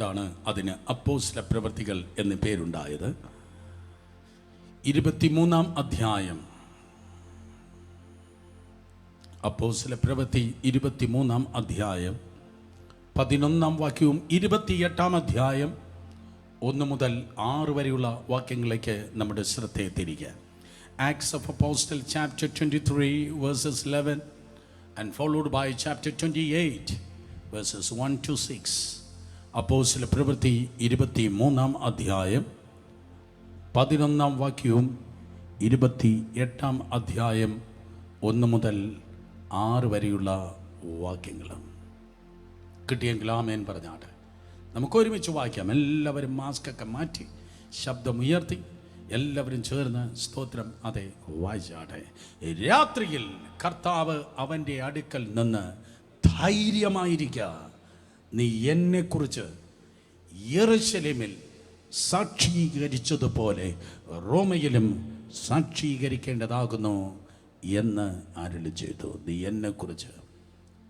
അതുകൊണ്ടാണ് അതിന് അപ്പോസ്തല പ്രവൃത്തികൾ എന്ന് പേരുണ്ടായത്. 23-ാം അധ്യായം, അപ്പോസ്തല പ്രവൃത്തി 23-ാം അധ്യായം 11-ാം വാക്യവും 28-ാം അധ്യായം 1 മുതൽ 6 വരെയുള്ള വാക്യങ്ങളിലേക്ക് നമ്മുടെ ശ്രദ്ധയെ തിരിക്കുക. Acts of Apostle chapter 23 verses 11 and followed by chapter 28 verses 1 to 6. അപ്പോസ്തല പ്രവൃത്തി 23-ാം അധ്യായം 11-ാം വാക്യവും 28-ാം അധ്യായം 1 മുതൽ 6 വരെയുള്ള വാക്യങ്ങളും. കിട്ടിയെങ്കിൽ ആമേൻ പറഞ്ഞാട്ടെ. നമുക്ക് ഒരുമിച്ച് വായിക്കാം. എല്ലാവരും മാസ്കൊക്കെ മാറ്റി ശബ്ദമുയർത്തി എല്ലാവരും ചേർന്ന് സ്തോത്രം അതെ വായിച്ചാട്ടെ. രാത്രിയിൽ കർത്താവ് അവൻ്റെ അടുക്കൽ നിന്ന് ധൈര്യമായിരിക്കുക, നീ എന്നെക്കുറിച്ച് യെരൂശലേമിൽ സാക്ഷീകരിച്ചതുപോലെ റോമയിലും സാക്ഷീകരിക്കേണ്ടതാകുന്നു എന്ന് അരുളി ചെയ്തു. നീ എന്നെക്കുറിച്ച്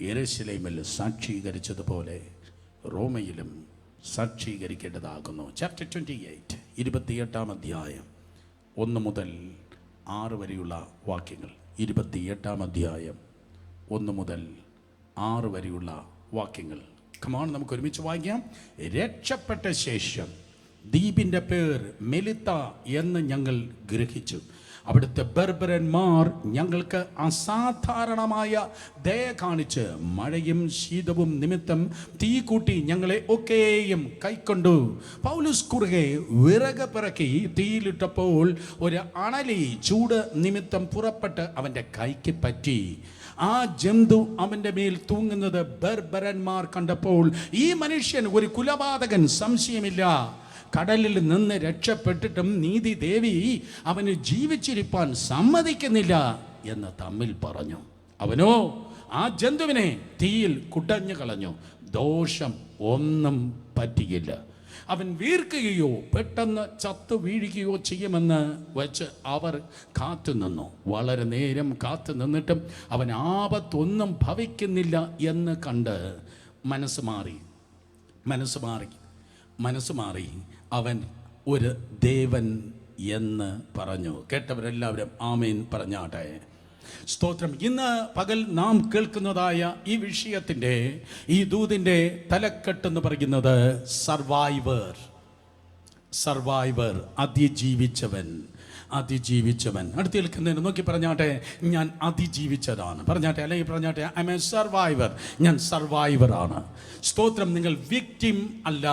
യെരൂശലേമിൽ സാക്ഷീകരിച്ചതുപോലെ റോമയിലും സാക്ഷീകരിക്കേണ്ടതാകുന്നു. ചാപ്റ്റർ 28 28-ാം അധ്യായം 1 മുതൽ 6 വരെയുള്ള വാക്യങ്ങൾ. 28-ാം അധ്യായം 1 മുതൽ 6 വരെയുള്ള വാക്യങ്ങൾ. കമാൺ, നമുക്ക് ഒരുമിച്ച് വായിക്കാം. രക്ഷപ്പെട്ട ശേഷം ദ്വീപിൻ്റെ പേർ മെലിത്ത എന്ന് ഞങ്ങൾ ഗ്രഹിച്ചു. അവിടുത്തെ ബർബരന്മാർ ഞങ്ങൾക്ക് അസാധാരണമായ ദയ കാണിച്ച് മഴയും ശീതവും നിമിത്തം തീ കൂട്ടി ഞങ്ങളെ ഒക്കെയും കൈക്കൊണ്ടു. പൗലോസ് കുറുകെ വിറക് പിറക്കി തീയിലിട്ടപ്പോൾ ഒരു അണലി ചൂട് നിമിത്തം പുറപ്പെട്ട് അവൻ്റെ കൈക്ക് പറ്റി. ആ ജന്തു അവൻ്റെ മേൽ തൂങ്ങുന്നത് ബർബരന്മാർ കണ്ടപ്പോൾ, ഈ മനുഷ്യൻ ഒരു കുലപാതകൻ, സംശയമില്ല, കടലിൽ നിന്ന് രക്ഷപ്പെട്ടിട്ടും നീതി ദേവി അവന് ജീവിച്ചിരിപ്പാൻ സമ്മതിക്കുന്നില്ല എന്ന് തമ്മിൽ പറഞ്ഞു. അവനോ ആ ജന്തുവിനെ തീയിൽ കുടഞ്ഞു കളഞ്ഞു, ദോഷം ഒന്നും പറ്റിയില്ല. അവൻ വീർക്കുകയോ പെട്ടെന്ന് ചത്തു വീഴുകയോ ചെയ്യുമെന്ന് വെച്ച് അവർ കാത്തുനിന്നു. വളരെ നേരം കാത്തു നിന്നിട്ടും അവൻ ആപത്തൊന്നും ഭവിക്കുന്നില്ല എന്ന് കണ്ട് മനസ്സ് മാറി അവൻ ഒരു ദേവൻ എന്ന് പറഞ്ഞു. കേട്ടവരെല്ലാവരും ആമേൻ പറഞ്ഞാട്ടെ. സ്തോത്രം. ഇന്ന് പകൽ നാം കേൾക്കുന്നതായ ഈ വിഷയത്തിൻ്റെ, ഈ ദൂതിൻ്റെ തലക്കെട്ടെന്ന് പറയുന്നത് സർവൈവർ, അതിജീവിച്ചവൻ. അടുത്ത് കേൾക്കുന്നതിന് നോക്കി പറഞ്ഞാട്ടെ, ഞാൻ അതിജീവിച്ചതാണ്. പറഞ്ഞാട്ടെ, അല്ലെങ്കിൽ പറഞ്ഞാട്ടെ, ഐ എം എ സർവൈവർ, ഞാൻ സർവൈവറാണ്. സ്തോത്രം. നിങ്ങൾ വിക്ടിം അല്ല,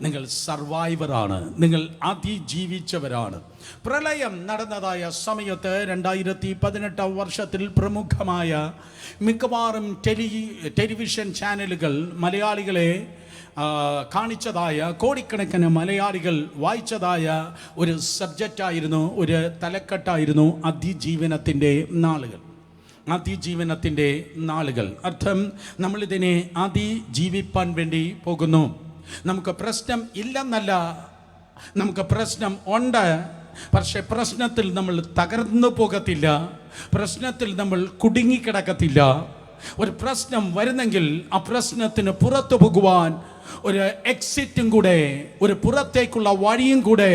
നിങ്ങൾ സർവൈവറാണ്, നിങ്ങൾ അതിജീവിച്ചവരാണ്. പ്രളയം നടന്നതായ സമയത്ത് 2018 വർഷത്തിൽ പ്രമുഖമായ മിക്കവാറും ടെലിവിഷൻ ചാനലുകൾ മലയാളികളെ കാണിച്ചതായ, കോടിക്കണക്കിന് മലയാളികൾ വായിച്ചതായ ഒരു സബ്ജക്റ്റായിരുന്നു, ഒരു തലക്കെട്ടായിരുന്നു അതിജീവനത്തിൻ്റെ നാളുകൾ. അർത്ഥം, നമ്മളിതിനെ അതിജീവിപ്പാൻ വേണ്ടി പോകുന്നു. നമുക്ക് പ്രശ്നം ഇല്ലെന്നല്ല, നമുക്ക് പ്രശ്നം ഉണ്ട്. പക്ഷെ പ്രശ്നത്തിൽ നമ്മൾ തകർന്നു പോകത്തില്ല, പ്രശ്നത്തിൽ നമ്മൾ കുടുങ്ങിക്കിടക്കത്തില്ല. ഒരു പ്രശ്നം വരുന്നെങ്കിൽ ആ പ്രശ്നത്തിന് പുറത്തു പോകുവാൻ ഒരു എക്സിറ്റും കൂടെ, ഒരു പുറത്തേക്കുള്ള വഴിയും കൂടെ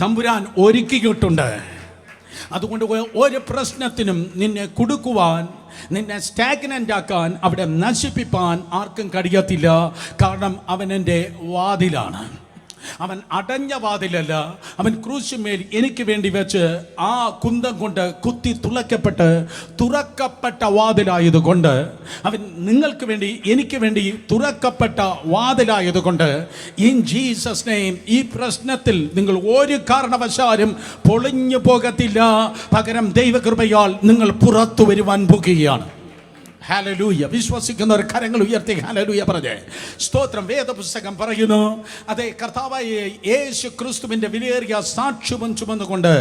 തമ്പുരാൻ ഒരുക്കിയിട്ടുണ്ട്. അതുകൊണ്ട് ഒരു പ്രശ്നത്തിനും നിന്നെ കുടുക്കുവാൻ, നിന്നെ സ്റ്റാഗ്നൻ്റ് ആക്കാൻ, അവിടെ നശിപ്പിപ്പാൻ ആർക്കും കഴിയത്തില്ല. കാരണം അവൻ എൻ്റെ വാതിലാണ്. അവൻ അടഞ്ഞ വാതിലല്ല, അവൻ ക്രൂശിന്മേൽ എനിക്ക് വേണ്ടി വെച്ച് ആ കുന്തം കൊണ്ട് കുത്തി തുറക്കപ്പെട്ട വാതിലായതുകൊണ്ട്, അവൻ നിങ്ങൾക്ക് വേണ്ടി എനിക്ക് വേണ്ടി തുറക്കപ്പെട്ട വാതിലായതുകൊണ്ട്, ഇൻ ജീസസ് നെയിം ഈ പ്രശ്നത്തിൽ നിങ്ങൾ ഒരു കാരണവശാലും പൊളിഞ്ഞു പോകത്തില്ല. പകരം ദൈവകൃപയാൽ നിങ്ങൾ പുറത്തു വരുവാൻ പോകുകയാണ്. ഹല്ലേലൂയ. വിശ്വസിക്കുന്നവർ കരങ്ങൾ ഉയർത്തി ഹല്ലേലൂയ പറഞ്ഞേ. സ്തോത്രം. വേദപുസ്തകം പറയുന്നു, അതെ, കർത്താവായ യേശു ക്രിസ്തുവിൻ്റെ വിലയേറിയ സാക്ഷ്യവും ചുമന്നുകൊണ്ട്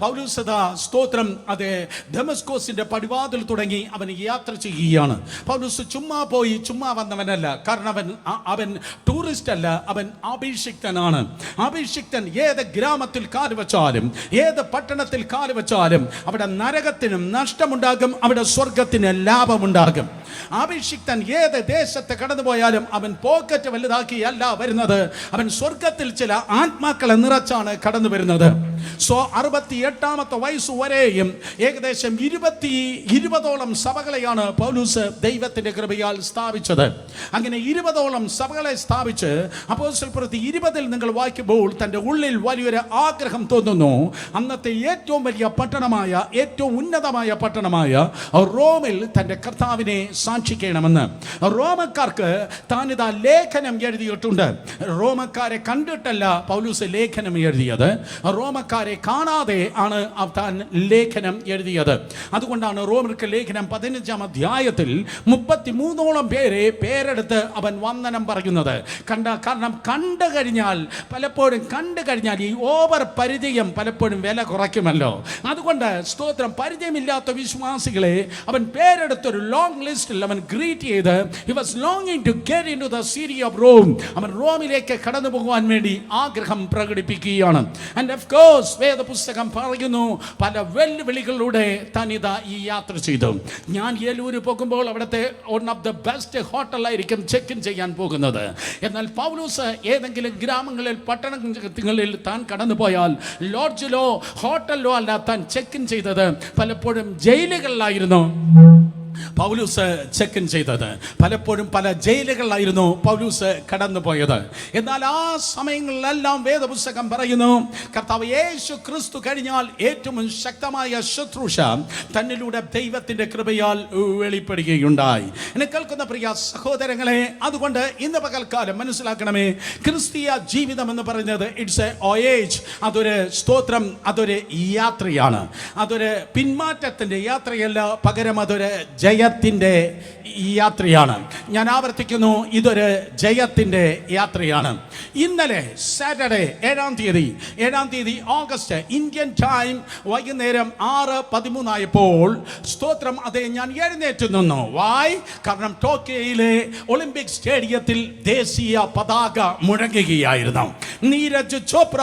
പൗലോസ് സ്തോത്രം അതെ ദമസ്കോസിൻ്റെ പടിവാതിൽ തുടങ്ങി അവൻ യാത്ര ചെയ്യുകയാണ്. പൗലോസ് ചുമ്മാ വന്നവനല്ല. കാരണം അവൻ ടൂറിസ്റ്റ് അല്ല, അവൻ അഭിഷിക്തനാണ്. അഭിഷിക്തൻ ഏത് ഗ്രാമത്തിൽ കാലുവച്ചാലും, ഏത് പട്ടണത്തിൽ കാലുവച്ചാലും അവിടെ നരകത്തിനും നഷ്ടമുണ്ടാകും, അവിടെ സ്വർഗത്തിന് ലാഭമുണ്ടാകും. ഉണ്ടാകും. അഭിഷിക്തൻ ഏത് ദേശത്ത് കടന്നുപോയാലും അവൻ പോക്കറ്റ് വലുതാക്കിയല്ല വരുന്നത്, അവൻ സ്വർഗത്തിൽ ചില ആത്മാക്കളെ നിറച്ചാണ് കടന്നു വരുന്നത്. 68 വയസ്സ് വരെയും ഏകദേശം 20ഓളം സഭകളെയാണ് പൗലോസ് ദൈവത്തിന്റെ കൃപയാൽ സ്ഥാപിച്ചത്. അങ്ങനെ 20ഓളം സഭകളെ സ്ഥാപിച്ച് അപ്പോസ്തലപ്രവൃത്തി 20 നിങ്ങൾ വായിക്കുമ്പോൾ തൻ്റെ ഉള്ളിൽ വലിയൊരു ആഗ്രഹം തോന്നുന്നു. അന്നത്തെ ഏറ്റവും വലിയ പട്ടണമായ, ഏറ്റവും ഉന്നതമായ പട്ടണമായ റോമിൽ തൻ്റെ കർത്താവിനെ സാക്ഷിക്കണമെന്ന്. റോമക്കാർക്ക് താനിതാ ലേഖനം എഴുതിയിട്ടുണ്ട്. റോമക്കാരെ കണ്ടിട്ടല്ല പൗലോസ് ലേഖനം എഴുതിയത്, റോമക്കാരെ കാണാതെ ആണ് താൻ ലേഖനം എഴുതിയത്. അതുകൊണ്ടാണ് റോമർക്ക് ലേഖനം 15-ാം അധ്യായത്തിൽ 33ഓളം പേരെ പേരെടുത്ത് അവൻ വന്ദനം പറയുന്നത്. കാരണം കണ്ടു കഴിഞ്ഞാൽ ഈ ഓവർ പരിചയം പലപ്പോഴും വില കുറയ്ക്കുമല്ലോ. അതുകൊണ്ട് സ്തോത്രം, പരിചയമില്ലാത്ത വിശ്വാസികളെ അവൻ പേരെടുത്തൊരു ലോങ് ലിസ്റ്റിൽ അവൻ ഗ്രീറ്റ് ചെയ്ത് he was longing to get into the city of Rome. അവൻ റോമിലേക്ക് കടന്നു പോകുവാൻ വേണ്ടി ആഗ്രഹം പ്രകടിപ്പിക്കുകയാണ്. And of course വേദപുസ്തകം പറയുന്നു പല വെല്ലുവിളികളിലൂടെ താനിതാ ഈ യാത്ര ചെയ്തു. ഞാൻ ഏലൂര് പോകുമ്പോൾ അവിടുത്തെ വൺ ഓഫ് ദ ബെസ്റ്റ് ഹോട്ടലായിരിക്കും ചെക്ക് ഇൻ ചെയ്യാൻ പോകുന്നത്. എന്നാൽ പൗലോസ് ഏതെങ്കിലും ഗ്രാമങ്ങളിൽ, പട്ടണങ്ങളിൽ താൻ കടന്നു പോയാൽ ലോഡ്ജിലോ ഹോട്ടലിലോ അല്ല താൻ ചെക്ക് ഇൻ ചെയ്തത്, പലപ്പോഴും ജയിലുകളിലായിരുന്നു പൗലോസ് ചെക്ക് ഇൻ ചെയ്തത്. പലപ്പോഴും പല ജയിലുകളിലായിരുന്നു പൗലോസ് കടന്നുപോയത്. എന്നാൽ ആ സമയങ്ങളിലെല്ലാം വേദപുസ്തകം പറയുന്നു കർത്താവ് യേശു ക്രിസ്തു കഴിഞ്ഞാൽ ഏറ്റവും ശക്തമായ ശുശ്രൂഷ തന്നിലൂടെ ദൈവത്തിൻ്റെ കൃപയാൽ വെളിപ്പെടുകയുണ്ടായി. എന്നെ കേൾക്കുന്ന പ്രിയ സഹോദരങ്ങളെ, അതുകൊണ്ട് ഇന്ന് പകൽക്കാലം മനസ്സിലാക്കണമേ, ക്രിസ്തീയ ജീവിതം എന്ന് പറയുന്നത് ഇറ്റ്സ് എ വോയേജ്. അതൊരു സ്തോത്രം, അതൊരു യാത്രയാണ്. അതൊരു പിന്മാറ്റത്തിൻ്റെ യാത്രയല്ല, പകരം അതൊരു ജയത്തിൻ്റെ യാത്രയാണ്. ഞാൻ ആവർത്തിക്കുന്നു, ഇതൊരു ജയത്തിൻ്റെ യാത്രയാണ്. ഇന്നലെ സാറ്റർഡേ 7-ാം തീയതി ഓഗസ്റ്റ് ഇന്ത്യൻ ടൈം വൈകുന്നേരം 6:13 ആയപ്പോൾ സ്തോത്രം, അതേ ഞാൻ എഴുന്നേറ്റ് നിന്നു. വായ്, കാരണം ടോക്കിയോയിലെ ഒളിമ്പിക് സ്റ്റേഡിയത്തിൽ ദേശീയ പതാക മുഴങ്ങുകയായിരുന്നു. നീരജ് ചോപ്ര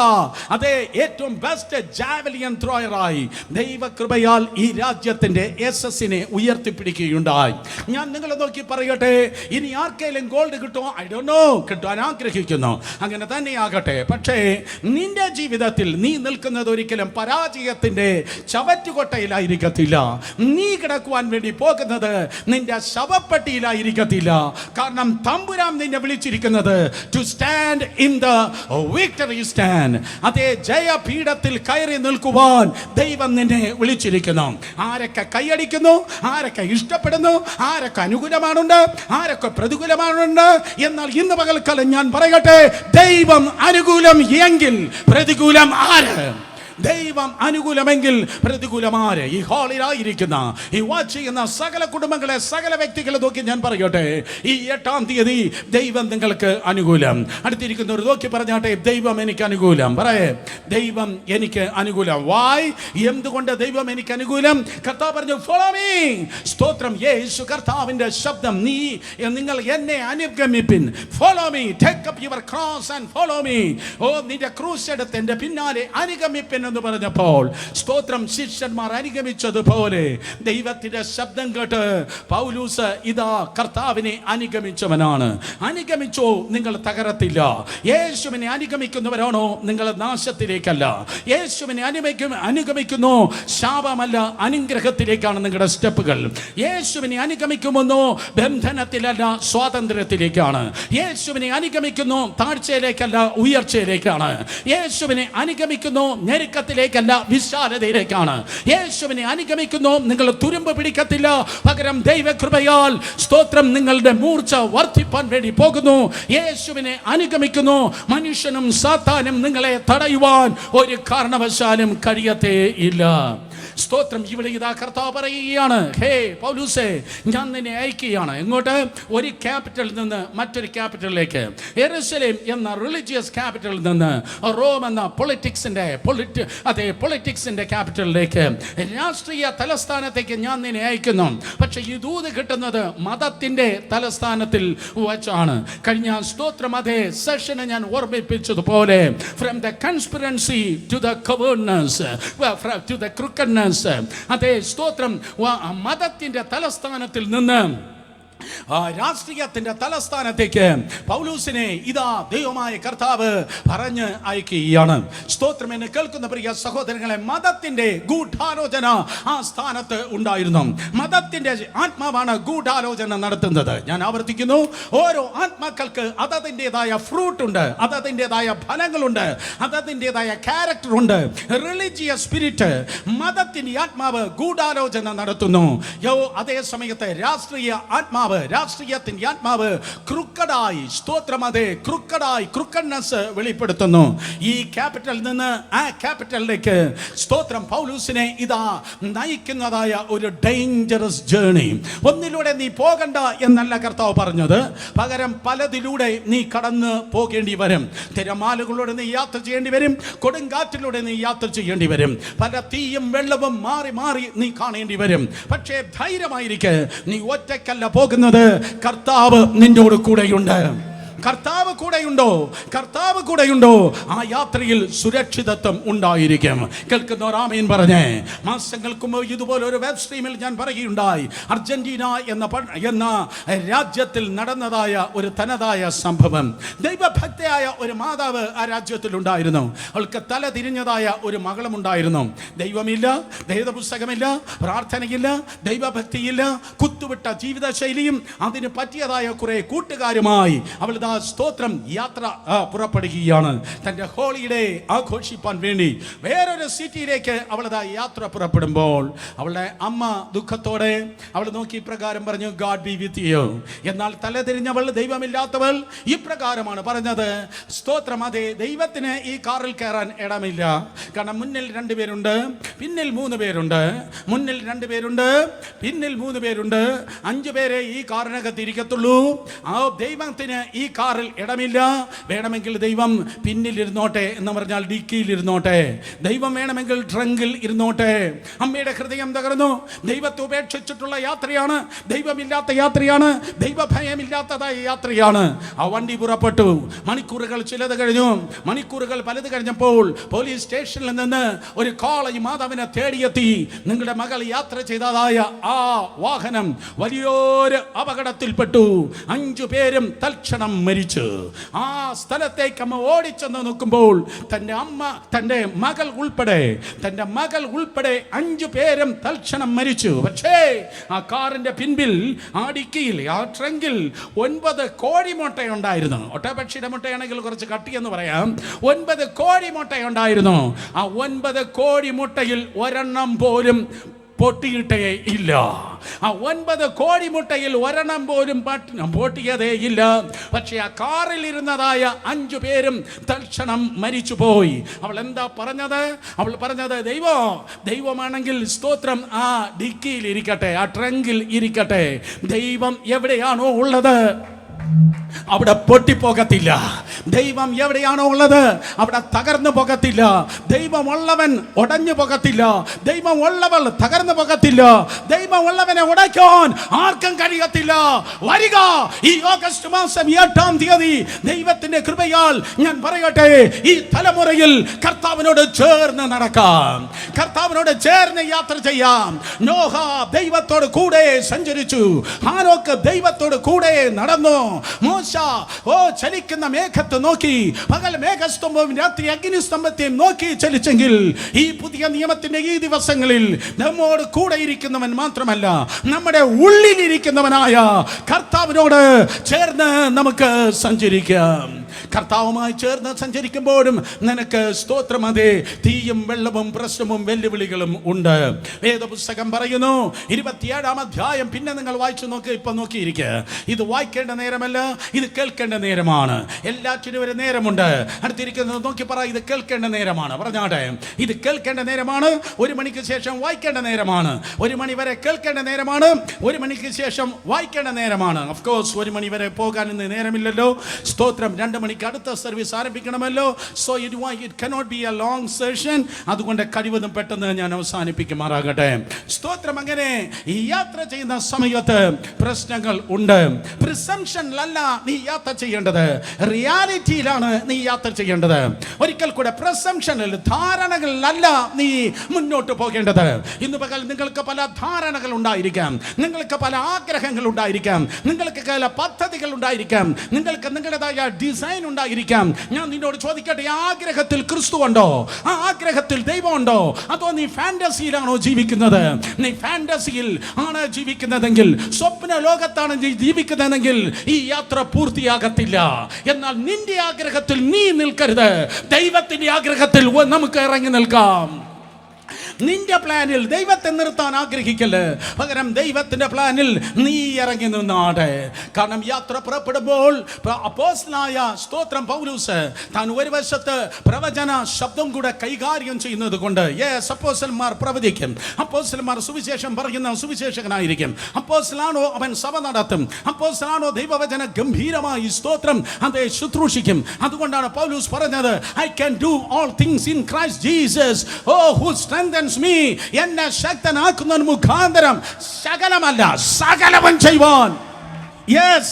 അതേ ഏറ്റവും ബെസ്റ്റ് ജാവലിയൻ ത്രോയറായി ദൈവകൃപയാൽ ഈ രാജ്യത്തിൻ്റെ യശസ്സിനെ ഉയർത്തിപ്പിടിക്കുകയുണ്ടായി. ഞാൻ നിങ്ങളെ നോക്കി പറയട്ടെ, ഇനി ആർക്കെങ്കിലും ഗോൾഡ് കിട്ടുമോ? I don't know. കിട്ടാൻ ആഗ്രഹിക്കുന്നു, അങ്ങനെ തന്നെയാകട്ടെ. പക്ഷേ നിന്റെ ജീവിതത്തിൽ നീ നിൽക്കുന്നത് ഒരിക്കലും പരാജയത്തിൻ്റെ ചവറ്റുകൊട്ടയിലായിരിക്കത്തില്ല. നീ കിടക്കുവാൻ വേണ്ടി പോകുന്നത് നിന്റെ ശവപ്പെട്ടിയിലായിരിക്കത്തില്ല. കാരണം തമ്പുരാൻ നിന്നെ വിളിച്ചിരിക്കുന്നത് to stand in the victory stand. അതേ ജയപീഠത്തിൽ കയറി നിൽക്കുവാൻ ദൈവം നിന്നെ വിളിച്ചിരിക്കുന്നു. ആരൊക്കെ കൈയടിക്കുന്നു, ആരൊക്കെ ഇഷ്ടപ്പെടുന്നു, ആരൊക്കെ അനുകൂലമാണുണ്ട്, ആരൊക്കെ പ്രതികൂലമാണുണ്ട്, എന്നാൽ ഇന്ന് പകൽക്കാലം ഞാൻ പറയട്ടെ, ദൈവം അനുകൂലം എങ്കിൽ പ്രതികൂലം ആര്? ദൈവം അനുകൂലമെങ്കിൽ പ്രതികൂലമാര്? ഈ ഹാളിലായിരിക്കുന്ന, ഈ വാച്ച് ചെയ്യുന്ന സകല കുടുംബങ്ങളെ, സകല വ്യക്തികളെ നോക്കി ഞാൻ പറയട്ടെ, ഈ 8-ാം തീയതി ദൈവം നിങ്ങൾക്ക് അനുകൂലം. അടുത്തിരിക്കുന്നവർ നോക്കി പറഞ്ഞാട്ടെ, ദൈവം എനിക്ക് അനുകൂലം. പറയേ, ദൈവം എനിക്ക് അനുകൂലം. വായ്, എന്തുകൊണ്ട് ദൈവം എനിക്ക് അനുകൂലം? കർത്താവ് പറഞ്ഞു, ഫോളോ മീ. സ്തോത്രം, യേശു കർത്താവിന്റെ ശബ്ദം, നിങ്ങൾ എന്നെ അനുഗമിപ്പിൻ. Follow me, take up your cross and follow me. ഓ, നിന്റെ ക്രൂശ് എടുത്ത് എന്റെ പിന്നാലെ അനുഗമിപ്പിൻ എന്ന് പറഞ്ഞപ്പോൾ സ്തോത്രം, ശിഷ്യന്മാർ അനുഗമിച്ചതുപോലെ ദൈവത്തിന്റെ ശബ്ദം കേട്ട് പൗലോസ് ഇതാ കർത്താവിനെ അനുഗമിച്ചവനാണ്. അനുഗമിച്ചോ, നിങ്ങൾ തകരത്തില്ല. യേശുവിനെ അനുഗമിക്കുന്നവരാണോ, നിങ്ങൾ നാശത്തിലേക്കല്ല. യേശുവിനെ അനുഗമിക്കുന്നു, ശാപമല്ല അനുഗ്രഹത്തിലേക്കാണ് നിങ്ങളുടെ സ്റ്റെപ്പുകൾ. യേശുവിനെ അനുഗമിക്കുമെന്നോ, ബന്ധനത്തിലല്ല സ്വാതന്ത്ര്യത്തിലേക്കാണ്. യേശുവിനെ അനുഗമിക്കുന്നു, താഴ്ചയിലേക്കല്ല ഉയർച്ചയിലേക്കാണ്. യേശുവിനെ അനുഗമിക്കുന്നു, ത്തിലേക്കല്ല വിശാലതയിലേക്കാണ്. യേശുവിനെ അനുഗമിക്കുന്നു, നിങ്ങൾ തുരുമ്പ് പിടിക്കത്തില്ല, പകരം ദൈവകൃപയാൽ സ്തോത്രം നിങ്ങളുടെ മൂർച്ച വർദ്ധിപ്പാൻ വേണ്ടി പോകുന്നു. യേശുവിനെ അനുഗമിക്കുന്നു, മനുഷ്യനും സാത്താനും നിങ്ങളെ തടയുവാൻ ഒരു കാരണവശാലും കഴിയത്തേ ഇല്ല. സ്തോത്രം, ഇവിടെ ഇതാ കർത്താവ് പറയുകയാണ്, ഹേ പൗലോസേ, ഞാൻ നിന്നെ അയക്കുകയാണ്. എങ്ങോട്ട്? ഒരു ക്യാപിറ്റലിൽ നിന്ന് മറ്റൊരു ക്യാപിറ്റലിലേക്ക്. യെരുശലേം എന്ന റിലീജിയസ് ക്യാപിറ്റലിൽ നിന്ന് റോം എന്ന പൊളിറ്റിക്സിന്റെ ക്യാപിറ്റലിലേക്ക്, രാഷ്ട്രീയ തലസ്ഥാനത്തേക്ക് ഞാൻ നിന്നെ അയക്കുന്നു. പക്ഷെ ഈ ദൂത് കിട്ടുന്നത് മതത്തിന്റെ തലസ്ഥാനത്തിൽ വച്ചാണ്. കഴിഞ്ഞ സ്തോത്രം അതേ സെഷനെ ഞാൻ ഓർമ്മിപ്പിച്ചതുപോലെ, from the conspiracy to the covertness, to the crookedness, crookedness, അതേ സ്തോത്രം, മതത്തിന്റെ തലസ്ഥാനത്തിൽ നിന്ന് രാഷ്ട്രീയത്തിന്റെ തലസ്ഥാനത്തേക്ക് പൗലൂസിനെ ഇതാ ദൈവമായ കർത്താവ് പറഞ്ഞ് അയക്കുകയാണ്. സ്തോത്രം. എന്നെ കേൾക്കുന്ന പ്രിയ സഹോദരങ്ങളെ, മതത്തിന്റെ ഗൂഢാലോചന ആ സ്ഥാനത്ത് ഉണ്ടായിരുന്നു. മതത്തിന്റെ ആത്മാവാണ് ഗൂഢാലോചന നടത്തുന്നത്. ഞാൻ ആവർത്തിക്കുന്നു, ഓരോ ആത്മാക്കൾക്ക് അതതിൻ്റെതായ ഫ്രൂട്ട് ഉണ്ട്, അതതിൻ്റെതായ ഫലങ്ങളുണ്ട്, അതതിൻ്റെതായ ക്യാരക്ടർ ഉണ്ട്. റിലീജിയസ് സ്പിരിറ്റ്, മതത്തിന്റെ ആത്മാവ് ഗൂഢാലോചന നടത്തുന്നു. അതേ സമയത്ത് രാഷ്ട്രീയ ആത്മാവ്, രാഷ്ട്രീയത്തിന്റെ ആത്മാവ് ക്രൂക്കഡായി, സ്തോത്രം, അതെ ക്രൂക്കഡായി, ക്രൂക്കഡ്നെസ് വെളിപ്പെടുത്തുന്നു. ഈ ക്യാപിറ്റലിൽ നിന്ന് ആ ക്യാപിറ്റലിലേക്ക് സ്തോത്രം പൗലൂസിനെ ഇതാ നയിക്കുന്നതായ ഒരു ഡേഞ്ചറസ് ജേർണി. ഒന്നിലൂടെ നീ പോകണ്ട എന്നല്ല കർത്താവ് പറഞ്ഞത്, പകരം പലതിലൂടെ നീ കടന്ന് പോകേണ്ടി വരും. തിരമാലകളോടെ നീ യാത്ര ചെയ്യേണ്ടി വരും, കൊടുങ്കാറ്റിലൂടെ നീ യാത്ര ചെയ്യേണ്ടി വരും, പല തീയും വെള്ളവും മാറി മാറി നീ കാണേണ്ടി വരും. പക്ഷേ ധൈര്യമായിരിക്കെ, നീ ഒറ്റയ്ക്കല്ല പോകുന്നത്, കർത്താവ് നിന്നോട് കൂടെയുണ്ട്. കർത്താവ് കൂടെയുണ്ടോ? കർത്താവ് കൂടെയുണ്ടോ? ആ യാത്രയിൽ സുരക്ഷിതത്വം ഉണ്ടായിരിക്കും. കേൾക്കുന്നവർ ആമേൻ പറഞ്ഞേ. മാസങ്ങൾക്ക് മുമ്പ് ഇതുപോലെ ഒരു വെബ് സ്ട്രീമിൽ ഞാൻ പറയുകയുണ്ടായി, അർജന്റീന എന്ന രാജ്യത്തിൽ നടന്നതായ ഒരു തനതായ സംഭവം. ദൈവഭക്തയായ ഒരു മാതാവ് ആ രാജ്യത്തിൽ ഉണ്ടായിരുന്നു. അവൾക്ക് തല തിരിഞ്ഞതായ ഒരു മകളും ഉണ്ടായിരുന്നു. ദൈവമില്ല, വേദപുസ്തകമില്ല, പ്രാർത്ഥനയില്ല, ദൈവഭക്തിയില്ല, കുത്തുവിട്ട ജീവിതശൈലിയും അതിന് പറ്റിയതായ കുറെ കൂട്ടുകാരുമായി അവൾ സ്തോത്രം യാത്ര പുറപ്പെടുകയാണ്. തന്റെ ഹോളിഡേ ആഘോഷിപ്പാൻ വേണ്ടി വേറൊരു സിറ്റിയിലേക്ക് അവളതാ യാത്ര പുറപ്പെടുമ്പോൾ അവളുടെ അമ്മ ദുഃഖത്തോടെ അവൾ നോക്കി ഇപ്രകാരം പറഞ്ഞു, ഗാഡ് ബി വിത്ത് യു. എന്നാൽ തലതിരിഞ്ഞവൾ, ദൈവമില്ലാത്തവൾ ഇപ്രകാരമാണ് പറഞ്ഞത്, സ്തോത്രം, അതെ ദൈവത്തിന് ഈ കാറിൽ കയറാൻ ഇടമില്ല. കാരണം മുന്നിൽ 2 പേരുണ്ട്, പിന്നിൽ 3 പേരുണ്ട്, മുന്നിൽ 2 പേരുണ്ട്, പിന്നിൽ 3 പേരുണ്ട്, 5 പേരെ ഈ കാറിനകത്ത് ഇരിക്കത്തുള്ളൂ. ആ ദൈവത്തിന് ഈ കാറിൽ ഇടമില്ല. വേണമെങ്കിൽ ദൈവം പിന്നിൽ ഇരുന്നോട്ടെ, എന്ന് പറഞ്ഞാൽ ഡിക്കിയിൽ ഇരുന്നോട്ടെ. ദൈവം വേണമെങ്കിൽ ട്രങ്കിൽ ഇരുന്നോട്ടെ. അമ്മയുടെ ഹൃദയം തകർന്നു. ദൈവത്തെ ഉപേക്ഷിച്ചിട്ടുള്ള യാത്രയാണ്, ദൈവമില്ലാത്ത യാത്രയാണ്, ദൈവഭയമില്ലാത്തതായ യാത്രയാണ്. ആ വണ്ടി പുറപ്പെട്ടു. മണിക്കൂറുകൾ ചിലത് കഴിഞ്ഞു. മണിക്കൂറുകൾ പലത് കഴിഞ്ഞപ്പോൾ പോലീസ് സ്റ്റേഷനിൽ നിന്ന് ഒരു കോൾ ഈ മാതാവിനെ തേടിയെത്തി. നിങ്ങളുടെ മകൾ യാത്ര ചെയ്തതായ ആ വാഹനം വലിയൊരു അപകടത്തിൽപ്പെട്ടു. 5 പേരും തൽക്ഷണം മരിച്ചു. ആ സ്ഥലത്തേക്ക് അമ്മ ഓടിച്ചെന്ന് നോക്കുമ്പോൾ തന്റെ മകൾ ഉൾപ്പെടെ 5 പേരും തൽക്ഷണം മരിച്ചു. പക്ഷേ ആ കാറിന്റെ പിൻപിൽ, ആ ഡിക്കിയിൽ, ആ ട്രങ്കിൽ 9 കോഴിമുട്ടയുണ്ടായിരുന്നു. ഒട്ടപക്ഷിയുടെ മുട്ടയാണെങ്കിൽ കുറച്ച് കട്ടിയെന്ന് പറയാം. 9 കോഴിമുട്ടയുണ്ടായിരുന്നു. ആ 9 കോഴിമുട്ടയിൽ ഒരെണ്ണം പോലും പൊട്ടിയിട്ടേ ഇല്ല. ആ 9 കോഴിമുട്ടയിൽ ഒരെണ്ണം പോലും പൊട്ടിയതേ ഇല്ല. പക്ഷെ ആ കാറിൽ ഇരുന്നതായ 5 പേരും തൽക്ഷണം മരിച്ചുപോയി. അവൾ എന്താ പറഞ്ഞത്? അവൾ പറഞ്ഞത്, ദൈവമാണെങ്കിൽ സ്തോത്രം ആ ഡിക്കിയിൽ ഇരിക്കട്ടെ, ആ ട്രങ്കിൽ ഇരിക്കട്ടെ. ദൈവം എവിടെയാണോ ഉള്ളത് അവിടെ പൊട്ടിപ്പോകത്തില്ല. ദൈവം എവിടെയാണോ ഉള്ളത് അവിടെ തകർന്നു പോകത്തില്ല. ദൈവമുള്ളവൻ ഉടഞ്ഞു പോകത്തില്ല. ദൈവമുള്ളവൾ തകർന്നു പോകത്തില്ല. ദൈവമുള്ളവനെ ഉടയ്ക്കാൻ ആർക്കും കഴിയത്തില്ല. വരിക ഈ ഓഗസ്റ്റ് മാസം 8-ാം തീയതി ദൈവത്തിന്റെ കൃപയാൽ ഞാൻ പറയട്ടെ, ഈ തലമുറയിൽ കർത്താവിനോട് ചേർന്ന് നടക്കാം, കർത്താവിനോട് ചേർന്ന് യാത്ര ചെയ്യാം. നോഹ ദൈവത്തോട് കൂടെ സഞ്ചരിച്ചു. ഹാനോക്ക് ദൈവത്തോട് കൂടെ നടന്നു. മോശ ചലിക്കുന്ന മേഘത്തെ നോക്കി, പകൽ മേഘസ്തംഭവും രാത്രി അഗ്നിസ്തംഭത്തെയും നോക്കി ചലിച്ചെങ്കിൽ, ഈ പുതിയ നിയമത്തിന്റെ ഈ ദിവസങ്ങളിൽ നമ്മോട് കൂടെ ഇരിക്കുന്നവൻ മാത്രമല്ല, നമ്മുടെ ഉള്ളിലിരിക്കുന്നവനായ കർത്താവിനോട് ചേർന്ന് നമുക്ക് സഞ്ചരിക്കാം. കർത്താവുമായി ചേർന്ന് സഞ്ചരിക്കുമ്പോഴും നിനക്ക് സ്തോത്രം, അതേ തീയും വെള്ളവും പ്രശ്നവും വെല്ലുവിളികളും ഉണ്ട്. വേദപുസ്തകം പറയുന്നു 27-ാം അധ്യായം, പിന്നെ നിങ്ങൾ വായിച്ചു നോക്ക്. ഇപ്പൊ നോക്കിയിരിക്കുക. ഇത് വായിക്കേണ്ട നേരമല്ല, ഇത് കേൾക്കേണ്ട നേരമാണ്. എല്ലാറ്റിനും ഒരു നേരമുണ്ട്. അടുത്തിരിക്കുന്നത് നോക്കി പറ, ഇത് കേൾക്കേണ്ട നേരമാണ്. പറഞ്ഞാട്ടെ, ഇത് കേൾക്കേണ്ട നേരമാണ്. 1 മണിക്ക് ശേഷം വായിക്കേണ്ട നേരമാണ്. 1 മണി വരെ കേൾക്കേണ്ട നേരമാണ്. 1 മണിക്ക് ശേഷം വായിക്കേണ്ട നേരമാണ്. ഓഫ് കോഴ്സ് 1 മണി വരെ പോകാൻ ഇന്ന് നേരമില്ലല്ലോ. സ്തോത്രം. 2 മണിക്ക് അടുത്ത സർവീസ് ആരംഭിക്കണമല്ലോ. So it cannot be a long session. അതുകൊണ്ട് കഴിവതും പെട്ടെന്ന് ഞാൻ അവസാനിപ്പിക്കുമാറാകട്ടെ. സ്തോത്രം. അങ്ങനെ ഈ യാത്ര ചെയ്യുന്ന സമയത്ത് പ്രശ്നങ്ങൾ ഉണ്ട്. പ്രിസംഷനിലല്ല നീ യാത്ര ചെയ്യേണ്ടത്, റിയാലിറ്റിയിലാണ് നീ യാത്ര ചെയ്യേണ്ടത്. ഒരിക്കൽ കൂടെ, പ്രിസംഷനിൽ, ധാരണകളിലല്ല നീ മുന്നോട്ട് പോകേണ്ടത്. ഇന്ന് പകൽ നിങ്ങൾക്ക് പല ധാരണകൾ ഉണ്ടായിരിക്കാം, നിങ്ങൾക്ക് പല ആഗ്രഹങ്ങൾ ഉണ്ടായിരിക്കാം, നിങ്ങൾക്ക് പല പദ്ധതികൾ ഉണ്ടായിരിക്കാം, നിങ്ങൾക്ക് നിങ്ങളുടേതായ ഡിസൈൻ ഉണ്ടായിരിക്കാം. ഞാൻ നിന്നോട് ചോദിക്കട്ടെ, ആ ആഗ്രഹത്തിൽ ക്രിസ്തു ഉണ്ടോ? ആ ആഗ്രഹത്തിൽ ദൈവമുണ്ടോ? അതോ നീ ഫാന്റസിയിലാണോ ജീവിക്കുന്നത്? നീ ഫാന്റസിയിൽ ആണ് ജീവിക്കുന്നതെങ്കിൽ, സ്വപ്ന ലോകത്താണ് നീ ജീവിക്കുന്നതെങ്കിൽ ഈ യാത്ര പൂർത്തിയാകത്തില്ല. എന്നാൽ നിന്റെ ആഗ്രഹത്തിൽ നീ നിൽക്കരുത്, ദൈവത്തിന്റെ ആഗ്രഹത്തിൽ നമുക്ക് ഇറങ്ങി നിൽക്കാം. നിന്റെ പ്ലാനിൽ ദൈവത്തെ നിർത്താൻ ആഗ്രഹിക്കല്, പകരം ദൈവത്തിന്റെ പ്ലാനിൽ നീ ഇറങ്ങി നിന്നാട്. കാരണം യാത്ര പുറപ്പെടുമ്പോൾ അപ്പോസ്തലനായ സ്തോത്രം പൗലോസ് താൻ ഒരു വശത്ത് പ്രവചന ശബ്ദം കൂടെ കൈകാര്യം ചെയ്യുന്നത് കൊണ്ട്, അപ്പോസ്തലന്മാർ പ്രവചിക്കും, അപ്പോസ്തലന്മാർ സുവിശേഷം പറയുന്ന സുവിശേഷകനായിരിക്കും, അപ്പോസ്തലനാണോ അവൻ സഭ നടത്തും, അപ്പോസ്തലനാണോ ദൈവവചന ഗംഭീരമായി സ്തോത്രം അതേ ശുശ്രൂഷിക്കും. അതുകൊണ്ടാണ് പൗലോസ് പറഞ്ഞത്, I can do all things in Christ Jesus who strengthens me. എന്നെ ശക്തനാക്കുന്ന മുഖാന്തരം സകലമല്ല സകലവും ചെയ്യുവാൻ,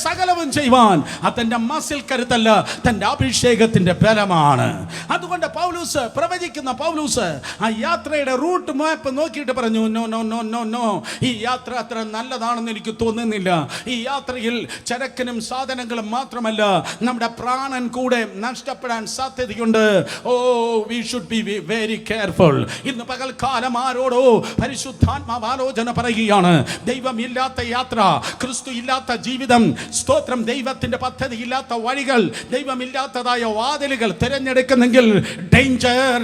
സകലവും ചെയ്യുവാൻ. അതെന്റെ മസിൽ കരുത്തല്ല, തന്റെ അഭിഷേകത്തിന്റെ ബലമാണ്. അതുകൊണ്ട് പൗലോസ്, പ്രവചിക്കുന്ന പൗലോസ്, ആ യാത്രയുടെ റൂട്ട് മാപ്പ് നോക്കിയിട്ട് പറഞ്ഞു, no no no no no, ഈ യാത്ര അത്ര നല്ലതാണെന്ന് എനിക്ക് തോന്നുന്നില്ല. ഈ യാത്രയിൽ ചരക്കിനും സാധനങ്ങളും മാത്രമല്ല, നമ്മുടെ പ്രാണൻ കൂടെ നഷ്ടപ്പെടാൻ സാധ്യതയുണ്ട്. We should be very careful. ഇന്ന് പകൽക്കാലം ആരോടോ പരിശുദ്ധാത്മാവ് ആലോചന പറയുകയാണ്. ദൈവമില്ലാത്ത യാത്ര, ക്രിസ്തു ഇല്ലാത്ത ജീവിതം, സ്തോത്രം, ദൈവത്തിന്റെ പദ്ധതി ഇല്ലാത്ത വഴികൾ, ദൈവമില്ലാത്തതായ വാതിലുകൾ തിരഞ്ഞെടുക്കുന്നെങ്കിൽ ഡേഞ്ചർ,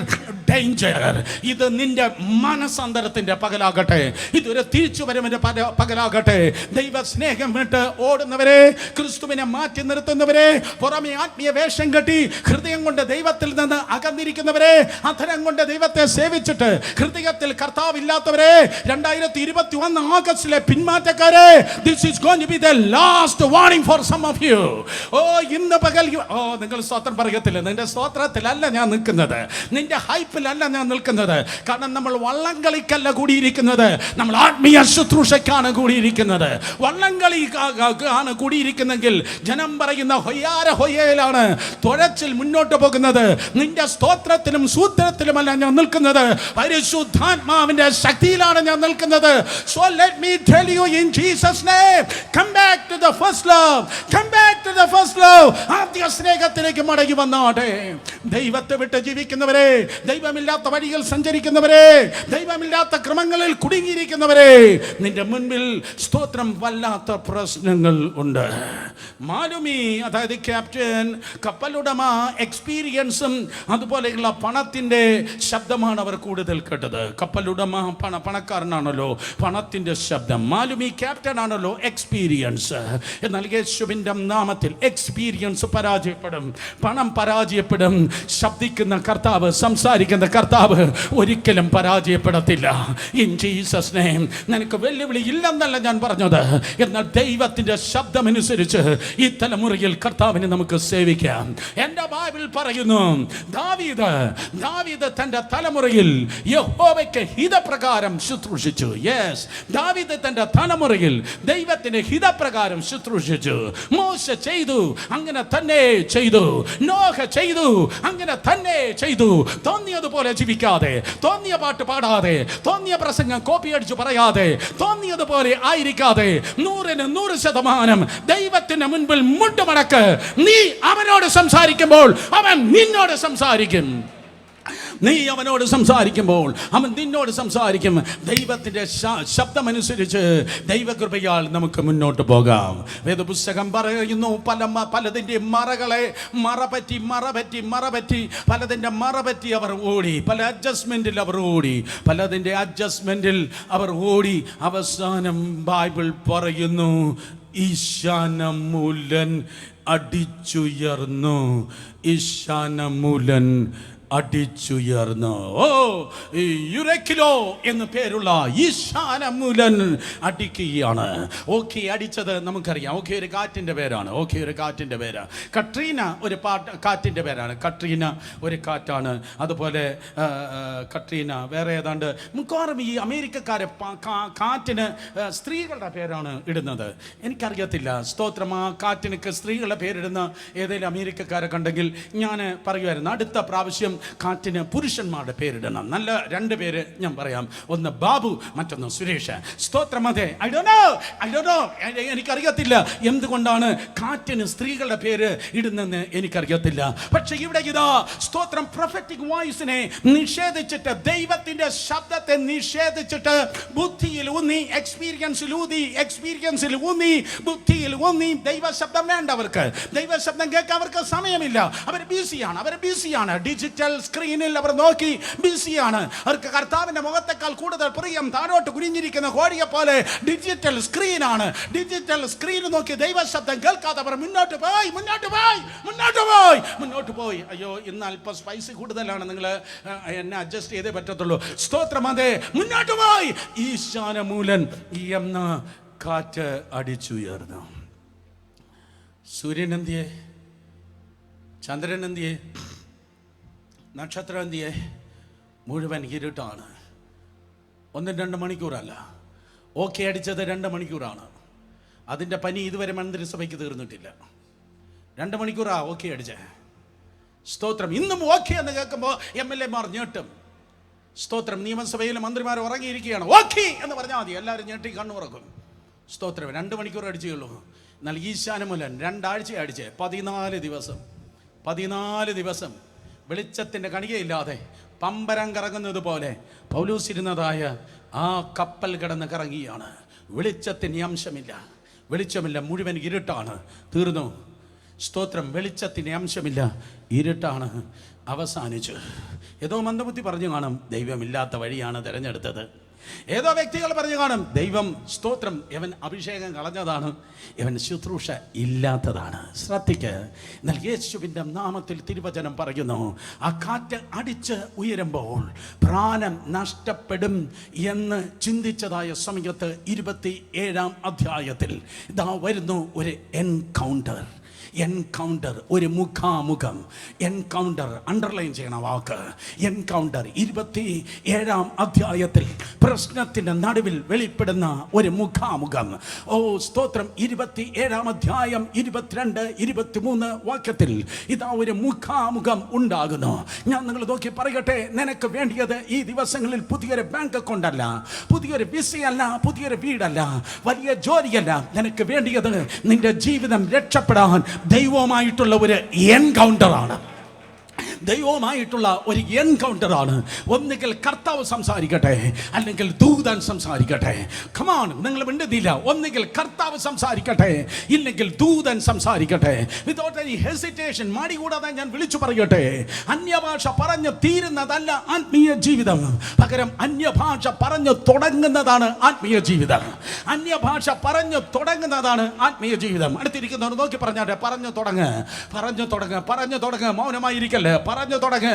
ഡേഞ്ചർ. ഇത് നിന്റെ മനസാന്തരത്തിന്റെ പകലാകട്ടെ, ഇതൊരു തിരിച്ചുവരവിന്റെ പകലാകട്ടെ. ദൈവ സ്നേഹം വിട്ട് ഓടുന്നവരെ, ക്രിസ്തുവിനെ മാറ്റി നിർത്തുന്നവരെ, പുറമെ ആത്മീയ വേഷം കെട്ടി ഹൃദയം കൊണ്ട് ദൈവത്തിൽ നിന്ന് അകന്നിരിക്കുന്നവരെ, അധരം കൊണ്ട് ദൈവത്തെ സേവിച്ചിട്ട് ഹൃദയത്തിൽ കർത്താവില്ലാത്തവരെ, 2021 ആഗസ്റ്റിലെ പിന്മാറ്റക്കാരെ, this is going to be the last warning for some of you. ഇന്ന് പകൽ നിങ്ങൾ സ്തോത്രം പറയത്തില്ല. നിന്റെ സ്തോത്രത്തിലല്ല ഞാൻ നിൽക്കുന്നത്, നിന്റെ ഹൈപ്പിലല്ല ഞാൻ നിൽക്കുന്നത്. കാരണം നമ്മൾ വള്ളംകളിക്കല്ല കൂടിയിരിക്കുന്നത്, നമ്മൾ ആത്മീയ ശുശ്രൂഷയ്ക്കാണ് കൂടിയിരിക്കുന്നത്. വള്ളംകളി ആണ് കൂടിയിരിക്കുന്നെങ്കിൽ ജനം പറയുന്ന ഹൊയ്യാര ഹൊയ്യയിലാണ് തുഴച്ചിൽ മുന്നോട്ട് പോകുന്നത്. നിന്റെ സ്തോത്രത്തിലും സൂത്രത്തിലുമല്ല ഞാൻ നിൽക്കുന്നത്, പരിശുദ്ധാത്മാവിന്റെ ശക്തിയിലാണ് ഞാൻ നിൽക്കുന്നത്. So let me tell you in Jesus name, come back to the first love, come back to the first love. ആദ്യ സ്നേഹത്തിലേക്ക് മടങ്ങി വന്നാട്ടെ. ദൈവത്തെ വിട്ട് ജീവിക്കുന്നവരെ, ദൈവമില്ലാത്ത വഴികൾ സഞ്ചരിക്കുന്നവരെ, ദൈവമില്ലാത്ത ക്രമങ്ങളിൽ കുടുങ്ങിയിരിക്കുന്നവരെ, നിന്റെ മുൻപിൽ സ്തോത്രം വല്ലാത്ത പ്രശ്നങ്ങൾ ഉണ്ട്. മാലുമി, അതായത് ക്യാപ്റ്റൻ, കപ്പലുടമ, എക്സ്പീരിയൻസും അതുപോലെയുള്ള പണത്തിന്റെ ശബ്ദമാണ് അവർ കൂടുതൽ കേട്ടത്. കപ്പലുടമ പണക്കാരനാണല്ലോ, പണത്തിന്റെ ശബ്ദം. മാലുമി ക്യാപ്റ്റൻ ആണല്ലോ, എക്സ്പീരിയൻസ്. എന്നാൽ യേശുവിന്റെ നാമത്തിൽ എക്സ്പീരിയൻസ് പരാജയപ്പെടും, പണം പരാജയപ്പെടും. ശബ്ദിക്കുന്ന കർത്താവ്, സംസാരിക്കുന്ന കർത്താവ് ഒരിക്കലും പരാജയപ്പെടത്തില്ല. In Jesus name. നിനക്ക് വെല്ലുവിളി ഇല്ലെന്നല്ല ഞാൻ പറഞ്ഞത്, എന്നാൽ ദൈവത്തിന്റെ ശബ്ദമനുസരിച്ച് ഈ തലമുറയിൽ കർത്താവിനെ നമുക്ക് സേവിക്കാം. എന്റെ ബൈബിൾ പറയുന്നു, ദാവീദ് തന്റെ തലമുറയിൽ യഹോവയ്ക്ക് ഹിതപ്രകാരം ശുശ്രൂഷിച്ചു. ദാവീദ് തന്റെ തലമുറയിൽ ദൈവത്തിന്റെ ഹിതപ്രകാരം ശുശ്രൂഷിച്ചു. മോശ ചെയ്തു, അങ്ങനെ തന്നെ ചെയ്തു. നോഹ ചെയ്തു, അങ്ങനെ തന്നെ ചെയ്തു. തോന്നിയതുപോലെ ജീവിക്കാതെ, തോന്നിയ പാട്ട് പാടാതെ, തോന്നിയ പ്രസംഗം കോപ്പി അടിച്ചു പറയാതെ, തോന്നിയതുപോലെ ആയിരിക്കാതെ 100% ദൈവത്തിന്റെ മുൻപിൽ മുട്ടുമടക്ക്. നീ അവനോട് സംസാരിക്കുമ്പോൾ അവൻ നിന്നോട് സംസാരിക്കും. നീ അവനോട് സംസാരിക്കുമ്പോൾ അവൻ നിന്നോട് സംസാരിക്കും. ദൈവത്തിന്റെ ശബ്ദമനുസരിച്ച് ദൈവകൃപയാൽ നമുക്ക് മുന്നോട്ട് പോകാം. വേദപുസ്തകം പറയുന്നു, പലതിൻ്റെ മറകളെ മറപറ്റി പലതിൻ്റെ മറപറ്റി അവർ ഓടി, പല അഡ്ജസ്റ്റ്മെന്റിൽ അവർ ഓടി, പലതിൻ്റെ അഡ്ജസ്റ്റ്മെന്റിൽ അവർ ഓടി. അവസാനം ബൈബിൾ പറയുന്നു, ഈശാനമൂലൻ അടിച്ചുയർന്നു, ഈശാനമൂലൻ അടിച്ചുയർന്നു. ഓ, യുരക്കിലോ എന്ന് പേരുള്ള ഈശാനമൂലൻ അടിക്കുകയാണ്. ഓക്കെ അടിച്ചത് നമുക്കറിയാം. ഓക്കെ ഒരു കാറ്റിൻ്റെ പേരാണ്. ഓക്കെ ഒരു കാറ്റിൻ്റെ പേരാണ്. കട്രീന ഒരു കാറ്റിൻ്റെ പേരാണ്. കട്രീന ഒരു കാറ്റാണ്. അതുപോലെ കട്രീന വേറെ ഏതാണ്ട് മിക്കവാറും ഈ അമേരിക്കക്കാരെ കാറ്റിന് സ്ത്രീകളുടെ പേരാണ് ഇടുന്നത്. എനിക്കറിയത്തില്ല. സ്തോത്രം. ആ കാറ്റിനൊക്കെ സ്ത്രീകളുടെ പേരിടുന്ന ഏതെങ്കിലും അമേരിക്കക്കാരെ കണ്ടെങ്കിൽ ഞാൻ പറയുമായിരുന്നു, അടുത്ത പ്രാവശ്യം കാറ്റിന് പുരുഷന്മാരുടെ പേരിടണം. നല്ല രണ്ട് പേര് ഞാൻ പറയാം. ഒന്ന് ബാബു, മറ്റൊന്ന് സുരേഷ്. സ്തോത്രം. അതെ, ഐ ഡോ നോ എനിക്കറിയത്തില്ല എന്തുകൊണ്ടാണ് കാറ്റിന് സ്ത്രീകളുടെ പേര് ഇടുന്നെന്ന് എനിക്കറിയത്തില്ല. പക്ഷെ ഇവിടെ ഇതാ സ്തോത്രം, പ്രൊഫറ്റിക് വോയിസിനെ നിഷേധിച്ചിട്ട്, ദൈവത്തിന്റെ ശബ്ദത്തെ നിഷേധിച്ചിട്ട്, ബുദ്ധിയിൽ ഊന്നി, എക്സ്പീരിയൻസിൽ ഊന്നി, ബുദ്ധിയിൽ ഊന്നി, ദൈവശബ്ദം വേണ്ട അവർക്ക്. ദൈവശബ്ദം കേൾക്കാൻ അവർക്ക് സമയമില്ല. അവർ ബിസിയാണ്. ഡിജിറ്റൽ സ്ക്രീനിൽ അവർ നോക്കി ബിസിയാണ്. അവർക്ക് കർത്താവിന്റെ മുഖത്തേക്കാൾ കൂടുതൽ പ്രിയം താഴോട്ട് കുനിഞ്ഞിരിക്കുന്ന കോഴിയെ പോലെ ഡിജിറ്റൽ സ്ക്രീനാണ്. ഡിജിറ്റൽ സ്ക്രീൻ നോക്കി ദൈവശബ്ദം കേൾക്കാതെ അവർ മുന്നോട്ട് പോയി. അയ്യോ, ഇന്ന് അല്പം സ്പൈസി കൂടുതലാണ്, നിങ്ങൾ എന്നെ അഡ്ജസ്റ്റ് ചെയ്തേ പറ്റത്തുള്ളൂ. സ്തോത്രം. അതെ, മുന്നോട്ട് പോയി. ഈശാനമൂലൻ എന്ന കാറ്റ് അടിച്ചുയർന്നു. സൂര്യൻ എന്തിയെ? ചന്ദ്രൻ എന്തിയെ? നക്ഷത്രം എന്തിയെ? മുഴുവൻ ഇരുട്ടാണ്. 1-2 മണിക്കൂറല്ല. ഓക്കെ അടിച്ചത് 2 മണിക്കൂറാണ്. അതിൻ്റെ പനി ഇതുവരെ മന്ത്രിസഭയ്ക്ക് തീർന്നിട്ടില്ല. 2 മണിക്കൂറാ ഓക്കെ അടിച്ചേ. സ്തോത്രം. ഇന്നും ഓക്കെ എന്ന് കേൾക്കുമ്പോൾ MLA-മാർ ഞെട്ടും. സ്തോത്രം. നിയമസഭയിലെ മന്ത്രിമാർ ഉറങ്ങിയിരിക്കുകയാണ്. ഓക്കെ എന്ന് പറഞ്ഞാൽ മതി, എല്ലാവരും ഞെട്ടി കണ്ണുറക്കും. സ്തോത്രം. 2 മണിക്കൂർ അടിച്ചുള്ളൂ. എന്നാൽ ഈശാനമൂലൻ 2 ആഴ്ച അടിച്ച് 14 ദിവസം വെളിച്ചത്തിൻ്റെ കണികയില്ലാതെ പമ്പരം കറങ്ങുന്നത് പോലെ പൗലോസ് ഇരുന്നതായ ആ കപ്പൽ കിടന്ന് കറങ്ങിയാണ്. വെളിച്ചത്തിന് വെളിച്ചമില്ല, മുഴുവൻ ഇരുട്ടാണ്. തീർന്നു. സ്തോത്രം. വെളിച്ചത്തിന് അംശമില്ല, ഇരുട്ടാണ്. അവസാനിച്ചു. ഏതോ മന്ദബുദ്ധി പറഞ്ഞു കാണും, ദൈവമില്ലാത്ത വഴിയാണ് തിരഞ്ഞെടുത്തത്. ഏതോ വ്യക്തികൾ പറഞ്ഞു കാണും, ദൈവം സ്തോത്രം ഇവൻ അഭിഷേകം കളഞ്ഞതാണ്, ഇവൻ ശുശ്രൂഷ ഇല്ലാത്തതാണ്. ശ്രദ്ധിക്ക്. എന്നാൽ യേശുവിൻ്റെ നാമത്തിൽ തിരുവചനം പറയുന്നു, ആ കാറ്റ് അടിച്ച് ഉയരുമ്പോൾ പ്രാണൻ നഷ്ടപ്പെടും എന്ന് ചിന്തിച്ചതായ സമയത്ത് 27-ാം അധ്യായത്തിൽ ഇതാ വരുന്നു ഒരു എൻകൗണ്ടർ, ഒരു മുഖാമുഖം. എൻകൗണ്ടർ, അണ്ടർലൈൻ ചെയ്യണ വാക്ക്. എൻകൗണ്ടർ 27-ാം അധ്യായത്തിൽ പ്രശ്നത്തിൻ്റെ നടുവിൽ വെളിപ്പെടുന്ന ഒരു മുഖാമുഖം. ഓ സ്തോത്രം. 27-ാം അധ്യായം 22-23 വാക്യത്തിൽ ഇതാ ഒരു മുഖാമുഖം ഉണ്ടാകുന്നു. ഞാൻ നിങ്ങൾ നോക്കി പറയട്ടെ, നിനക്ക് വേണ്ടിയത് ഈ ദിവസങ്ങളിൽ പുതിയൊരു ബാങ്ക് അക്കൗണ്ട് അല്ല, പുതിയൊരു വിസയല്ല, പുതിയൊരു വീടല്ല, വലിയ ജോലിയല്ല. നിനക്ക് വേണ്ടിയത് നിന്റെ ജീവിതം രക്ഷപ്പെടാൻ ദൈവവുമായിട്ടുള്ള ഒരു എൻകൗണ്ടറാണ്. ദൈവവുമായിട്ടുള്ള ഒരു എൻകൗണ്ടറാണ്. ഒന്നുകിൽ കർത്താവ് സംസാരിക്കട്ടെ, അല്ലെങ്കിൽ ദൂതൻ സംസാരിക്കട്ടെ. കമാൺ, നിങ്ങൾ മിണ്ടുന്നില്ല. ഒന്നുകിൽ കർത്താവ് സംസാരിക്കട്ടെ, ഇല്ലെങ്കിൽ ദൂതൻ സംസാരിക്കട്ടെ. വിതൗട്ട് എനി ഹെസിറ്റേഷൻ, മടി കൂടാതെ ഞാൻ വിളിച്ചു പറയട്ടെ, അന്യഭാഷ പറഞ്ഞു തീരുന്നതല്ല ആത്മീയ ജീവിതം. പകരം അന്യഭാഷ പറഞ്ഞു തുടങ്ങുന്നതാണ് ആത്മീയ ജീവിതം. അന്യഭാഷ പറഞ്ഞു തുടങ്ങുന്നതാണ് ആത്മീയ ജീവിതം. അടുത്തിരിക്കുന്നവർ നോക്കി പറഞ്ഞാട്ടെ, പറഞ്ഞു തുടങ്ങ്. മൗനമായിരിക്കല്ലേ, പറഞ്ഞു തുടങ്ങ്.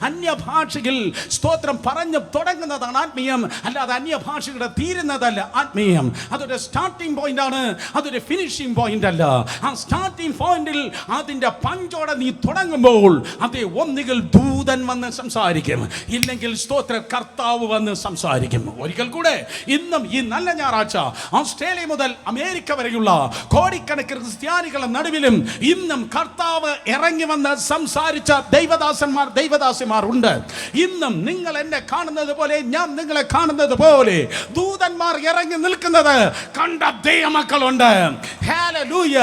അന്യഭാഷയിൽ സ്തോത്രം പറഞ്ഞു തുടങ്ങുന്നതാണ് ആത്മീയം, അല്ലാതെ അന്യഭാഷയുടെ തീരുന്നതല്ല ആത്മീയം. അതൊരു സ്റ്റാർട്ടിംഗ് പോയിന്റ് ആണ്, അതൊരു ഫിനിഷിംഗ് പോയിന്റ് അല്ല. ആ സ്റ്റാർട്ടിംഗ് പോയിന്റിൽ അതിന്റെ പഞ്ചോടെ നീ തുടങ്ങുമ്പോൾ അതേ ഒന്നുകിൽ ദൂതൻ വന്ന് സംസാരിക്കും, ഇല്ലെങ്കിൽ സ്തോത്ര കർത്താവ് വന്ന് സംസാരിക്കും. ഒരിക്കൽ കൂടെ ഇന്നും ഈ നല്ല ഞായറാഴ്ച ഓസ്ട്രേലിയ മുതൽ അമേരിക്ക വരെയുള്ള കോടിക്കണക്കിന് ക്രിസ്ത്യാനികളുടെ നടുവിലും ഇന്നും കർത്താവ് ഇറങ്ങി വന്ന് സംസാരിച്ച ദൈവദാസിമാർ ഉണ്ട്. ഇന്നും നിങ്ങൾ എന്നെ കാണുന്നത് പോലെ, ഞാൻ നിങ്ങളെ കാണുന്നത് പോലെ ദൂതന്മാർ ഇറങ്ങി നിൽക്കുന്നത് കണ്ട ദൈവമക്കളുണ്ട്. ഹല്ലേലൂയ.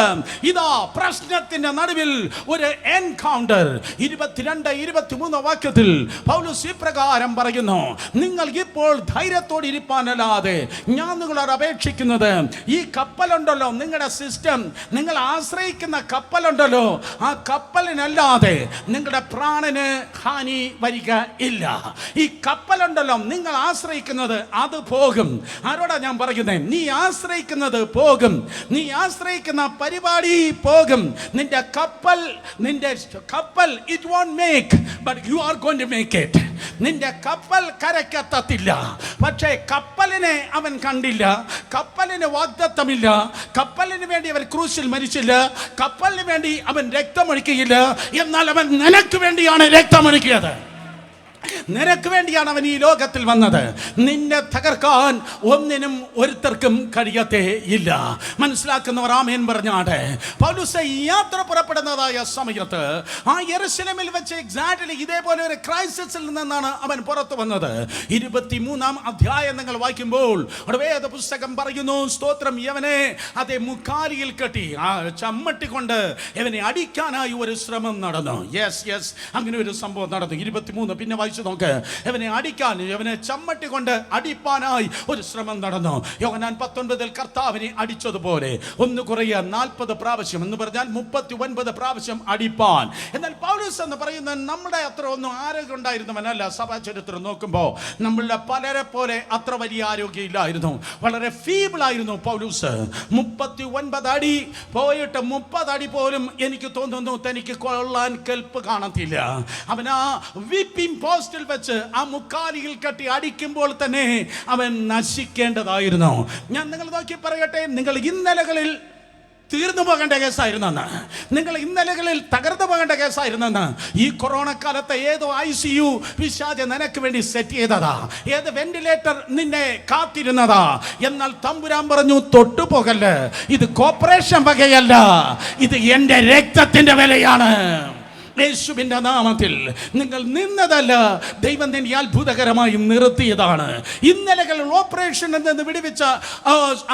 ഇതാ പ്രശ്നത്തിന്റെ നടുവിൽ ഒരു എൻകൗണ്ടർ. 22-23 വാക്യത്തിൽ പൗലോസ് ഇപ്രകാരം പറയുന്നു, നിങ്ങൾ ഇപ്പോൾ ധൈര്യത്തോടെ ഇരിപ്പാനല്ലാതെ ഞാൻ നിങ്ങളോട് അപേക്ഷിക്കുന്നത്, ഈ കപ്പലുണ്ടല്ലോ, നിങ്ങളുടെ സിസ്റ്റം, നിങ്ങൾ ആശ്രയിക്കുന്ന കപ്പലുണ്ടല്ലോ, ആ കപ്പലിനല്ലാതെ നിങ്ങളുടെ പ്രാണന് ഹാനി വരിക ഇല്ല. ഈ കപ്പലുണ്ടല്ലോ, നിങ്ങൾ ആശ്രയിക്കുന്നത് അത് പോകും. ആരോടാ ഞാൻ പറയുന്നത്? നീ ആശ്രയിക്കുന്നത് പോകും. നീ ആശ്രയിക്കുന്ന പരിപാടി പോകും. നിന്റെ കപ്പൽ it won't make, but you are going to make it. നിന്റെ കപ്പൽ കരക്കെത്തത്തില്ല. പക്ഷേ കപ്പലിനെ അവൻ കണ്ടില്ല, കപ്പലിന് വാഗ്ദത്തമില്ല, കപ്പലിന് വേണ്ടി അവൻ ക്രൂശിൽ മരിച്ചില്ല, കപ്പലിന് വേണ്ടി അവൻ രക്തമൊഴുക്കിയില്ല. എന്നാൽ അവൻ നിനക്ക് വേണ്ടിയാണ് രക്തമൊഴുക്കിയത്. നിനക്ക് വേണ്ടിയാണ് അവൻ ഈ ലോകത്തിൽ വന്നത്. നിന്നെ തകർക്കാൻ ഒന്നിനും ഒരുത്തർക്കും കഴിയത്തേ ഇല്ല. മനസ്സിലാക്കുന്നവർ ആമേൻ പറഞ്ഞാട്ടെ. പൗലോസ് യാത്ര പുറപ്പെടുന്നതായ സമയത്ത് ആ യെരുശലേമിൽ വെച്ച് എക്സാക്ട്ലി ഇതേപോലെ ഒരു ക്രൈസിസിൽ നിന്നാണ് അവൻ പുറത്തു വന്നത്. 23-ാം അധ്യായം നിങ്ങൾ വായിക്കുമ്പോൾ വേദ പുസ്തകം പറയുന്നു, സ്തോത്രം, യവനെ അതേ മുക്കാലിയിൽ കെട്ടി ആ ചമ്മട്ടി കൊണ്ട് ഇവനെ അടിക്കാനായി ഒരു ശ്രമം നടന്നു. യെസ്, അങ്ങനെ ഒരു സംഭവം നടന്നു. 23 പിന്നെ വായിച്ചു നോക്ക്. ഇവനെ അടിക്കാൻ, ഇവനെ ചമ്മട്ടി കൊണ്ട് അടിപ്പാനായി ഒരു ശ്രമം നടന്നു. യോഹന്നാൻ 19 കർത്താവിനെ അടിച്ചതുപോലെ ഒന്ന് കുറയ 40 പ്രാവശ്യം എന്ന് പറഞ്ഞാൽ 39 പ്രാവശ്യം അടിപ്പാൻ. എന്നാൽ പൗലോസ് എന്ന് പറയുന്ന നമ്മുടെ അത്ര ഒന്നും ആരോഗ്യം ഉണ്ടായിരുന്നവനല്ല. സഭാ ചരിത്രം നോക്കുമ്പോൾ നമ്മളുടെ പലരെ പോലെ അത്ര വലിയ ആരോഗ്യം ഇല്ലായിരുന്നു. വളരെ ഫീബിളായിരുന്നു പൗലോസ്. 39 അടി പോയിട്ട് 30 അടി പോലും എനിക്ക് തോന്നുന്നു തനിക്ക് കൊള്ളാൻ കെൽപ്പ് കാണത്തില്ല. അവൻ ആ വിപ്പിംഗ് പോസ്റ്റിൽ വെച്ച് ആ മുക്കാലിയിൽ കെട്ടി അടിക്കുമ്പോൾ തന്നെ അവൻ നശിക്കേണ്ടതായിരുന്നു. ഞാൻ നിങ്ങൾ നോക്കി പറയട്ടെ, നിങ്ങൾ ഇന്നലകളിൽ തീർന്നു പോകേണ്ട കേസായിരുന്നെന്ന്, നിങ്ങൾ ഇന്നലകളിൽ തകർന്നു പോകേണ്ട കേസായിരുന്നെന്ന്. ഈ കൊറോണ കാലത്ത് ഏതോ ICU പിശാച് നിനക്ക് വേണ്ടി സെറ്റ് ചെയ്തതാ, ഏത് വെന്റിലേറ്റർ നിന്നെ കാത്തിരുന്നതാ. എന്നാൽ തമ്പുരാൻ പറഞ്ഞു, തൊട്ടുപോകല്ലേ, ഇത് കോർപ്പറേഷൻ വകയല്ല, ഇത് എൻ്റെ രക്തത്തിന്റെ വിലയാണ്. യേശുവിന്റെ നാമത്തിൽ നിങ്ങൾ നിന്നതല്ല, ദൈവം തന്നെ അത്ഭുതകരമായി നിർത്തിയതാണ്. ഇന്നലകളിൽ ഓപ്പറേഷനിൽ നിന്ന് വിടുവിച്ച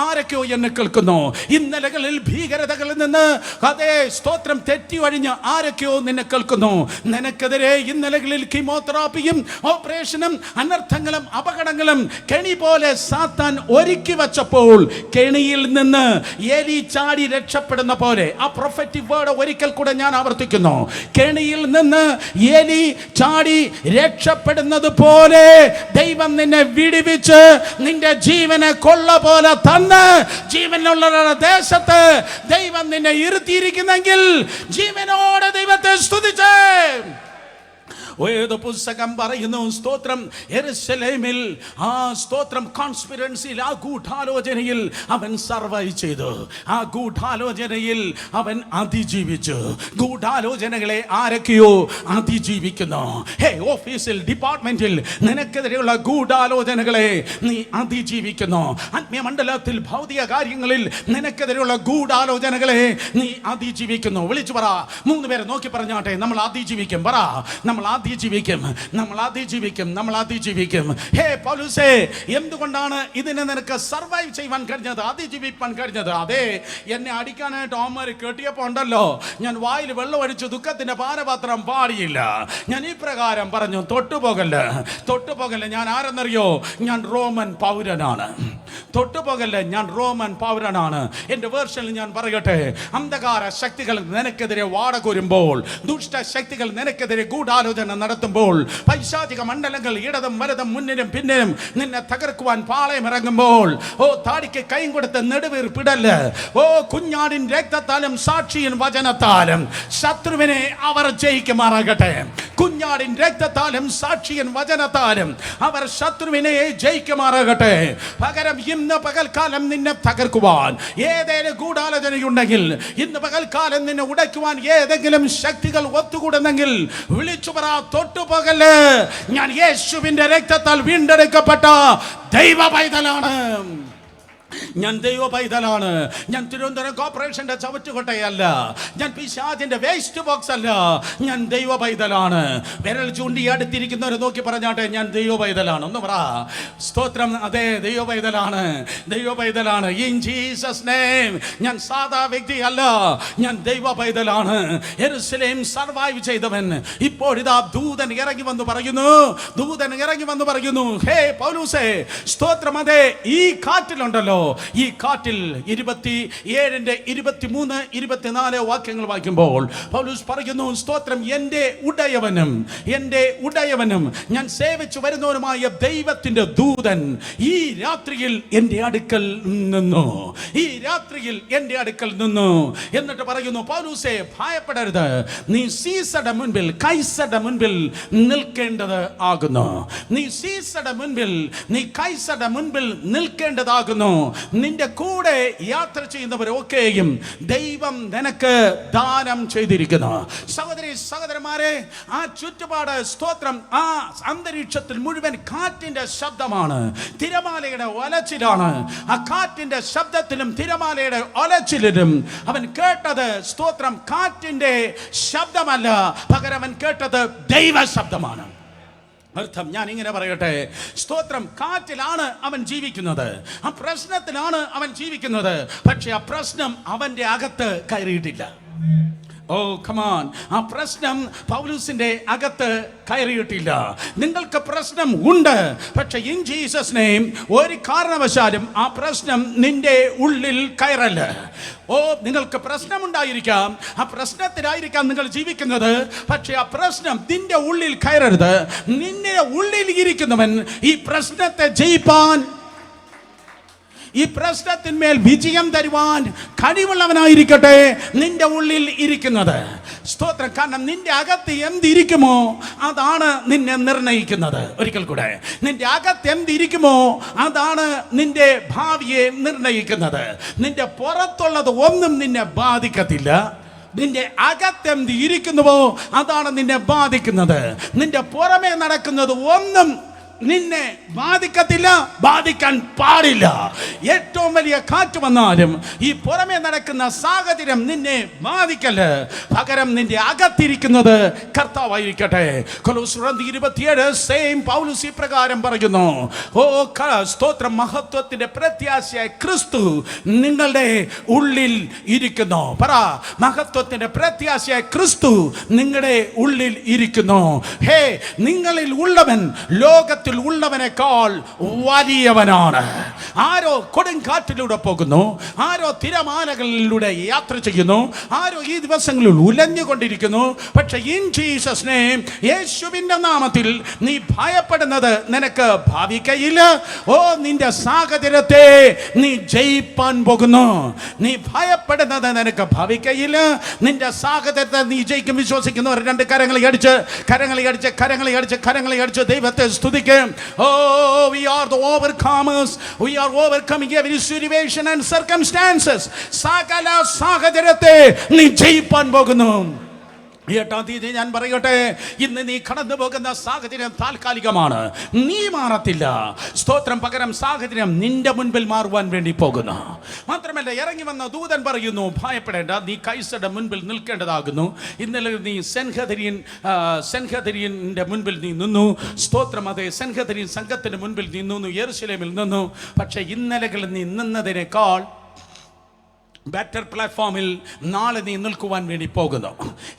ആരൊക്കെയോ എന്നെ കേൾക്കുന്നു. ഇന്നലകളിൽ ഭീകരതകളിൽ നിന്ന് അതേ സ്തോത്രം തെറ്റി വഴിഞ്ഞ ആരൊക്കെയോ നിന്നെ കേൾക്കുന്നു. നിനക്കെതിരെ ഇന്നലകളിൽ കീമോതെറാപ്പിയും ഓപ്പറേഷനും അനർത്ഥങ്ങളും അപകടങ്ങളും കെണി പോലെ സാത്താൻ ഒരുക്കി വച്ചപ്പോൾ കെണിയിൽ നിന്ന് എലി ചാടി രക്ഷപ്പെടുന്ന പോലെ, ആ പ്രൊഫറ്റിക് വേർഡ് ഒരിക്കൽ കൂടെ ഞാൻ ആവർത്തിക്കുന്നു, കെണിയിൽ നിന്ന് എലി ചാടി രക്ഷപ്പെടുന്നത് പോലെ ദൈവം നിന്നെ വിടുവിച്ച് നിന്റെ ജീവനെ കൊള്ള പോലെ തന്ന് ജീവനുള്ള ദേശത്ത് ദൈവം നിന്നെ ഇരുത്തിയിരിക്കുന്നെങ്കിൽ ജീവനോടെ ദൈവത്തെ സ്തുതിച്ചേ. പുസ്തകം പറയുന്നു, സ്തോത്രം, യെരുശലേമിൽ ആ സ്തോത്രം കോൺസ്പിറൻസിയിൽ, ആ ഗൂഢാലോചനയിൽ അവൻ സർവൈവ് ചെയ്തു. ആ ഗൂഢാലോചനയിൽ അവൻ അതിജീവിച്ചു. ഗൂഢാലോചനകളെ ആരൊക്കെയോ അതിജീവിക്കുന്നു. ഓഫീസിൽ, ഡിപ്പാർട്ട്മെന്റിൽ നിനക്കെതിരെയുള്ള ഗൂഢാലോചനകളെ നീ അതിജീവിക്കുന്നു. ആത്മീയമണ്ഡലത്തിൽ, ഭൗതിക കാര്യങ്ങളിൽ നിനക്കെതിരെയുള്ള ഗൂഢാലോചനകളെ നീ അതിജീവിക്കുന്നു. വിളിച്ചു പറ, 3 പേരെ നോക്കി പറഞ്ഞാട്ടെ, നമ്മൾ അതിജീവിക്കും. പറ, നമ്മൾ അതിജീവിക്കും. ഹേ പൗലോസേ, എന്തുകൊണ്ടാണ് ഇതിനെ നിനക്ക് സർവൈവ് ചെയ്യാൻ കഴിഞ്ഞത്, അതിജീവിക്കാൻ കഴിഞ്ഞത്? അതെ, എന്നെ അടിക്കാനായിട്ട് അവന്മാർ കെട്ടിയപ്പോൾ ഉണ്ടല്ലോ, ഞാൻ വായിൽ വെള്ളം ഒഴിച്ച് ദുഃഖത്തിന്റെ പാനപാത്രം പാടിയില്ല. ഞാൻ ഈ പ്രകാരം പറഞ്ഞു, തൊട്ടുപോകല്ല. ഞാൻ ആരെന്നറിയോ? ഞാൻ റോമൻ പൗരനാണ്. തൊട്ടുപോകല്ല, ഞാൻ റോമൻ പൗരനാണ്. എൻ്റെ വേർഷനിൽ ഞാൻ പറയട്ടെ, അന്ധകാര ശക്തികൾ നിനക്കെതിരെ വാടകൊരുമ്പോൾ, ദുഷ്ട ശക്തികൾ നിനക്കെതിരെ ഗൂഢാലോചന നടത്തുമ്പോൾ, പൈശാചിക മണ്ഡലങ്ങൾ ഇടതും വലതും മുന്നിലും പിന്നിലും നിന്നെ തകർക്കുവാൻ പാളയം ഇറങ്ങുമ്പോൾ, താടിക്ക് കൈയും കൊടുത്ത് നെടുവീർപ്പിടല്, കുഞ്ഞാടിൻ രക്തത്താലും സാക്ഷിயின் വചനത്താലും ശത്രുവിനെ അവർ ജയിക്കുമാറാകട്ടെ. കുഞ്ഞാടിൻ രക്തത്താലും സാക്ഷിயின் വചനത്താലും അവർ ശത്രുവിനെ ജയിക്കുമാറാകട്ടെ. പകരം ഇന്ന് പകൽക്കാലം നിന്നെ തകർക്കുവാൻ ഏതെങ്കിലും ഗൂഢാലോചനയുണ്ടെങ്കിൽ, ഇന്ന് പകൽക്കാലം നിന്നെ ഉടയ്ക്കുവാൻ ഏതെങ്കിലും ശക്തികൾ ഒത്തുകൂടുന്നെങ്കിൽ വിളിച്ചു പറ, തൊട്ടുപോകല്ലേ, ഞാൻ യേശുവിന്റെ രക്തത്താൽ വീണ്ടെടുക്കപ്പെട്ട ദൈവ പൈതലാണ്. ഞാൻ ദൈവ പൈതലാണ്. ഞാൻ തിരുവനന്തപുരം കോർപ്പറേഷന്റെ ചവറ്റുകൊട്ടയല്ല, ഞാൻ പിശാചിന്റെ വേസ്റ്റ് ബോക്സ് അല്ല, ഞാൻ ദൈവ പൈതലാണ്. വിരൽ ചൂണ്ടി അടുത്തിരിക്കുന്നവരെ നോക്കി പറഞ്ഞാട്ടെ, ഞാൻ ദൈവ പൈതലാണ്. ഒന്ന് പറ, സ്തോത്രം. അതെ, ദൈവ പൈതലാണ്. In Jesus name. ഞാൻ സാധാ വ്യക്തിയല്ല, ഞാൻ ദൈവ പൈതലാണ്. യെരുശലേം സർവൈവ് ചെയ്തവൻ ഇപ്പോഴിതാ ദൂതൻ ഇറങ്ങി വന്ന് പറയുന്നു, ഹേ പൗലോസേ, സ്തോത്രം. അതെ, ഈ കാറ്റിലുണ്ടല്ലോ, ഈ കാറ്റിൽ 27-ന്റെ 23, 24 വാക്യങ്ങൾ വായിക്കുമ്പോൾ പൗലോസ് പറയുന്നു, സ്തോത്രം, എൻ്റെ ഉടയവനും ഞാൻ സേവിച്ചു വരുന്നവനുമായ ദൈവത്തിന്റെ ദൂതൻ ഈ രാത്രിയിൽ എൻ്റെ അടുക്കൽ നിന്നു. എന്നിട്ട് പറയുന്നു, പൗലോസേ, ഭയപ്പെടരുത്, നീ സീസറുടെ മുൻപിൽ, കൈസറുടെ മുൻപിൽ നിൽക്കേണ്ടത് ആകുന്നു. നിന്റെ കൂടെ യാത്ര ചെയ്യുന്നവരൊക്കെയും ദൈവം നിനക്ക് ദാനം ചെയ്തിരിക്കുന്നു. സഹോദരി സഹോദരന്മാരെ, ആ ചുറ്റുപാട്, സ്തോത്രം, ആ അന്തരീക്ഷത്തിൽ മുഴുവൻ കാറ്റിന്റെ ശബ്ദമാണ്, തിരമാലയുടെ ഒലച്ചിലാണ്. ആ കാറ്റിന്റെ ശബ്ദത്തിലും തിരമാലയുടെ ഒലച്ചിലും അവൻ കേട്ടത്, സ്തോത്രം, കാറ്റിന്റെ ശബ്ദമല്ല, പകരം അവൻ കേട്ടത് ദൈവ ശബ്ദമാണ്. അർത്ഥം ഞാൻ ഇങ്ങനെ പറയട്ടെ, സ്തോത്രം, കാറ്റിലാണ് അവൻ ജീവിക്കുന്നത്, ആ പ്രശ്നത്തിലാണ് അവൻ ജീവിക്കുന്നത്. പക്ഷെ ആ പ്രശ്നം അവന്റെ അകത്ത് കയറിയിട്ടില്ല. ഓ കമാൻ, ആ പ്രശ്നം പൗലോസിന്റെ അകത്ത് കയറിയിട്ടില്ല. നിങ്ങൾക്ക് പ്രശ്നം ഉണ്ട്, പക്ഷെ ഇൻ ജീസസ് നെയിം ഒരു കാരണവശാലും ആ പ്രശ്നം നിന്റെ ഉള്ളിൽ കയറല്ല. ഓ, നിങ്ങൾക്ക് പ്രശ്നമുണ്ടായിരിക്കാം, ആ പ്രശ്നത്തിലായിരിക്കാം നിങ്ങൾ ജീവിക്കുന്നത്, പക്ഷെ ആ പ്രശ്നം നിന്റെ ഉള്ളിൽ കയറരുത്. നിന്റെ ഉള്ളിൽ ഇരിക്കുന്നവൻ ഈ പ്രശ്നത്തെ ജയിപ്പാൻ, ഈ പ്രശ്നത്തിന്മേൽ വിജയം തരുവാൻ കഴിവുള്ളവനായിരിക്കട്ടെ നിന്റെ ഉള്ളിൽ ഇരിക്കുന്നത്. സ്തോത്രം. കാരണം നിന്റെ അകത്ത് എന്തിരിക്കുമോ അതാണ് നിന്നെ നിർണയിക്കുന്നത്. ഒരിക്കൽ കൂടെ, നിന്റെ അകത്ത് എന്തിരിക്കുമോ അതാണ് നിന്റെ ഭാവിയെ നിർണയിക്കുന്നത്. നിന്റെ പുറത്തുള്ളത് ഒന്നും നിന്നെ ബാധിക്കത്തില്ല. നിന്റെ അകത്തെന്ത് ഇരിക്കുന്നുവോ അതാണ് നിന്നെ ബാധിക്കുന്നത്. നിന്റെ പുറമേ നടക്കുന്നത് ഒന്നും നിന്നെ ബാധിക്കത്തില്ല, ബാധിക്കാൻ പാടില്ല. ഏറ്റവും വലിയ കാറ്റ് വന്നാലും ഈ പുറമെ നടക്കുന്ന സാഹചര്യം നിന്നെ ബാധിക്കല്ല, പകരം നിന്റെ അകത്തിരിക്കുന്നത് കർത്താവായിരിക്കട്ടെ. കൊലോസ്യർ 27 സെയിം പൗലോസ് ഇപ്രകാരം പറയുന്നു, ഓ സ്തോത്രം, മഹത്വത്തിന്റെ പ്രത്യാശയായ ക്രിസ്തു നിങ്ങളുടെ ഉള്ളിൽ ഇരിക്കുന്നു. പറ, മഹത്വത്തിന്റെ പ്രത്യാശയായ ക്രിസ്തു നിങ്ങളുടെ ഉള്ളിൽ ഇരിക്കുന്നു. ഹേ, നിങ്ങളിൽ ഉള്ളവൻ ലോകത്തിൽ ഉള്ളവനേക്കാൾ വലിയവനാണ്. ആരോ കൊടുങ്കാറ്റിലൂടെ പോകുന്നു, ആരോ തിരമാലകളിലൂടെ യാത്ര ചെയ്യുന്നു, ആരോ ഈ ദിവസങ്ങളിൽ ഉലഞ്ഞുകൊണ്ടിരിക്കുന്നു. പക്ഷെ ഇൻ ജീസസ് നെയിം, യേശുവിന്റെ നാമത്തിൽ നീ ഭയപ്പെടുന്നത് നിനക്ക് ഭാവിക്കയില്ല. ഓ, നിന്റെ സാഹചര്യത്തെ നീ ജയിപ്പാൻ പോകുന്നു. നീ ഭയപ്പെടുന്നത് നിനക്ക് ഭാവിക്കയില്ല. നിന്റെ സാഹചര്യത്തെ നീ ജയിക്കും. വിശ്വസിക്കുന്നവർ രണ്ട് കരങ്ങളെ അടിച്ച് ദൈവത്തെ സ്തുതിക്കും. Oh, we are the overcomers. We are overcoming every situation and circumstances. സകല സാഹചര്യത്തെ നീ ജയിപ്പാൻ പോകുന്നു. 8-ാം തീയതി ഞാൻ പറയട്ടെ, ഇന്ന് നീ കടന്നു പോകുന്ന സാഹചര്യം താൽക്കാലികമാണ്, നീ മാറത്തില്ല. സ്തോത്രം. പകരം സാഹചര്യം നിന്റെ മുൻപിൽ മാറുവാൻ വേണ്ടി പോകുന്നു. മാത്രമല്ല, ഇറങ്ങി വന്ന ദൂതൻ പറയുന്നു, ഭയപ്പെടേണ്ട, നീ കൈസറുടെ മുൻപിൽ നിൽക്കേണ്ടതാകുന്നു. ഇന്നലെ നീ സെൻഹദരീന്റെ മുൻപിൽ നീ നിന്നു. സ്തോത്രം. അതെ, സെൻഹദരീൻ സംഘത്തിന്റെ മുൻപിൽ നീ നിന്നു, യെരുശലേമിൽ നിന്നു. പക്ഷെ ഇന്നലകളിൽ നീ നിന്നതിനേക്കാൾ ബെറ്റർ പ്ലാറ്റ്ഫോമിൽ നാളെ നീ നിൽക്കുവാൻ വേണ്ടി പോകുന്നു.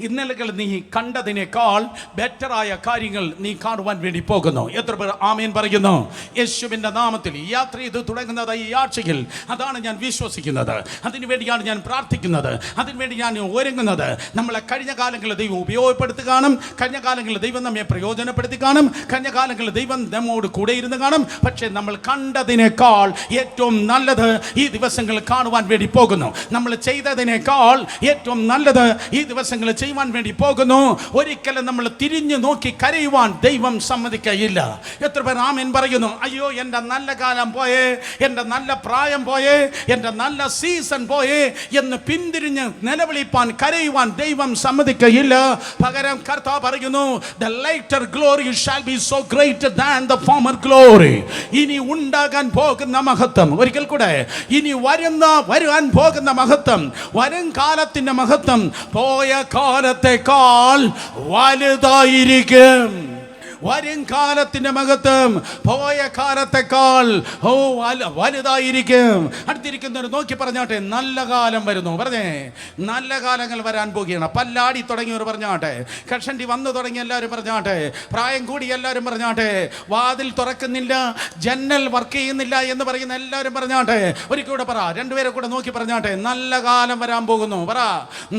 ഇന്നലകൾ നീ കണ്ടതിനേക്കാൾ ബെറ്ററായ കാര്യങ്ങൾ നീ കാണുവാൻ വേണ്ടി പോകുന്നു. എത്ര പേർ ആമേൻ പറയുന്നു? യേശുവിൻ്റെ നാമത്തിൽ ഈ യാത്ര ഇത് തുടങ്ങുന്നത് ഈ ആഴ്ചയിൽ, അതാണ് ഞാൻ വിശ്വസിക്കുന്നത്. അതിനുവേണ്ടിയാണ് ഞാൻ പ്രാർത്ഥിക്കുന്നത്, അതിനുവേണ്ടി ഞാൻ ഒരുങ്ങുന്നത്. നമ്മളെ കഴിഞ്ഞ കാലങ്ങളിൽ ദൈവം ഉപയോഗപ്പെടുത്തി കാണും, കഴിഞ്ഞ കാലങ്ങളിൽ ദൈവം നമ്മെ പ്രയോജനപ്പെടുത്തി കാണും, കഴിഞ്ഞ കാലങ്ങളിൽ ദൈവം നമ്മോട് കൂടെ ഇരുന്ന് കാണും. പക്ഷേ നമ്മൾ കണ്ടതിനേക്കാൾ ഏറ്റവും നല്ലത് ഈ ദിവസങ്ങൾ കാണുവാൻ വേണ്ടി പോകുന്നു. നമ്മൾ ചെയ്തതിനേക്കാൾ ഏറ്റവും നല്ലത് ഈ ദിവസങ്ങൾ ചെയ്യുവാൻ വേണ്ടി പോകുന്നു. ഒരിക്കലും നമ്മൾ തിരിഞ്ഞു നോക്കി കരയുവാൻ ദൈവം സമ്മതിക്കയില്ല. എത്ര പേർ ആമേൻ പറയുന്നു? അയ്യോ, എൻ്റെ നല്ല കാലം പോയേ, എൻ്റെ നല്ല പ്രായം പോയേ, എൻ്റെ നല്ല സീസൺ പോയേ എന്ന് പിന്തിരിഞ്ഞ് നിലവിളിപ്പാൻ കരയുവാൻ ദൈവം സമ്മതിക്കയില്ല. പകരം കർത്താവ് പറയുന്നു, the later glory shall be so greater than the former glory. ഇനി ഉണ്ടാകാൻ പോകുന്ന മഹത്വം, ഒരിക്കൽ കൂടെ, ഇനി വരുവാൻ പോകുന്ന മഹത്വം, വരും കാലത്തിന്റെ മഹത്വം പോയ കാലത്തെക്കാൾ വലുതായിരിക്കും. വരും കാലത്തിന്റെ മഹത്വം പോയ കാലത്തെക്കാൾ വലുതായിരിക്കും. അടുത്തിരിക്കുന്നവർ നോക്കി പറഞ്ഞാട്ടെ, നല്ല കാലം വരുന്നു. പറഞ്ഞേ, നല്ല കാലങ്ങൾ വരാൻ പോകുകയാണ്. പല്ലാടി തുടങ്ങിയവർ പറഞ്ഞാട്ടെ, കഷണ്ടി വന്നു തുടങ്ങി എല്ലാവരും പറഞ്ഞാട്ടെ, പ്രായം കൂടി എല്ലാവരും പറഞ്ഞാട്ടെ, വാതിൽ തുറക്കുന്നില്ല, ജനൽ വർക്ക് ചെയ്യുന്നില്ല എന്ന് പറയുന്ന എല്ലാവരും പറഞ്ഞാട്ടെ. ഒരിക്കൽ കൂടെ പറ, രണ്ടുപേരെ കൂടെ നോക്കി പറഞ്ഞാട്ടെ, നല്ല കാലം വരാൻ പോകുന്നു. പറ,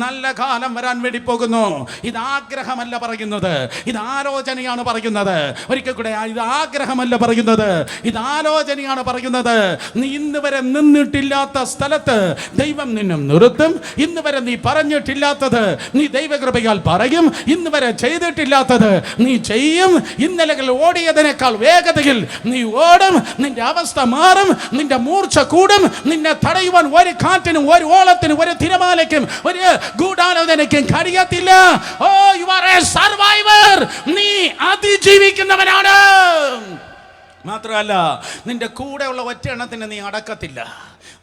നല്ല കാലം വരാൻ വേണ്ടി പോകുന്നു. ഇത് ആഗ്രഹമല്ല പറയുന്നത്, ഇത് ആലോചനയാണ് പറയുന്നത്. ഒരിക്കൽ കൂടെ, ഇത് ആഗ്രഹമല്ല പറയുന്നത്, ഇത് ആലോചനയാണ് പറയുന്നത്. നീ ഇന്ന് വരെ നിന്നിട്ടില്ലാത്ത സ്ഥലത്ത് ദൈവം നിന്നെ നിർത്തും. ഇന്ന് വരെ നീ പറഞ്ഞിട്ടില്ലാത്തത് നീ ദൈവകൃപയാൽ പറയും. ഇന്ന് വരെ ചെയ്തിട്ടില്ലാത്തത് നീ ചെയ്യും. ഇന്നലകൾ ഓടിയതിനേക്കാൾ വേഗതയിൽ നീ ഓടും. നിന്റെ അവസ്ഥ മാറും, നിന്റെ മൂർച്ച കൂടും. നിന്നെ തടയുവാൻ ഒരു കാറ്റിനും ഒരു ഓളത്തിനും ഒരു തിരമാലയ്ക്കും ഒരു ഗൂഢാലോചനയ്ക്കും കഴിയത്തില്ല. ഓ, യു ആർ എ സർവൈവർ. നീ അതിജീവിക്കുന്നവനാണ്. മാത്രമല്ല, നിന്റെ കൂടെയുള്ള ഒറ്റ എണ്ണത്തിന് നീ അടക്കത്തില്ല.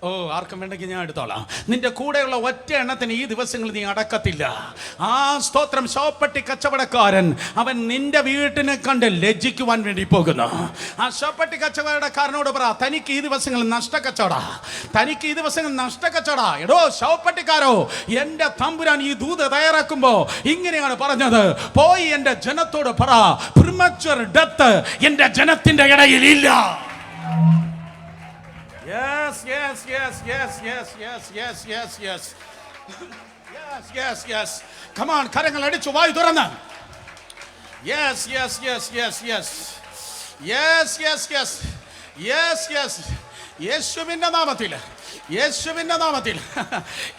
ഓ, ആർക്കും വേണ്ടെങ്കിൽ ഞാൻ എടുത്തോളാം. നിന്റെ കൂടെയുള്ള ഒറ്റ എണ്ണത്തിന് ഈ ദിവസങ്ങളിൽ നീ അടക്കത്തില്ല. ആ സ്തോത്രം. ശവപ്പെട്ടി കച്ചവടക്കാരൻ അവൻ നിന്റെ വീട്ടിനെ കണ്ട് ലജ്ജിക്കുവാൻ വേണ്ടി പോകുന്നു. ആ ശവപ്പെട്ടി കച്ചവടക്കാരനോട് പറ, തനിക്ക് ഈ ദിവസങ്ങളിൽ നഷ്ടക്കച്ചവട, തനിക്ക് ഈ ദിവസങ്ങളിൽ നഷ്ടക്കച്ചവട. എടോ ശവപ്പെട്ടിക്കാരോ, എന്റെ തമ്പുരാൻ ഈ ദൂത് തയ്യാറാക്കുമ്പോ ഇങ്ങനെയാണ് പറഞ്ഞത്, പോയി എന്റെ ജനത്തോട് പറ, പ്രിമച്വർ ഡെത്ത് എന്റെ ജനത്തിന്റെ ഇടയിൽ ഇല്ല. Yes, yes, yes, yes, yes, yes, yes, yes, yes. Yes, yes, yes. Come on, കരങ്ങൾ അടിച്ചു വായു തുറന്ന്. Yes, yes, yes, yes, yes. Yes, yes, yes. Yes, yes. യേശുവിന്റെ നാമത്തിൽ, യേശുവിന്റെ നാമത്തിൽ,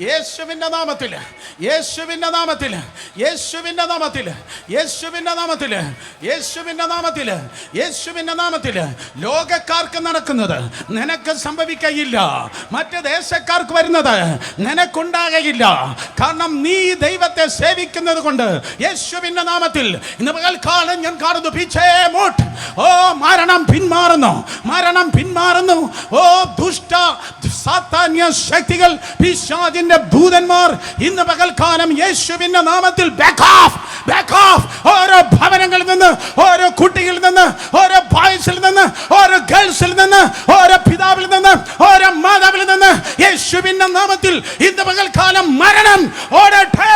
യേശുവിന്റെ നാമത്തിൽ, യേശുവിന്റെ നാമത്തിൽ, യേശുവിന്റെ നാമത്തിൽ, യേശുവിന്റെ നാമത്തിൽ, യേശുവിന്റെ നാമത്തിൽ, യേശുവിന്റെ നാമത്തിൽ ലോകക്കാർക്ക് നടക്കുന്നത് നിനക്ക് സംഭവിക്കയില്ല. മറ്റ് ദേശക്കാർക്ക് വരുന്നത് നിനക്കുണ്ടാകയില്ല. കാരണം നീ ദൈവത്തെ സേവിക്കുന്നത് കൊണ്ട്. യേശുവിന്റെ നാമത്തിൽ ഇന്ന് പകൽക്കാലം ഞാൻ കാണുന്നു, ഓ, മരണം പിന്മാറുന്നു, മരണം പിന്മാറുന്നു. ഓ, ദുഷ്ട സാത്താന്യ ശക്തികൾ, പിശാചിന്റെ ദൂതന്മാർ ഇന്ന് പകൽക്കാലം യേശുവിന്റെ നാമത്തിൽ ബാക്ക് ഓഫ്, ബാക്ക് ഓഫ്. ഓരോ ഭവനങ്ങളിൽ നിന്ന്, ഓരോ കുട്ടികളിൽ നിന്ന്, ഓരോ ബോയ്സിൽ നിന്ന്, ഓരോ ഗേൾസിൽ നിന്ന്, ഓരോ പിതാവിൽ നിന്ന്, ഓരോ മാതാവിൽ നിന്ന് യേശുവിന്റെ നാമത്തിൽ ഇന്ന് പകൽക്കാലം മരണം ഓടട്ടെ,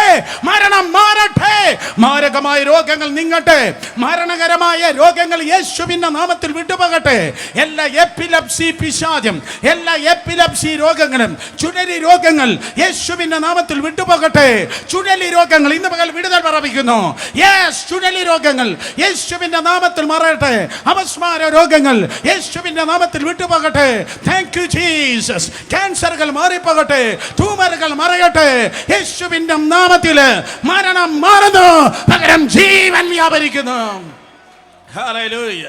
മരണം മാറട്ടെ. മാരകമായ രോഗങ്ങൾ നീങ്ങട്ടെ, മരണകരമായ രോഗങ്ങൾ യേശുവിന്റെ നാമത്തിൽ വിട്ടുപോകട്ടെ. എല്ലാ എപ്പിലെപ്സി പിശാചം, എല്ലാ എപ്പിലെപ്സി രോഗങ്ങളും ചുഴലി രോഗങ്ങൾ യേശുവിന്റെ നാമത്തിൽ വിട്ടുപോകട്ടെ. ചുഴലി രോഗങ്ങൾ ഇന്ന് പകൽ വിടുതൽ പ്രാപിക്കുന്നു. യെസ്, ചുഴലി രോഗങ്ങൾ യേശുവിന്റെ നാമത്തിൽ മാറട്ടെ. അപസ്മാര രോഗങ്ങൾ യേശുവിന്റെ നാമത്തിൽ വിട്ടുപോകട്ടെ. Thank you Jesus. ക്യാൻസറുകൾ മാറിപ്പോകട്ടെ, ട്യൂമറുകൾ മറയട്ടെ. യേശുവിന്റെ നാമത്തിൽ മരണം മാറുന്നു, പകരം ജീവൻ വ്യാപരിക്കുന്നു. ഹല്ലേലൂയ.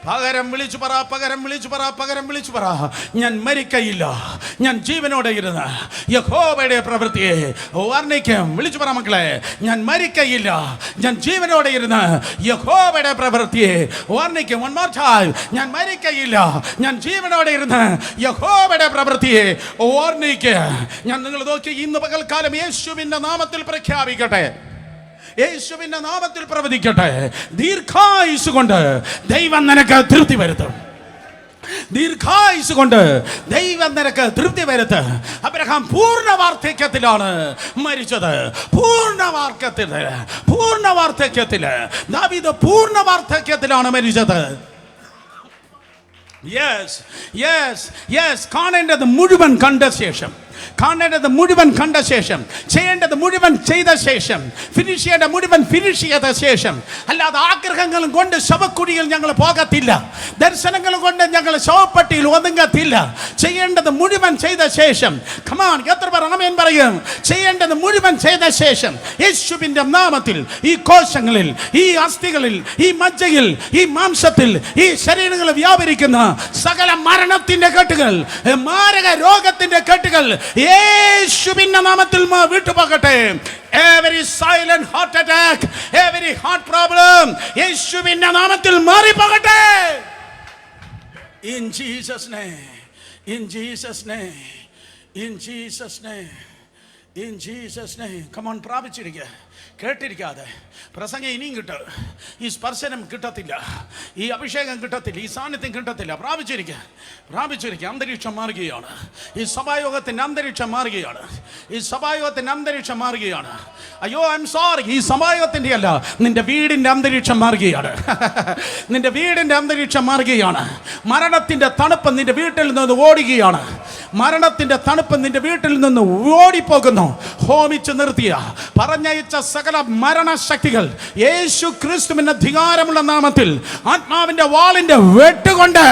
പകരം വിളിച്ചു പറ, പകരം വിളിച്ചു പറ, പകരം വിളിച്ചു പറ. ഞാൻ മരിക്കയില്ല, ഞാൻ ജീവനോടെ ഇരുന്ന് യഹോവയുടെ പ്രവൃത്തിയെ വർണ്ണിക്കും. വിളിച്ചു പറ മക്കളെ, ഞാൻ മരിക്കയില്ല, ഞാൻ ജീവനോടെ ഇരുന്ന് യഹോവയുടെ പ്രവൃത്തിയെ വർണ്ണിക്കും. One more time. ഞാൻ മരിക്കയില്ല, ഞാൻ ജീവനോടെ ഇരുന്ന് യഹോവയുടെ പ്രവൃത്തിയെ വർണ്ണിക്കുക. ഞാൻ നിങ്ങൾ നോക്കി ഇന്ന് പകൽക്കാലം യേശുവിന്റെ നാമത്തിൽ പ്രഖ്യാപിക്കട്ടെ, യേശുവിന്റെ നാമത്തിൽ പ്രവചിക്കട്ടെ. ദീർഘായുസ് കൊണ്ട് ദൈവം നിനക്ക് തൃപ്തി വരുത്തും. ദീർഘായുസ് കൊണ്ട് ദൈവം നിനക്ക് തൃപ്തി വരുത്ത്. അബ്രഹാം പൂർണ്ണ വാർദ്ധക്യത്തിലാണ് മരിച്ചത്. പൂർണ്ണ വാർദ്ധക്യത്തിൽ. ദാവീദ് പൂർണ്ണ വാർദ്ധക്യത്തിലാണ് മരിച്ചത്. Yes, yes, yes. കാണേണ്ടത് മുഴുവൻ കണ്ട ശേഷം, കാണേണ്ടത് മുഴുവൻ കണ്ട ശേഷം, ചെയ്യേണ്ടത് മുഴുവൻ ചെയ്ത ശേഷം, ഫിനിഷ് ചെയ്യേണ്ട മുഴുവൻ ഫിനിഷ് ചെയ്ത ശേഷം. അല്ലാതെ ആഗ്രഹങ്ങളും കൊണ്ട് ശവക്കുഴിയിൽ ഞങ്ങൾ പോകത്തില്ല, ദർശനങ്ങളും കൊണ്ട് ഞങ്ങൾ ശവപ്പെട്ടിയിൽ ഒതുങ്ങത്തില്ല. ചെയ്യേണ്ടത് മുഴുവൻ ചെയ്ത ശേഷം. കമാൻ, എത്ര പേർ ആമേൻ പറയും? ചെയ്യേണ്ടത് മുഴുവൻ ചെയ്ത ശേഷം യേശുവിന്റെ നാമത്തിൽ ഈ കോശങ്ങളിൽ, ഈ അസ്ഥികളിൽ, ഈ മജ്ജയിൽ, ഈ മാംസത്തിൽ, ഈ ശരീരങ്ങളിൽ വ്യാപരിക്കുന്ന സകല മരണത്തിന്റെ കെട്ടുകൾ, മാരക രോഗത്തിന്റെ കെട്ടുകൾ യേശുവിന്റെ നാമത്തിൽ വിട്ടുപോകട്ടെ. Every silent heart attack, every heart problem യേശുവിന്റെ നാമത്തിൽ മാറിപ്പോകട്ടെ. In Jesus name, in Jesus name, in Jesus name, in Jesus name. Come on, പ്രാപിച്ചിരിക്കുക. കേട്ടിരിക്കാതെ പ്രസംഗം ഇനിയും കിട്ടും. ഈ സ്പർശനം കിട്ടത്തില്ല, ഈ അഭിഷേകം കിട്ടത്തില്ല, ഈ സാന്നിധ്യം കിട്ടത്തില്ല. പ്രാപിച്ചിരിക്കുക. അന്തരീക്ഷം മാറുകയാണ്. ഈ സഭായോഗത്തിൻ്റെ അന്തരീക്ഷം മാറുകയാണ്. അയ്യോ, ഐ എം സോറി, ഈ സഭായോഗത്തിൻ്റെ അല്ല, നിന്റെ വീടിൻ്റെ അന്തരീക്ഷം മാറുകയാണ്. നിന്റെ വീടിൻ്റെ അന്തരീക്ഷം മാറുകയാണ്. മരണത്തിൻ്റെ തണുപ്പ് നിന്റെ വീട്ടിൽ നിന്ന് ഓടുകയാണ്. മരണത്തിൻ്റെ തണുപ്പ് നിന്റെ വീട്ടിൽ നിന്ന് ഓടിപ്പോകുന്നു. ഹോമിച്ച് നിർത്തിയ പറഞ്ഞയച്ച സകല മരണശക്തികൾ യേശു ക്രിസ്തുവിന്റെ അധികാരമുള്ള നാമത്തിൽ ആത്മാവിന്റെ വാളിന്റെ വെട്ടുകൊണ്ട്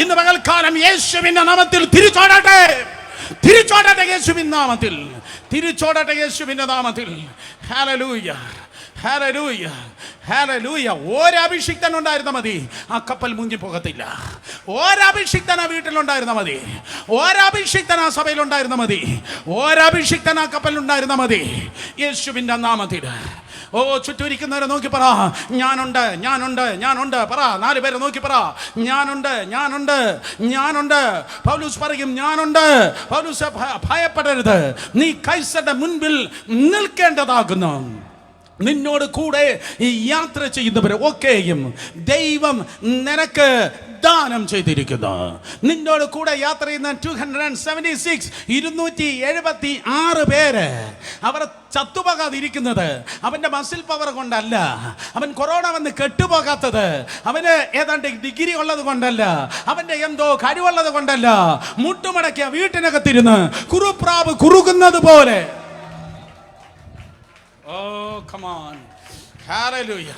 ഇന്ന് പകൽക്കാലം യേശുവിന്റെ നാമത്തിൽ തിരിച്ചോടട്ടെ. യേശുവിന്റെ നാമത്തിൽ. ഹല്ലേലൂയ. ഒരഭിഷിക്തൻ ഉണ്ടായിരുന്ന മതി, ആ കപ്പൽ മുങ്ങിപ്പോകത്തില്ല. ഒരഭിഷിക്തൻ ആ വീട്ടിലുണ്ടായിരുന്ന മതി, ഒരഭിഷിക്തൻ ആ സഭയിലുണ്ടായിരുന്ന മതി, ഒരഭിഷിക്തൻ ആ കപ്പലുണ്ടായിരുന്ന മതി. യേശുവിന്റെ നാമത്തിൽ. ഓ, ചുറ്റൂരിക്കുന്നവരെ നോക്കി പറ, ഞാനുണ്ട്. പറ, 4 പേരെ നോക്കി പറ, ഞാനുണ്ട്. പൗലോസ് പറയും, ഞാനുണ്ട്. പൗലോസ്, ഭയപ്പെടരുത്, നീ കൈസരുടെ മുൻപിൽ നിൽക്കേണ്ടതാകുന്നു. നിന്നോട് കൂടെ ഈ യാത്ര ചെയ്യുന്നവരെ ഒക്കെയും ദൈവം നിനക്ക് ദാനം ചെയ്തിരിക്കുന്നു. നിന്നോട് കൂടെ യാത്ര ചെയ്യുന്ന 276 പേര് അവർ ചത്തുപോകാതിരിക്കുന്നത് അവൻ്റെ മസിൽ പവർ കൊണ്ടല്ല, അവൻ കൊറോണ വന്ന് കെട്ടുപോകാത്തത് അവന് ഏതാണ്ട് ഡിഗ്രി ഉള്ളത് കൊണ്ടല്ല, അവൻ്റെ എന്തോ കഴിവുള്ളത് കൊണ്ടല്ല. മുട്ടുമടക്കിയ വീട്ടിനകത്തിരുന്ന് കുറുപ്രാവ് കുറുകുന്നത് പോലെ. Oh, come on. Hallelujah.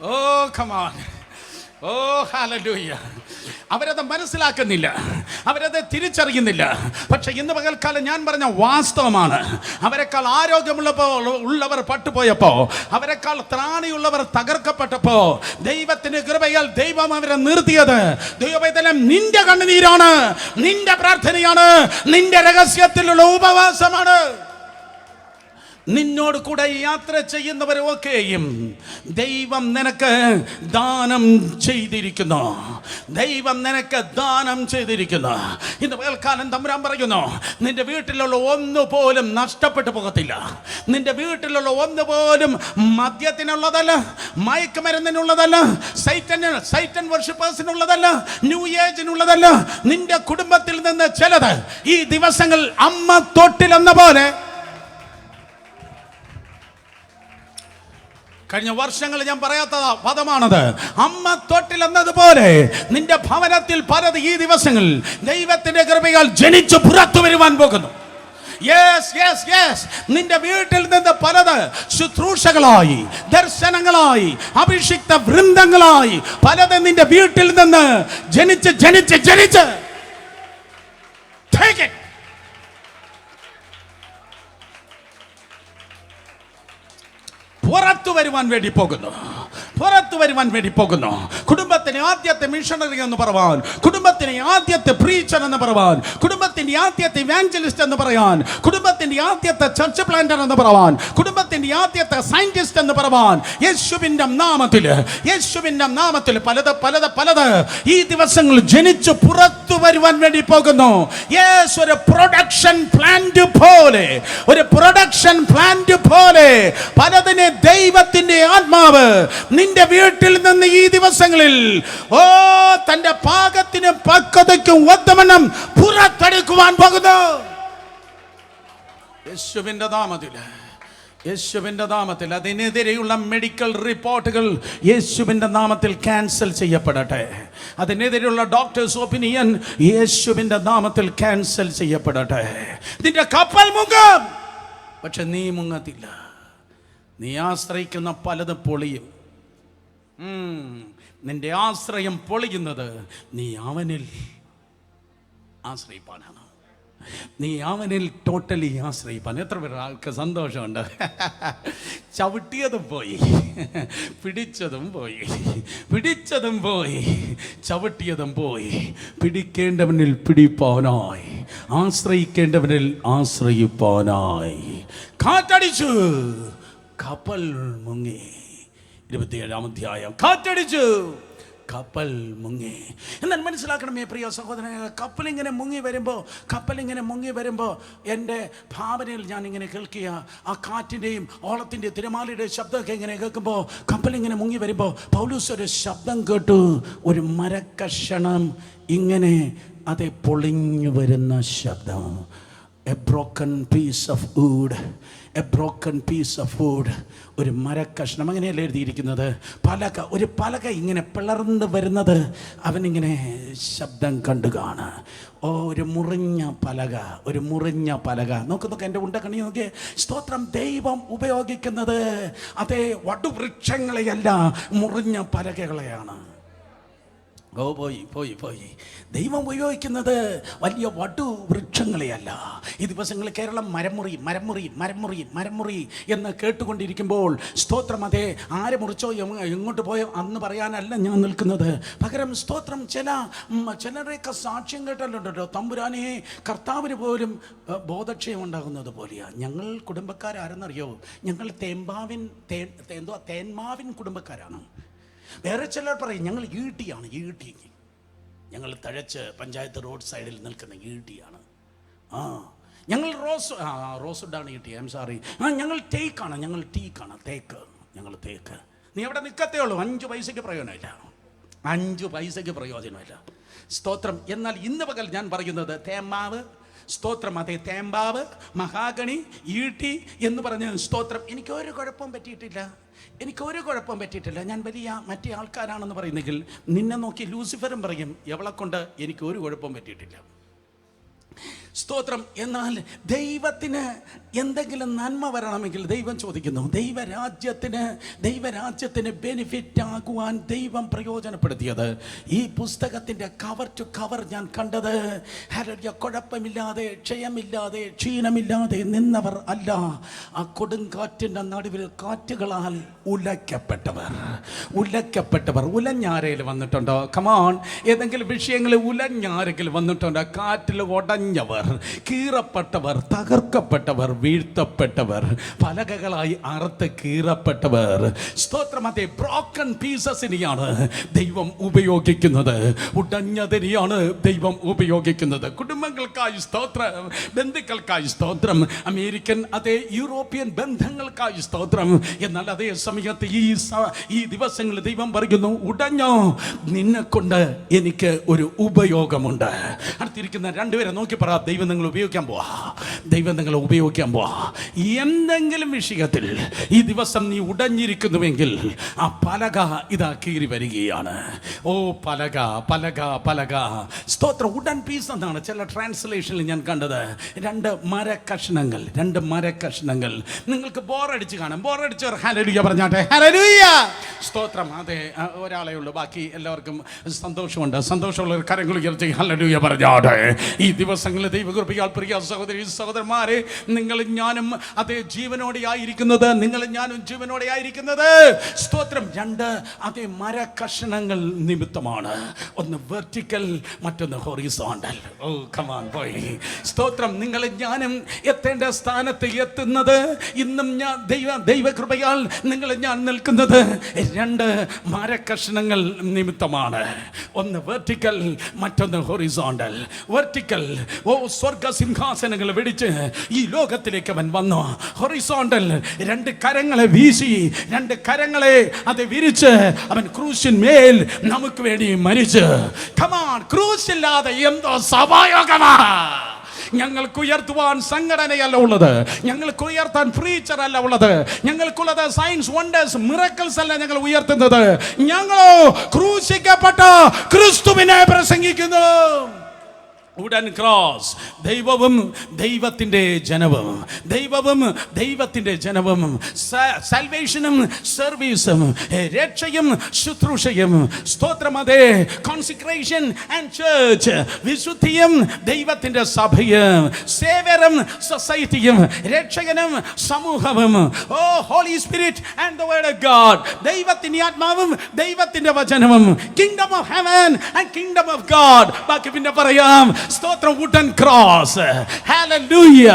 Oh, come on. Oh, hallelujah. അവരത് മനസ്സിലാക്കുന്നില്ല, അവരത് തിരിച്ചറിയുന്നില്ല. പക്ഷെ ഇന്ന് പകൽക്കാലം ഞാൻ പറഞ്ഞ വാസ്തവമാണ്. അവരെക്കാൾ ആരോഗ്യമുള്ളവർ പട്ടുപോയപ്പോ, അവരെക്കാൾ ത്രാണിയുള്ളവർ തകർക്കപ്പെട്ടപ്പോ, ദൈവത്തിന് കൃപയാൽ ദൈവം അവരെ നിർത്തിയത്. ദൈവവേദനം നിന്റെ കണ്ണുനീരാണ്, നിന്റെ പ്രാർത്ഥനയാണ്, നിന്റെ രഹസ്യത്തിലുള്ള ഉപവാസമാണ്. നിന്നോട് കൂടെ യാത്ര ചെയ്യുന്നവരൊക്കെയും ദൈവം നിനക്ക് ദാനം ചെയ്തിരിക്കുന്നു. ഇന്ന് പകൽക്കാലം തമ്പുരാൻ പറയുന്നു, നിന്റെ വീട്ടിലുള്ള ഒന്നുപോലും നഷ്ടപ്പെട്ടു പോകത്തില്ല. നിന്റെ വീട്ടിലുള്ള ഒന്നുപോലും മദ്യത്തിനുള്ളതല്ല, മയക്കുമരുന്നിനുള്ളതല്ല, സൈറ്റൻ വർഷിപ്പേഴ്സിനുള്ളതല്ല, ന്യൂ ഏജിനുള്ളതല്ല. നിന്റെ കുടുംബത്തിൽ നിന്ന് ചിലത് ഈ ദിവസങ്ങൾ അമ്മ തൊട്ടിലെന്ന പോലെ, കഴിഞ്ഞ വർഷങ്ങൾ ഞാൻ പറയാത്ത പദമാണത്, അമ്മ തൊട്ടിൽ എന്നതുപോലെ നിന്റെ ഭവനത്തിൽ പലത് ഈ ദിവസങ്ങൾ ദൈവത്തിന്റെ കൃപയാൽ ജനിച്ചു പുറത്തു വരുവാൻ പോകുന്നു. നിന്റെ വീട്ടിൽ നിന്ന് പലത് ശുശ്രൂഷകളായി, ദർശനങ്ങളായി, അഭിഷിക്ത വൃന്ദങ്ങളായി പലത് നിന്റെ വീട്ടിൽ നിന്ന് ജനിച്ച് Take it. പുറത്തു വരുവാൻ വേണ്ടി പോകുന്നു. കുടുംബത്തിന് ആദ്യത്തെ മിഷണറി എന്ന് പറയാൻ, കുടുംബത്തിന് ആദ്യത്തെ പ്രീച്ചർ എന്ന് പറയാൻ, കുടുംബത്തിന്റെ ആദ്യത്തെ ഇവാഞ്ചലിസ്റ്റ് എന്ന് പറയാൻ, കുടുംബത്തിന്റെ ആദ്യത്തെ ചർച്ച് പ്ലാന്റർ എന്ന് പറയാൻ, കുടുംബത്തിന്റെ ആദ്യത്തെ സയന്റിസ്റ്റ് എന്ന് പറയാൻ, യേശുവിന്റെ നാമത്തിൽ പലത് ഈ ദിവസങ്ങൾ ജനിച്ചു പുറത്തു വരുവാൻ വേണ്ടി പോകുന്നു. ഒരു പ്രൊഡക്ഷൻ പ്ലാന്റ് പോലെ പലതിനെ ദൈവത്തിന്റെ ആത്മാവ് നിന്റെ വീട്ടിൽ നിന്ന് ഈ ദിവസങ്ങളിൽ തന്റെ പാകത്തിനും പക്വതയ്ക്കും ഒത്തമനം പുറത്തെടുക്കുവാൻ പോകുന്നു. യേശുവിന്റെ നാമത്തിൽ അതിനെതിരെയുള്ള മെഡിക്കൽ റിപ്പോർട്ടുകൾ യേശുവിന്റെ നാമത്തിൽ ക്യാൻസൽ ചെയ്യപ്പെടട്ടെ. അതിനെതിരെയുള്ള ഡോക്ടേഴ്സ് ഒപ്പീനിയൻ യേശുവിന്റെ നാമത്തിൽ ക്യാൻസൽ ചെയ്യപ്പെടട്ടെ. നിന്റെ കപ്പൽ മുങ്ങും, പക്ഷെ നീ മുങ്ങത്തില്ല. നീ ആശ്രയിക്കുന്ന പലത് പൊളിയും. നിന്റെ ആശ്രയം പൊളിയുന്നത് നീ അവനിൽ ആശ്രയിപ്പാനാണ്. നീ അവനിൽ ടോട്ടലി ആശ്രയിപ്പാൻ. എത്ര പേർ ആൾക്ക് സന്തോഷമുണ്ട്? ചവിട്ടിയതും പോയി, പിടിച്ചതും പോയി, ചവിട്ടിയതും പോയി. പിടിക്കേണ്ടവനിൽ പിടിപ്പാനായി, ആശ്രയിക്കേണ്ടവനിൽ ആശ്രയിപ്പാനായി. കാറ്റടിച്ചു, കപ്പൽ മുങ്ങി. 27-ാം അധ്യായം. കപ്പൽ മുങ്ങി. എന്നാൽ മനസ്സിലാക്കണമേ പ്രിയ സഹോദരനെ, കപ്പലിങ്ങനെ മുങ്ങി വരുമ്പോൾ എൻ്റെ ഭാവനയിൽ ഞാൻ ഇങ്ങനെ കേൾക്കുക, ആ കാറ്റിൻ്റെയും ഓളത്തിൻ്റെയും തിരമാലയുടെയും ശബ്ദമൊക്കെ ഇങ്ങനെ കേൾക്കുമ്പോൾ, കപ്പലിങ്ങനെ മുങ്ങി വരുമ്പോൾ പൗലോസ് ഒരു ശബ്ദം കേട്ടു. ഒരു മരക്കഷണം ഇങ്ങനെ അത് പൊളിഞ്ഞു വരുന്ന ശബ്ദം. A broken piece of wood, a broken piece of wood. ഒരു മരക്കഷ്ണം, അങ്ങനെയല്ല എഴുതിയിരിക്കുന്നത്. ഒരു പലക ഇങ്ങനെ പിളർന്ന് വരുന്നത് അവനിങ്ങനെ ശബ്ദം കണ്ടു കാണുക. ഒരു മുറിഞ്ഞ പലക. നോക്ക് എൻ്റെ ഉണ്ടക്കണി നോക്കിയേ. സ്തോത്രം. ദൈവം ഉപയോഗിക്കുന്നത് അതേ വടുവൃക്ഷങ്ങളെയല്ല, മുറിഞ്ഞ പലകകളെയാണ്. പോയി. ദൈവം ഉപയോഗിക്കുന്നത് വലിയ വടുവൃക്ഷങ്ങളെയല്ല. ഈ ദിവസങ്ങളിൽ കേരളം മരമുറി എന്ന് കേട്ടുകൊണ്ടിരിക്കുമ്പോൾ സ്തോത്രം, അതേ ആരെ മുറിച്ചോ എങ്ങോട്ട് പോയോ അന്ന് പറയാനല്ല ഞാൻ നിൽക്കുന്നത്. പകരം സ്തോത്രം, ചിലരെയൊക്കെ സാക്ഷ്യം കേട്ടല്ലോ, തമ്പുരാനെ കർത്താവിന് പോലും ബോധക്ഷയം ഉണ്ടാകുന്നത് പോലെയാണ്. ഞങ്ങൾ കുടുംബക്കാരാരെന്നറിയോ? ഞങ്ങൾ തേന്മാവിൻ കുടുംബക്കാരാണ്. വേറെ ചിലർ പറയും ഞങ്ങൾ ഈട്ടിയാണ്. ഞങ്ങൾ തഴച്ച് പഞ്ചായത്ത് റോഡ് സൈഡിൽ നിൽക്കുന്ന ഈട്ടിയാണ്. ഞങ്ങൾ റോസുഡാണ് ഈട്ടി. I am sorry. ഞങ്ങൾ തേക്കാണ്. ഞങ്ങൾ തേക്ക്. നീ എവിടെ നിൽക്കത്തേ ഉള്ളൂ. 5 പൈസയ്ക്ക് പ്രയോജനമില്ല. സ്തോത്രം. എന്നാൽ ഇന്ന് പകൽ ഞാൻ പറയുന്നത് തേമ്മാവ്, സ്തോത്രം, അതേ തേമ്പാവ്, മഹാഗണി, ഈട്ടി എന്ന് പറഞ്ഞ് സ്തോത്രം. എനിക്കൊരു കുഴപ്പവും പറ്റിയിട്ടില്ല. ഞാൻ വലിയ മറ്റേ ആൾക്കാരാണെന്ന് പറയുന്നെങ്കിൽ നിന്നെ നോക്കി ലൂസിഫറും പറയും എവളെ കൊണ്ട് എനിക്ക് ഒരു കുഴപ്പവും പറ്റിയിട്ടില്ല. സ്തോത്രം. എന്നാൽ ദൈവത്തിന് എന്തെങ്കിലും നന്മ വരണമെങ്കിൽ ദൈവം ചോദിക്കുന്നു. ദൈവരാജ്യത്തിന് ബെനിഫിറ്റ് ആകുവാൻ ദൈവം പ്രയോജനപ്പെടുത്തിയത് ഈ പുസ്തകത്തിൻ്റെ കവർ ടു കവർ ഞാൻ കണ്ടത് കുഴപ്പമില്ലാതെ, ക്ഷയമില്ലാതെ, ക്ഷീണമില്ലാതെ നിന്നവർ അല്ല. ആ കൊടുങ്കാറ്റിൻ്റെ നടുവിൽ കാറ്റുകളാൽ ഉലയ്ക്കപ്പെട്ടവർ. ഉലഞ്ഞാരയിൽ വന്നിട്ടുണ്ടോ? കമാൺ. ഏതെങ്കിലും വിഷയങ്ങളിൽ ഉലഞ്ഞാരെങ്കിലും വന്നിട്ടുണ്ടോ? കാറ്റിൽ ഉടഞ്ഞവർ, കീറപ്പെട്ടവർ, തകർക്കപ്പെട്ടവർ, വീഴ്ത്തപ്പെട്ടവർ, പലകകളായി അറുത്ത് കീറപ്പെട്ടവർ. സ്തോത്രം. അതേ ബ്രോക്കൺ പീസസിനെയാണ് ദൈവം ഉപയോഗിക്കുന്നത്. ഉടഞ്ഞതിനെയാണ് ദൈവം ഉപയോഗിക്കുന്നത്. കുടുംബങ്ങൾക്കായി സ്തോത്രം, ബന്ധുക്കൾക്കായി സ്തോത്രം, അമേരിക്കൻ അതേ യൂറോപ്യൻ ബന്ധങ്ങൾക്കായി സ്തോത്രം. എന്നാൽ അതേ സമയത്ത് ഈ ദിവസങ്ങളിൽ ദൈവം പറയുന്നു, ഉടഞ്ഞോ, നിന്നെ കൊണ്ട് എനിക്ക് ഒരു ഉപയോഗമുണ്ട്. അടുത്തിരിക്കുന്ന രണ്ടുപേരെ നോക്കി പറ, ദൈവം നിങ്ങൾ ഉപയോഗിക്കാൻ പോവാ. എന്തെങ്കിലും വിഷയത്തിൽ ഈ ദിവസം നീ ഉടഞ്ഞിരിക്കുന്നുവെങ്കിൽ ആ പലക ഇതാ കീറി വരികയാണ്. പലക. സ്തോത്രം. വുഡൻ പീസ് എന്നാണ് ചില ട്രാൻസ്ലേഷനിൽ ഞാൻ കണ്ടത്. 2 മരക്കഷ്ണങ്ങൾ. നിങ്ങൾക്ക് ബോറടിച്ച് കാണാം. ബോറടിച്ചവർ ഹല്ലേലൂയ പറഞ്ഞാട്ടെ. ഹല്ലേലൂയ. സ്തോത്രം. അതെ, ഒരാളേ ഉള്ളൂ. ബാക്കി എല്ലാവർക്കും സന്തോഷമുണ്ട്. സന്തോഷമുള്ളവർ കരങ്ങൾ ഉയർത്തി ഹല്ലേലൂയ പറഞ്ഞാട്ടെ. ഈ ദിവസങ്ങളിൽ ദൈവകൃപയാൽ പ്രിയ സഹോദരി സഹോദരന്മാരെ, നിങ്ങളും ഞാനും അതേ ജീവനോടെ ആയിരിക്കുന്നത് സ്തോത്രം 2 അതേ മരക്കഷണങ്ങൾ നിമിത്തമാണ്. ഒന്ന് വെർട്ടിക്കൽ, മറ്റൊന്ന് ഹൊറിസോണ്ടൽ. പോയി. സ്തോത്രം. നിങ്ങളും ഞാനും എത്തേണ്ട സ്ഥാനത്ത് എത്തുന്നത് ഇന്നും ഞാൻ ദൈവകൃപയാൽ ഞാൻ നിൽക്കുന്നത് 2 മരക്കഷണങ്ങൾ നിമിത്തമാണ്. ഒന്ന് വെർട്ടിക്കൽ, മറ്റൊന്ന് ഹൊറിസോണ്ടൽ. വെർട്ടിക്കൽ, സ്വർഗ സിംഹാസനങ്ങൾ വെടിച്ച് ഈ ലോകത്തിലേക്ക് അവൻ വന്നു. ഹൊറിസോണ്ടൽ, 2 കരങ്ങളെ വീശി, 2 കരങ്ങളെ അത് വിരിച്ച് അവൻ ക്രൂശിന്മേൽ നമുക്ക് വേണ്ടി മരിച്ചു. കമാൺ. ക്രൂശില്ലാതെ എന്തോ സഭായോഗമാ. ഞങ്ങൾക്ക് ഉയർത്തുവാൻ സംഘടനയല്ല ഉള്ളത്, ഞങ്ങൾക്ക് ഉയർത്താൻ പ്രീച്ചർ അല്ല ഉള്ളത്, ഞങ്ങൾക്കുള്ളത് സയൻസ് വണ്ടേഴ്സ് മിറക്കിൾസ് അല്ല ഞങ്ങൾ ഉയർത്തുന്നത്. ഞങ്ങളോ ക്രൂശിക്കപ്പെട്ട ക്രിസ്തുവിനെ പ്രസംഗിക്കുന്നു. Wooden cross. ദൈവവും ദൈവത്തിൻ്റെ ജനവും, സൽവേഷനും സർവീസും, രക്ഷയും ശുശ്രൂഷയും, സ്തോത്രം, അതേ കോൺസിക്രേഷൻ ആൻഡ് ചർച്ച്, വിശുദ്ധിയും ദൈവത്തിൻ്റെ സഭയും, സേവ്യറും സൊസൈറ്റിയും, രക്ഷകനും സമൂഹവും. Holy Spirit and the word of God. ദൈവത്തിൻ്റെ ആത്മാവും ദൈവത്തിൻ്റെ വചനവും. Kingdom of heaven and kingdom of God. ബാക്കി പിന്നെ പറയാം. സ്തോത്രം വുഡൻ ക്രോസ്. ഹല്ലേലൂയ.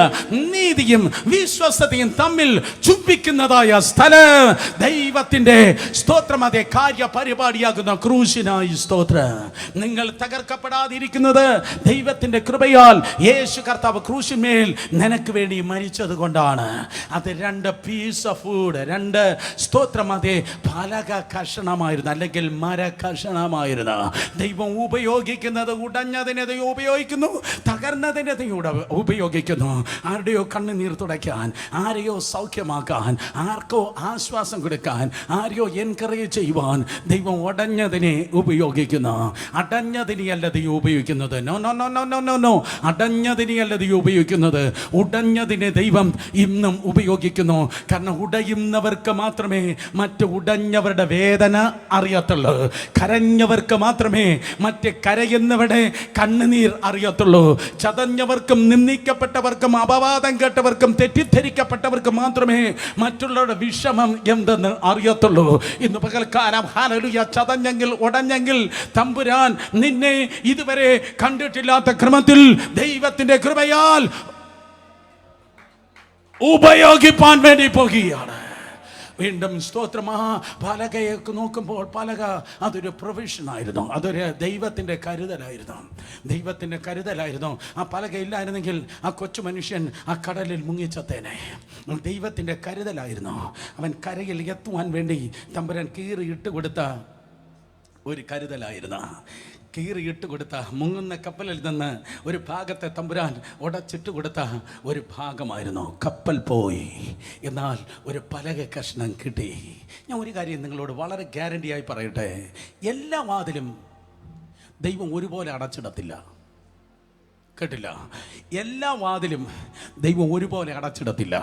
നീതിയും വിശ്വസ്തതയും തമ്മിൽ ചുംബിക്കുന്നതായ സ്ഥലം ദൈവത്തിന്റെ സ്തോത്രം, അതേ കാര്യപരിപാടിയാകുന്ന ക്രൂശിനായി സ്തോത്രം. നിങ്ങൾ തകർക്കപ്പെടാതിരിക്കുന്നത് ദൈവത്തിന്റെ കൃപയാൽ യേശു കർത്താവ് ക്രൂശിന്മേൽ നിനക്ക് വേണ്ടി മരിച്ചത് കൊണ്ടാണ്. അത് 2 പീസ് ഓഫ് ഫുഡ്, 2 സ്തോത്രം, അതേ പലക കഷണമായിരുന്നു, അല്ലെങ്കിൽ മര കഷണമായിരുന്നു. ദൈവം ഉപയോഗിക്കുന്നത് ഉടഞ്ഞതിനെ ദൈവം ഉപയോഗിക്കുന്നു, തകർന്നതിനെ ദൈവം ഉപയോഗിക്കുന്നു. ആരുടെയോ കണ്ണുനീർ തുടയ്ക്കാൻ, ആരെയോ സൗഖ്യമാക്കാൻ, ആർക്കോ ആശ്വാസം കൊടുക്കാൻ, ആരെയോ എൻകറേജ് ചെയ്യുവാൻ ദൈവം ഉടഞ്ഞതിനെ ഉപയോഗിക്കുന്നു. അടഞ്ഞതിനെയല്ല ദൈവം ഉപയോഗിക്കുന്നത്. No no no no no no no അടഞ്ഞതിനെയല്ല ദൈവം ഉപയോഗിക്കുന്നത്. ഉടഞ്ഞതിനെ ദൈവം ഇന്നും ഉപയോഗിക്കുന്നു. കാരണം ഉടയുന്നവർക്ക് മാത്രമേ മറ്റ് ഉടഞ്ഞവരുടെ വേദന അറിയത്തുള്ളൂ. കരഞ്ഞവർക്ക് മാത്രമേ മറ്റ് കരയുന്നവരുടെ കണ്ണുനീർ അറിയത്തുള്ളൂ. ചതഞ്ഞവർക്കും നിന്ദിക്കപ്പെട്ടവർക്കും അപവാദം കേട്ടവർക്കും തെറ്റിദ്ധരിക്കപ്പെട്ടവർക്ക് മാത്രമേ മറ്റുള്ളവരുടെ വിഷമം എന്തെന്ന് അറിയത്തുള്ളൂ. ഇന്ന് പകൽക്കാലം ഹല്ലേലൂയ, ചതഞ്ഞെങ്കിൽ ഉടഞ്ഞെങ്കിൽ തമ്പുരാൻ നിന്നെ ഇതുവരെ കണ്ടിട്ടില്ലാത്ത ക്രമത്തിൽ ദൈവത്തിന്റെ കൃപയാൽ ഉപയോഗിപ്പാൻ വേണ്ടി പോകുകയാണ്. വീണ്ടും സ്തോത്രം. ആ പലകയെ നോക്കുമ്പോൾ പലക അതൊരു പ്രൊവിഷനായിരുന്നു, അതൊരു ദൈവത്തിൻ്റെ കരുതലായിരുന്നു. ദൈവത്തിൻ്റെ കരുതലായിരുന്നു. ആ പലക ഇല്ലായിരുന്നെങ്കിൽ ആ കൊച്ചു മനുഷ്യൻ ആ കടലിൽ മുങ്ങിച്ചത്തേനെ. ദൈവത്തിൻ്റെ കരുതലായിരുന്നു. അവൻ കരയിൽ എത്തുവാൻ വേണ്ടി തമ്പുരാൻ കീറിയിട്ട് കൊടുത്ത ഒരു കരുതലായിരുന്നു. കീറിയിട്ട് കൊടുത്ത, മുങ്ങുന്ന കപ്പലിൽ നിന്ന് ഒരു ഭാഗത്തെ തമ്പുരാൻ ഉടച്ചിട്ട് കൊടുത്ത ഒരു ഭാഗമായിരുന്നു. കപ്പൽ പോയി, എന്നാൽ ഒരു പലക കഷ്ണം കിട്ടി. ഞാൻ ഒരു കാര്യം നിങ്ങളോട് വളരെ ഗ്യാരണ്ടിയായി പറയട്ടെ, എല്ലാ വാതിലും ദൈവം ഒരുപോലെ അടച്ചിടത്തില്ല. കേട്ടില്ല? എല്ലാ വാതിലും ദൈവം ഒരുപോലെ അടച്ചിടത്തില്ല.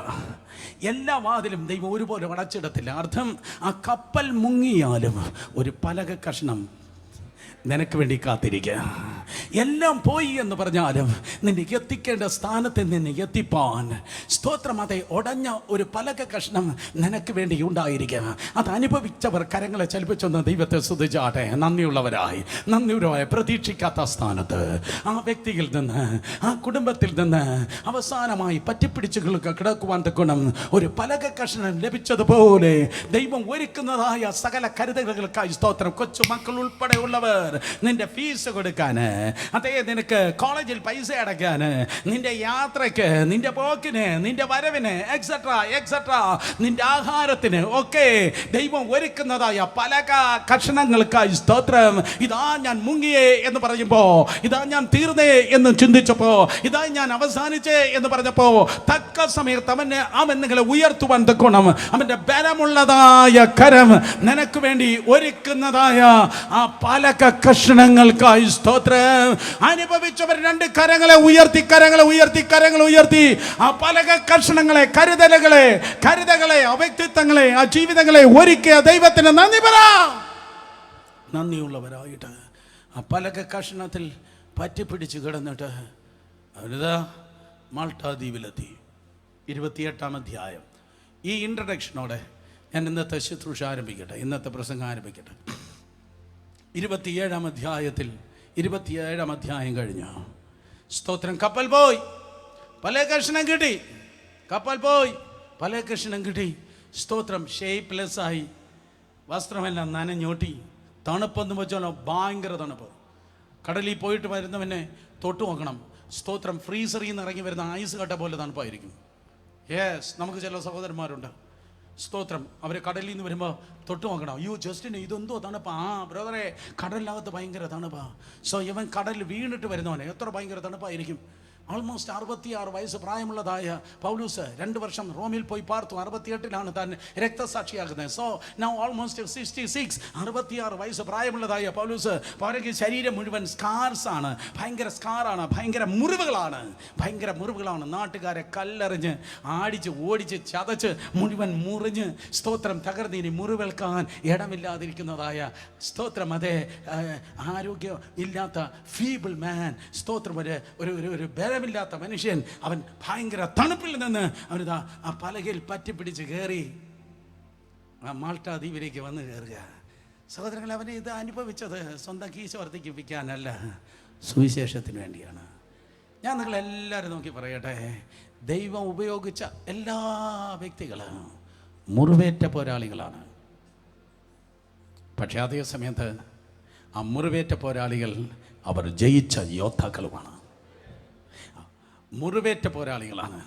എല്ലാ വാതിലും ദൈവം ഒരുപോലെ അടച്ചിടത്തില്ല. അർത്ഥം, ആ കപ്പൽ മുങ്ങിയാലും ഒരു പലക കഷ്ണം നിനക്ക് വേണ്ടി കാത്തിരിക്കുക. എല്ലാം പോയി എന്ന് പറഞ്ഞാലും നിന്നെ എത്തിക്കേണ്ട സ്ഥാനത്ത് നിന്നെ എത്തിപ്പാൻ സ്തോത്രം, അതെ ഉടഞ്ഞ ഒരു പലക കഷ്ണം നിനക്ക് വേണ്ടി ഉണ്ടായിരിക്കുക. അത് അനുഭവിച്ചവർ കരങ്ങളെ ചലിപ്പിച്ചൊന്ന് ദൈവത്തെ സ്തുതിച്ചാട്ടെ. നന്ദിയുള്ളവരായി പ്രതീക്ഷിക്കാത്ത സ്ഥാനത്ത് ആ വ്യക്തിയിൽ നിന്ന്, ആ കുടുംബത്തിൽ നിന്ന് അവസാനമായി പറ്റിപ്പിടിച്ച് കിടക്കുവാൻ തക്കണം ഒരു പലക കഷ്ണം ലഭിച്ചതുപോലെ ദൈവം ഒരുക്കുന്നതായ സകല കരുതലുകൾക്കായി സ്തോത്രം. കൊച്ചു മക്കൾ ഉൾപ്പെടെ ഉള്ളവർ നിന്റെ ഫീസ് കൊടുക്കാന്, അതേ നിനക്ക് കോളേജിൽ പൈസ അടയ്ക്കാന്, നിന്റെ യാത്രയ്ക്ക്, നിന്റെ പോക്കിന്, നിന്റെ വരവിന്, എക്സെട്രാ എക്സെട്രാ, നിന്റെ ആഹാരത്തിന് ഒക്കെ ദൈവം ഒരുക്കുന്നതായ പലക കഷണങ്ങൾക്കായി സ്തോത്രം. ഇതാ ഞാൻ മുങ്ങിയേ എന്ന് പറയുമ്പോ, ഇതാ ഞാൻ തീർന്നേ എന്ന് ചിന്തിച്ചപ്പോ, ഇതാ ഞാൻ അവസാനിച്ചേ എന്ന് പറഞ്ഞപ്പോ തക്ക സമയത്ത് അവൻ നിങ്ങളെ ഉയർത്തുവാൻ തക്കണം. അവന്റെ ബലമുള്ളതായ കരം നിനക്ക് വേണ്ടി ഒരുക്കുന്നതായ ആ പലക കഷണങ്ങൾക്കായി സ്തോത്രം. അനുഭവിച്ചവർ 2 കരങ്ങളെ ഉയർത്തി ആ പലക കഷണങ്ങളെ, കരുതലുകളെ, വ്യക്തിത്വങ്ങളെ, ആ ജീവിതങ്ങളെ ഒരുക്കിയ ദൈവത്തിന് നന്ദി പറ. നന്ദിയുള്ളവരായിട്ട് ആ പലക കഷണത്തിൽ പറ്റിപ്പിടിച്ച് കിടന്നിട്ട് അവരിതാ മാൾട്ടാ ദ്വീപിലെത്തി. 28-ാം അധ്യായം. ഈ ഇൻട്രഡക്ഷനോടെ ഞാൻ ഇന്നത്തെ ശുശ്രൂഷ ആരംഭിക്കട്ടെ, ഇന്നത്തെ പ്രസംഗം ആരംഭിക്കട്ടെ. 27-ാം അധ്യായത്തിൽ 27-ാം അധ്യായം കഴിഞ്ഞു. സ്തോത്രം. കപ്പൽ പോയി, പല കഷ്ണം കിട്ടി. കപ്പൽ പോയി, പല കഷ്ണം കിട്ടി. സ്തോത്രം. ഷേപ്പ്ലെസ് ആയി, വസ്ത്രമെല്ലാം നനഞ്ഞോട്ടി. തണുപ്പെന്ന് വെച്ചാലോ ഭയങ്കര തണുപ്പ്. കടലിൽ പോയിട്ട് വരുന്നവനെ തൊട്ട് നോക്കണം. സ്തോത്രം. ഫ്രീസറിൽ നിന്ന് ഇറങ്ങി വരുന്ന ഐസ് കട്ട പോലെ തണുപ്പായിരിക്കും. യെസ്, നമുക്ക് ചില സഹോദരന്മാരുണ്ട് സ്തോത്രം. അവർ കടലിൽ നിന്ന് വരുമ്പോൾ തൊട്ട് നോക്കണം. ജസ്റ്റിന് ഇതെന്തോ തണുപ്പാ. ബ്രദറെ, കടലിനകത്ത് ഭയങ്കര തണുപ്പാ. സോ ഇവൻ കടലിൽ വീണിട്ട് വരുന്നവനെ എത്ര ഭയങ്കര തണുപ്പായിരിക്കും. ഓൾമോസ്റ്റ് 66 വയസ്സ് പ്രായമുള്ളതായ പൗലൂസ് 2 വർഷം റോമിൽ പോയി പാർത്തു. 68-ലാണ് താൻ രക്തസാക്ഷിയാകുന്നത്. സോ നൗ ഓൾമോസ്റ്റ് 66, 66 വയസ്സ് പ്രായമുള്ളതായ പൗലൂസ്. അവർക്ക് ശരീരം മുഴുവൻ സ്കാർസാണ്, ഭയങ്കര സ്കാറാണ്, ഭയങ്കര മുറിവുകളാണ്. നാട്ടുകാരെ കല്ലെറിഞ്ഞ് ആടിച്ച് ഓടിച്ച് ചതച്ച് മുഴുവൻ മുറിഞ്ഞ് സ്തോത്രം തകർന്നിനി മുറിവേൽക്കാൻ ഇടമില്ലാതിരിക്കുന്നതായ സ്തോത്രം. അതേ ആരോഗ്യം ഇല്ലാത്ത ഫീബിൾ മാൻ. സ്തോത്രം. ഒരു ബലമില്ലാത്ത മനുഷ്യൻ. അവൻ ഭയങ്കര തണുപ്പിൽ നിന്ന് അവനിതാ ആ പലകയിൽ പറ്റിപ്പിടിച്ച് കയറി ആ മാൾട്ടാ ദ്വീപിലേക്ക് വന്ന് കയറുക. സഹോദരങ്ങൾ, അവനെ ഇത് അനുഭവിച്ചത് സ്വന്തം കീശ വർദ്ധിപ്പിക്കാനല്ല, സുവിശേഷത്തിന് വേണ്ടിയാണ്. ഞാൻ നിങ്ങളെല്ലാവരും നോക്കി പറയട്ടെ, ദൈവം ഉപയോഗിച്ച എല്ലാ വ്യക്തികളും മുറിവേറ്റ പോരാളികളാണ്. പക്ഷേ അതേ സമയത്ത് ആ മുറിവേറ്റ പോരാളികൾ അവർ ജയിച്ച യോദ്ധാക്കളുമാണ്. മുറിവേറ്റ പോരാളികളാണ്,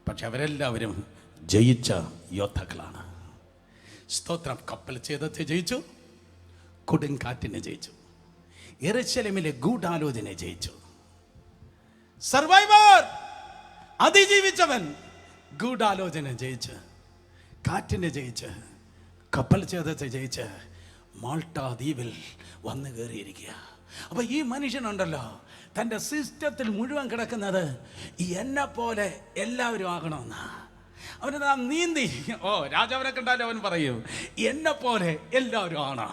പക്ഷെ അവരെല്ലാവരും ജയിച്ച യോദ്ധാക്കളാണ്. സ്തോത്രം. കപ്പൽ ഛേദത്തെ ജയിച്ചു, കൊടുങ്കാറ്റിനെ ജയിച്ചു, യെരൂശലേമിലെ ഗൂഢാലോചന ജയിച്ചു. സർവൈവർ, അതിജീവിച്ചവൻ, ഗൂഢാലോചന ജയിച്ച്, കാറ്റിനെ ജയിച്ച്, കപ്പൽ ഛേദത്തെ ജയിച്ച് മാൾട്ട ദ്വീപിൽ വന്നു കയറിയിരിക്കുക. അപ്പൊ ഈ മനുഷ്യനുണ്ടല്ലോ, തൻ്റെ സിസ്റ്റത്തിൽ മുഴുവൻ കിടക്കുന്നത് എന്നെ പോലെ എല്ലാവരും ആകണമെന്നാ. അവന് നീന്തി രാജാവിനെ കണ്ടാലും അവൻ പറയും എന്നെ പോലെ എല്ലാവരും ആണ്.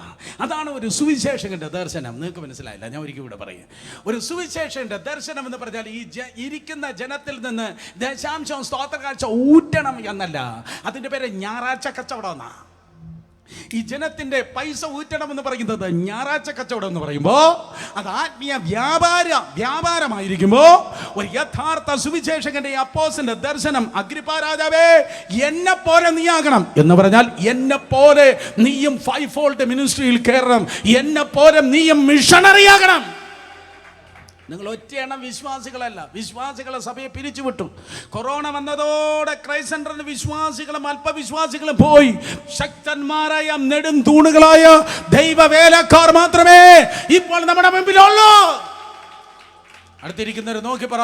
അതാണ് ഒരു സുവിശേഷകന്റെ ദർശനം. നിങ്ങൾക്ക് മനസ്സിലായില്ല, ഞാൻ ഒരിക്കൽ കൂടെ പറയും. ഒരു സുവിശേഷകന്റെ ദർശനം എന്ന് പറഞ്ഞാൽ ഈ ഇരിക്കുന്ന ജനത്തിൽ നിന്ന് ദശാംശം സ്തോത്ര കാഴ്ച ഊറ്റണം എന്നല്ല. അതിൻ്റെ പേര് ഞായറാഴ്ച കച്ചവടം എന്നാ. ഈ ജനത്തിന്റെ പൈസ ഊറ്റണമെന്ന് പറയുന്നത് ഞായറാഴ്ച കച്ചവടം എന്ന് പറയുമ്പോൾ അത് ആത്മീയ വ്യാപാരമായിരിക്കുമ്പോൾ ഒരു യഥാർത്ഥ സുവിശേഷകന്റെ അപ്പോസ്തലന്റെ ദർശനം, അഗ്രിപ്പാ രാജാവേ എന്നെ പോലെ നീയാകണം എന്ന് പറഞ്ഞാൽ എന്നെ പോലെ നീയും 5-fold മിനിസ്ട്രിയിൽ കയറണം, എന്നെ പോലെ നീയും മിഷണറി ആകണം. നിങ്ങൾ ഒറ്റയെണ്ണം വിശ്വാസികളല്ല, വിശ്വാസികളെ സഭയെ പിരിച്ചുവിട്ടു. കൊറോണ വന്നതോടെ ക്രൈസ്റ്റ് സെന്ററിന് വിശ്വാസികളും അല്പവിശ്വാസികളും പോയി. ശക്തന്മാരായ നെടും തൂണുകളായ ദൈവവേലക്കാർ മാത്രമേ ഇപ്പോൾ നമ്മുടെ മുമ്പിലുള്ളൂ. അടുത്തിരിക്കുന്നവർ നോക്കി പറ,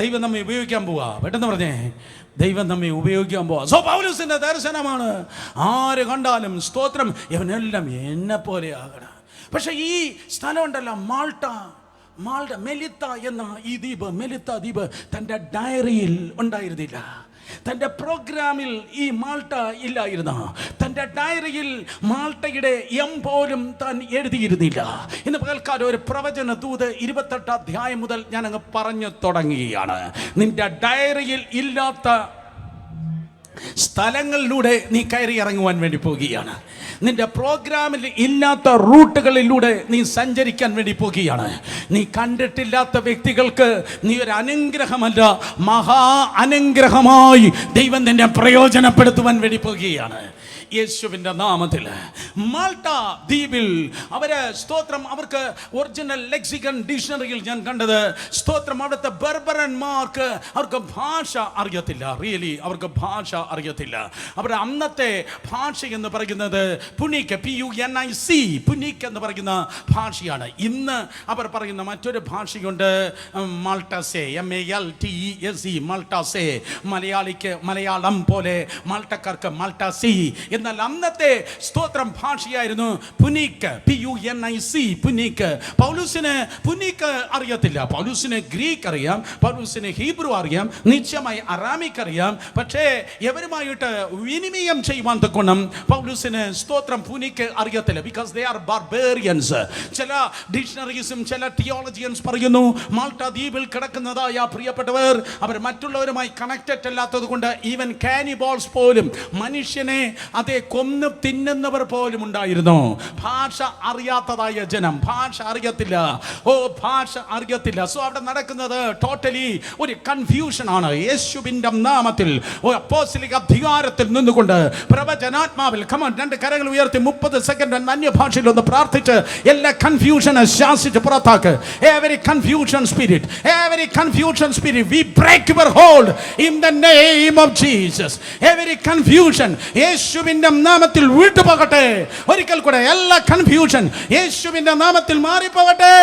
ദൈവം നമ്മെ ഉപയോഗിക്കാൻ പോവാ. പെട്ടെന്ന് പറഞ്ഞേ, ദൈവം നമ്മെ ഉപയോഗിക്കാൻ പോവാ. സോ പൗലോസിന്റെ ദർശനമാണ്, ആര് കണ്ടാലും സ്തോത്രം ഇവനെല്ലാം എന്നെ പോലെ ആകണം. പക്ഷെ ഈ സ്ഥലം ഉണ്ടല്ലോ, മെലിത്ത എന്ന ഈ മെലിത്ത ദ്വീപ് തൻ്റെ ഡയറിയിൽ ഉണ്ടായിരുന്നില്ല. തൻ്റെ പ്രോഗ്രാമിൽ ഈ മാൾട്ട ഇല്ലായിരുന്നു. തൻ്റെ ഡയറിയിൽ മാൾട്ടയുടെ പോലും താൻ എഴുതിയിരുന്നില്ല. ഇന്ന് പകൽക്കാലം ഒരു പ്രവചന ദൂത് 28 അധ്യായം മുതൽ ഞാൻ അങ്ങ് പറഞ്ഞു തുടങ്ങുകയാണ്. നിന്റെ ഡയറിയിൽ ഇല്ലാത്ത സ്ഥലങ്ങളിലൂടെ നീ കയറി ഇറങ്ങുവാൻ വേണ്ടി പോകുകയാണ്. നിന്റെ പ്രോഗ്രാമിൽ ഇല്ലാത്ത റൂട്ടുകളിലൂടെ നീ സഞ്ചരിക്കാൻ വേണ്ടി പോകുകയാണ്. നീ കണ്ടിട്ടില്ലാത്ത വ്യക്തികൾക്ക് നീ ഒരു അനുഗ്രഹമല്ല, മഹാ അനുഗ്രഹമായി ദൈവം നിന്നെ പ്രയോജനപ്പെടുത്തുവാൻ വേണ്ടി പോകുകയാണ്. യേശുവിൻ്റെ നാമത്തിൽ മാൾട്ട ദ്വീപിൽ അവര് സ്തോത്രം, അവർക്ക് ഒറിജിനൽ ലെക്സിക്കൺ ഡിക്ഷണറിയിൽ ഞാൻ കണ്ടത് സ്തോത്രം, അവിടുത്തെ ബർബറന്മാർക്ക് അവർക്ക് ഭാഷ അറിയത്തില്ല. റിയലി അവർക്ക് ഭാഷ അറിയത്തില്ല. അവരുടെ അന്നത്തെ ഭാഷ എന്ന് പറയുന്നത് പുനീക്ക്, PUNIC, പുനീക്ക് എന്ന് പറയുന്ന ഭാഷയാണ്. ഇന്ന് അവർ പറയുന്ന മറ്റൊരു ഭാഷയുണ്ട്, മാൾട്ടസെ, MALTESE, മാൾട്ടസെ. മലയാളിക്ക് മലയാളം പോലെ മാൾട്ടക്കാർക്ക് മാൾട്ടസി. എന്നാൽ അന്നത്തെ സ്തോത്രം ഭാഷയായിരുന്നു പുനീക്ക്, PUNIC, പുനീക്ക്. പൗലോസിന് പുനീക്ക് അറിയത്തില്ല. പൗലോസിന് ഗ്രീക്ക് അറിയാം, പൗലോസിന് ഹീബ്രു അറിയാം, നിശ്ചയമായി അറാമിക് അറിയാം. പക്ഷേ എവരുമായിട്ട് വിനിമയം ചെയ്യുവാൻ തക്കോണം പൗലോസിന് സ്തോത്രം പുനീക്ക് അറിയത്തില്ല. Because they are barbarians. ചില ഡിക്ഷണറീസും ചില തിയോളജിയൻസ് പറയുന്നു മാൾട്ട ദ്വീപിൽ കിടക്കുന്നതായ പ്രിയപ്പെട്ടവർ അവർ മറ്റുള്ളവരുമായി കണക്റ്റഡ് അല്ലാത്തത് കൊണ്ട് ഈവൻ കാനിബോൾസ് പോലും, മനുഷ്യനെ അതേ കൊന്നു തിന്നുന്നവർ പോലും ഉണ്ടായിരുന്നു. ഭാഷ അറിയാത്തതായ ജനം, ഭാഷ അറിയത്തില്ല, ഭാഷ അറിയത്തില്ല. സോ അവിടെ നടക്കുന്നത് ടോട്ടലി ഒരു കൺഫ്യൂഷൻ ആണ്. യേശുവിന്റെ നാമത്തിൽ അപ്പോസ്തലിക അധികാരത്തിൽ നിന്നുകൊണ്ട് പ്രവചനാത്മാവിൽ രണ്ട് കരങ്ങൾ ഉയർത്തി 30 സെക്കൻഡ് അന്യഭാഷയിൽ ഒന്ന് പ്രാർത്ഥിച്ച് എല്ലാ കൺഫ്യൂഷനെ ശാസിച്ച് പുറത്താക്ക്. Every confusion spirit, every confusion spirit, we break your hold in the name of Jesus. Every confusion യേശുവിന്റെ നാമത്തിൽ വിട്ടുപോകട്ടെ. ഒരിക്കൽ കൂടെ എല്ലാ കൺഫ്യൂഷൻ യേശുവിന്റെ നാമത്തിൽ മാറിപ്പോകട്ടെ.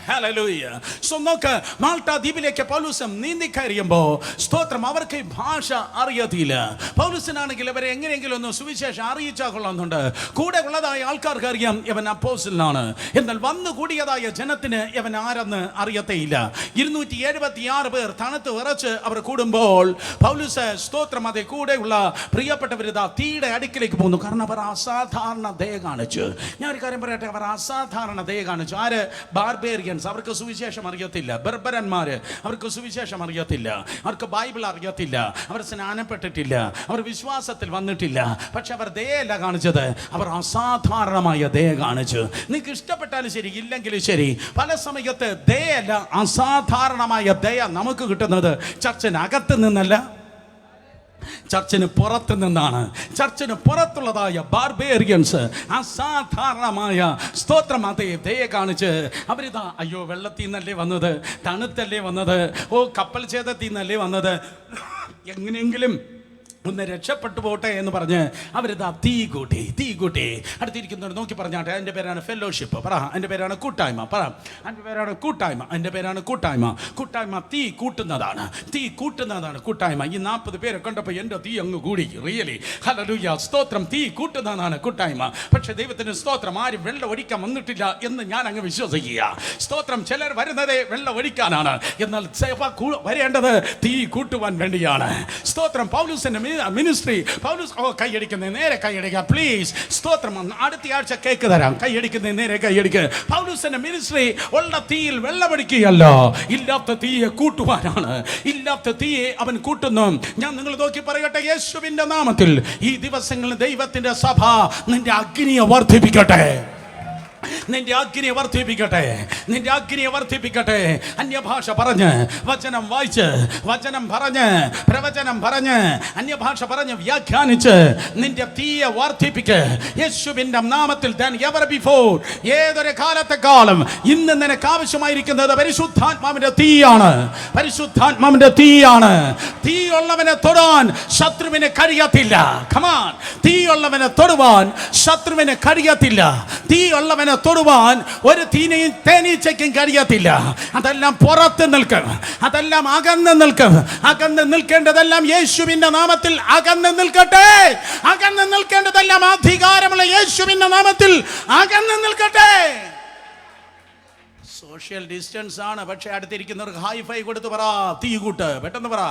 ഹല്ലേലൂയ. സോ നോക്ക്, മാൾട്ട ദ്വീപിലേക്ക് പൗലോസ് നീന്തി കയറിയുമ്പോൾ സ്തോത്രം അവർക്ക് ഭാഷ അറിയത്തില്ല. പൗലോസിനാണെങ്കിൽ ഇവരെ എങ്ങനെയെങ്കിലും ഒന്ന് സുവിശേഷം അറിയിച്ചാൽ കൊള്ളുന്നുണ്ട്. കൂടെ ഉള്ളതായ ആൾക്കാർക്ക് അറിയാം ഇവൻ അപ്പോസ്തലനാണ്. എന്നാൽ വന്നു കൂടിയതായ ജനത്തിന് ഇവൻ ആരെന്ന് അറിയത്തേയില്ല. 276 പേർ തണുത്ത് വിറച്ച് അവർ കൂടുമ്പോൾ പൗലോസ് സ്തോത്രം അതേ കൂടെയുള്ള പ്രിയപ്പെട്ടവരിതാ തീയുടെ അടുക്കിലേക്ക് പോകുന്നു. കാരണം അവർ അസാധാരണ ദയ കാണിച്ചു. ഞാൻ ഒരു കാര്യം പറയട്ടെ, അവർ അസാധാരണ ദയ കാണിച്ചു. ആര്? ബാർബേറിയൻസ്. ബാർബേറിയൻസ്, അവർക്ക് സുവിശേഷം അറിയത്തില്ല. ബർബരന്മാര്, അവർക്ക് സുവിശേഷം അറിയത്തില്ല, അവർക്ക് ബൈബിൾ അറിയത്തില്ല, അവർ സ്നാനപ്പെട്ടിട്ടില്ല, അവർ വിശ്വാസത്തിൽ വന്നിട്ടില്ല. പക്ഷെ അവർ ദയയല്ല കാണിച്ചത്, അവർ അസാധാരണമായ ദയ കാണിച്ചു. നിങ്ങൾക്ക് ഇഷ്ടപ്പെട്ടാലും ശരി, ഇല്ലെങ്കിലും ശരി, പല സമയത്ത് ദയയല്ല, അസാധാരണമായ ദയ നമുക്ക് കിട്ടുന്നത് ചർച്ചിനകത്ത് നിന്നല്ല, ചർച്ചിന് പുറത്ത് നിന്നാണ്. ചർച്ചിന് പുറത്തുള്ളതായ ബാർബേറിയൻസ് അസാധാരണമായ സ്തോത്രം അതേ ദയ കാണിച്ച് അവരിതാ, അയ്യോ വെള്ളത്തിൽ നിന്നല്ലേ വന്നത്, തണുത്തല്ലേ വന്നത്, ഓ കപ്പൽ ഛേദത്തിൽ നിന്നല്ലേ വന്നത്, എങ്ങനെയെങ്കിലും ഒന്ന് രക്ഷപ്പെട്ടു പോട്ടെ എന്ന് പറഞ്ഞ് അവരിതാ തീ കൂട്ടി. അടുത്തിരിക്കുന്നവർ നോക്കി പറഞ്ഞാട്ടെ, എൻ്റെ പേരാണ് ഫെലോഷിപ്പ്, പറ. എൻ്റെ പേരാണ് കൂട്ടായ്മ, പറ. എൻ്റെ പേരാണ് കൂട്ടായ്മ, എൻ്റെ പേരാണ് കൂട്ടായ്മ. കൂട്ടായ്മ തീ കൂട്ടുന്നതാണ്, തീ കൂട്ടുന്നതാണ് കൂട്ടായ്മ. ഈ 40 പേരെ കണ്ടപ്പോൾ എൻ്റെ തീ അങ്ങ് കൂടി. റിയലി ഹല്ലേലൂയ, സ്തോത്രം. തീ കൂട്ടുന്നതാണ് കൂട്ടായ്മ. പക്ഷെ ദൈവത്തിന് സ്തോത്രം, ആരും വെള്ളം ഒഴിക്കാൻ വന്നിട്ടില്ല എന്ന് ഞാൻ അങ്ങ് വിശ്വസിക്കുക. സ്തോത്രം. ചിലർ വരുന്നത് വെള്ളം ഒഴിക്കാനാണ്, എന്നാൽ വരേണ്ടത് തീ കൂട്ടുവാൻ വേണ്ടിയാണ്. സ്തോത്രം. പൗലോസിന്റെ മിനിസ്ട്രി, പൗലോസ് കൈയടിക്കുന്ന നേരെ കൈയടിക്കുക പ്ലീസ്. സ്തോത്രം. അടുത്ത ആഴ്ച കേക്ക് തരാം. കൈയടിക്കുന്ന നേരെ കൈയടിക്കുക. പൗലോസിന്റെ മിനിസ്ട്രി ഉള്ള തീയിൽ വെള്ളമടിക്കുകയല്ല, ഇല്ലാത്ത തീയെ കൂട്ടുവാനാണ്. ഇല്ലാത്ത തീയെ അവൻ കൂട്ടുന്നു. ഞാൻ നിങ്ങൾ നോക്കി പറയട്ടെ, യേശുവിന്റെ നാമത്തിൽ ഈ ദിവസങ്ങളിൽ ദൈവത്തിന്റെ സഭ നിന്റെ അഗ്നിയെ വർദ്ധിപ്പിക്കട്ടെ, നിന്റെ അഗ്നിയെ വർദ്ധിപ്പിക്കട്ടെ, നിന്റെ അഗ്നിയെ വർദ്ധിപ്പിക്കട്ടെ. അന്യഭാഷ പറഞ്ഞ്, വചനം വായിച്ച്, വചനം പറഞ്ഞ്, പ്രവചനം പറഞ്ഞ്, അന്യഭാഷ പറഞ്ഞ് വ്യാഖ്യാനിച്ച് നിന്റെ തീയെ വർദ്ധിപ്പിക്ക് യേശുവിന്റെ നാമത്തിൽ. Than ever before, ഏതൊരു കാലത്തെക്കാളും ഇന്ന് നിനക്ക് ആവശ്യമായിരിക്കുന്നത് പരിശുദ്ധാത്മാവിന്റെ തീയാണ്, പരിശുദ്ധാത്മാവിന്റെ തീയാണ്. തീയുള്ളവനെ തൊടാൻ ശത്രുവിന് കഴിയത്തില്ല. Come on, തീയുള്ളവനെ തൊടുവാൻ ശത്രുവിന് കഴിയത്തില്ല. തീയുള്ളവനെ തൊടുവാൻ ഒരു തേനീച്ചയ്ക്കും കഴിയത്തില്ല. അതെല്ലാം പുറത്ത് നിൽക്കും, അതെല്ലാം അകന്ന് നിൽക്കും. അകന്ന് നിൽക്കേണ്ടതെല്ലാം യേശുവിന്റെ നാമത്തിൽ അകന്ന് നിൽക്കട്ടെ. അകന്ന് നിൽക്കേണ്ടതെല്ലാം അധികാരമുള്ള യേശുവിന്റെ നാമത്തിൽ അകന്ന് നിൽക്കട്ടെ. സോഷ്യൽ ഡിസ്റ്റൻസ് ആണ്, പക്ഷെ അടുത്തിരിക്കുന്നവർക്ക് ഹൈഫൈ കൊടുത്ത് പറ, തീ കൂട്ട്. പെട്ടെന്ന് പറ,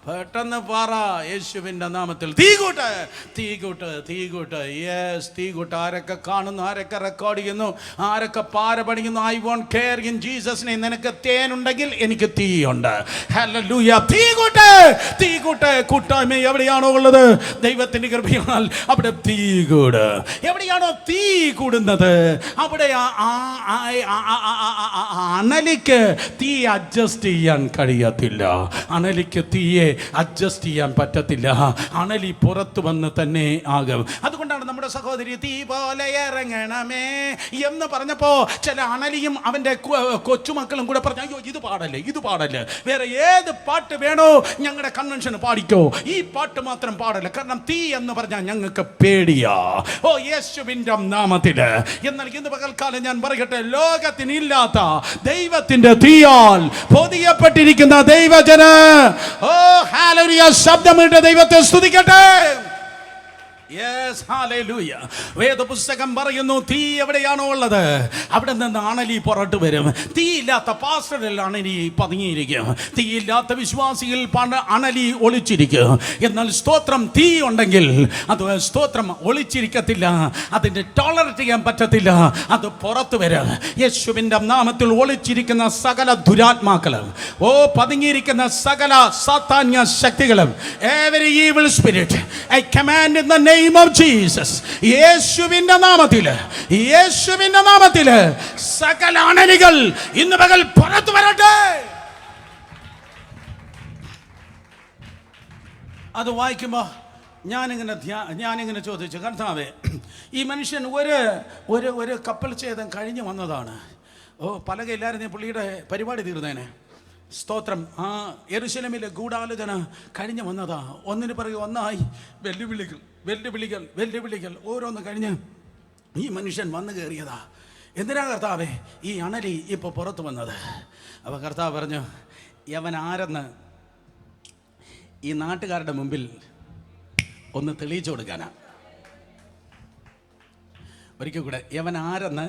പെട്ടെന്ന് പറ, യേശുവിൻ്റെ നാമത്തിൽ തീ കൂട്ട്, തീ കൂട്ട്, തീ കൂട്ട്. യെസ്, തീ കൂട്ട്. ആരൊക്കെ കാണുന്നു, ആരൊക്കെ റെക്കോർഡ് ചെയ്യുന്നു, ആരൊക്കെ പാര പണിയുന്നു, I won't care in Jesus name. നിനക്ക് തേനുണ്ടെങ്കിൽ എനിക്ക് തീയുണ്ട്. ഹല്ലേലൂയ. തീ കൂട്ട്, തീ കൂട്ട്. കൂട്ടായ്മ എവിടെയാണോ ഉള്ളത്, ദൈവത്തിൻ്റെ കൃപയാൽ അവിടെ തീ കൂട്. എവിടെയാണോ തീ കൂടുന്നത് അവിടെ അണലിക്ക് തീ അഡ്ജസ്റ്റ് ചെയ്യാൻ കഴിയത്തില്ല. അണലിക്ക് തീയെ അഡ്ജസ്റ്റ് ചെയ്യാൻ പറ്റത്തില്ല. അണലി പുറത്തു വന്ന് തന്നെ ആകും. അതുകൊണ്ടാണ് നമ്മുടെ സഹോദരി തീ പോലെ ഇറങ്ങണമേ എന്ന് പറഞ്ഞപ്പോൾ ചില അണലിയും അവൻ്റെ കൊച്ചുമക്കളും കൂടെ പറഞ്ഞു, അയ്യോ ഇത് പാടല്ലേ, ഇത് പാടല്ലേ, വേറെ ഏത് പാട്ട് വേണോ ഞങ്ങളുടെ കൺവെൻഷന് പാടിക്കോ, ഈ പാട്ട് മാത്രം പാടല്ലേ, കാരണം തീ എന്ന് പറഞ്ഞാൽ ഞങ്ങൾക്ക് പേടിയാ. ഓ യേശുവിൻ്റെ നാമത്തിൽ. എന്നാൽ ഇന്ന് പകൽക്കാലം ഞാൻ പറയട്ടെ, ലോകത്തിനില്ലാത്ത ദൈവത്തിന്റെ തീയാൽ പൊതിയപ്പെട്ടിരിക്കുന്ന ദൈവജന, ഓ ഹല്ലേലൂയ, ശബ്ദമിട്ട് ദൈവത്തെ സ്തുതിക്കട്ടെ. യെസ്, ഹല്ലേലൂയ. വേദപുസ്തകം പറയുന്നു, തീ എവിടെയാണോ ഉള്ളത് അവിടെ നിന്ന് അണലി പുറത്തു വരും. തീയില്ലാത്ത പാസ്റ്ററിൽ അണലി പതുങ്ങിയിരിക്കും, തീയില്ലാത്ത വിശ്വാസിയിൽ അണലി ഒളിച്ചിരിക്കും. എന്നാൽ സ്തോത്രം, തീ ഉണ്ടെങ്കിൽ അത് സ്തോത്രം ഒളിച്ചിരിക്കത്തില്ല, അതിന് ടോളറേറ്റ് ചെയ്യാൻ പറ്റത്തില്ല, അത് പുറത്തു വരും. യേശുവിൻ്റെ നാമത്തിൽ ഒളിച്ചിരിക്കുന്ന സകല ദുരാത്മാക്കളും, ഓ പതുങ്ങിയിരിക്കുന്ന സകല സാത്താന്യ ശക്തികളും, every evil spirit, I command in the name of Jesus, യേശുവിന്റെ നാമത്തില്, യേശുവിന്റെ നാമത്തില് സകല അണലികൾ ഇന്ന് പകൽ പുറത്തു വരട്ടെ. അത് വായിക്കുമ്പോൾ ഞാനിങ്ങനെ ചോദിച്ചു, കർത്താവേ, ഈ മനുഷ്യൻ ഒരു കപ്പൽ ഛേദം കഴിഞ്ഞു വന്നതാണ്. ഓ പലകയില്ലായിരുന്നു, പുള്ളിയുടെ പരിപാടി തീർന്നേനെ. സ്തോത്രം. ആ യെരൂശലേമിലെ ഗൂഢാലോചന കഴിഞ്ഞു വന്നതാ. ഒന്നിന് പിറകെ ഒന്നായി വെല്ലുവിളികൾ ഓരോന്ന് കഴിഞ്ഞ് ഈ മനുഷ്യൻ വന്നു കയറിയതാ. എന്തിനാ കർത്താവേ ഈ അണലി ഇപ്പോൾ പുറത്തു വന്നത്? അപ്പോൾ കർത്താവ് പറഞ്ഞു, യവൻ ആരെന്ന് ഈ നാട്ടുകാരുടെ മുമ്പിൽ ഒന്ന് തെളിയിച്ചു കൊടുക്കാനാ. ഒരിക്കൽ കൂടെ, യവൻ ആരെന്ന്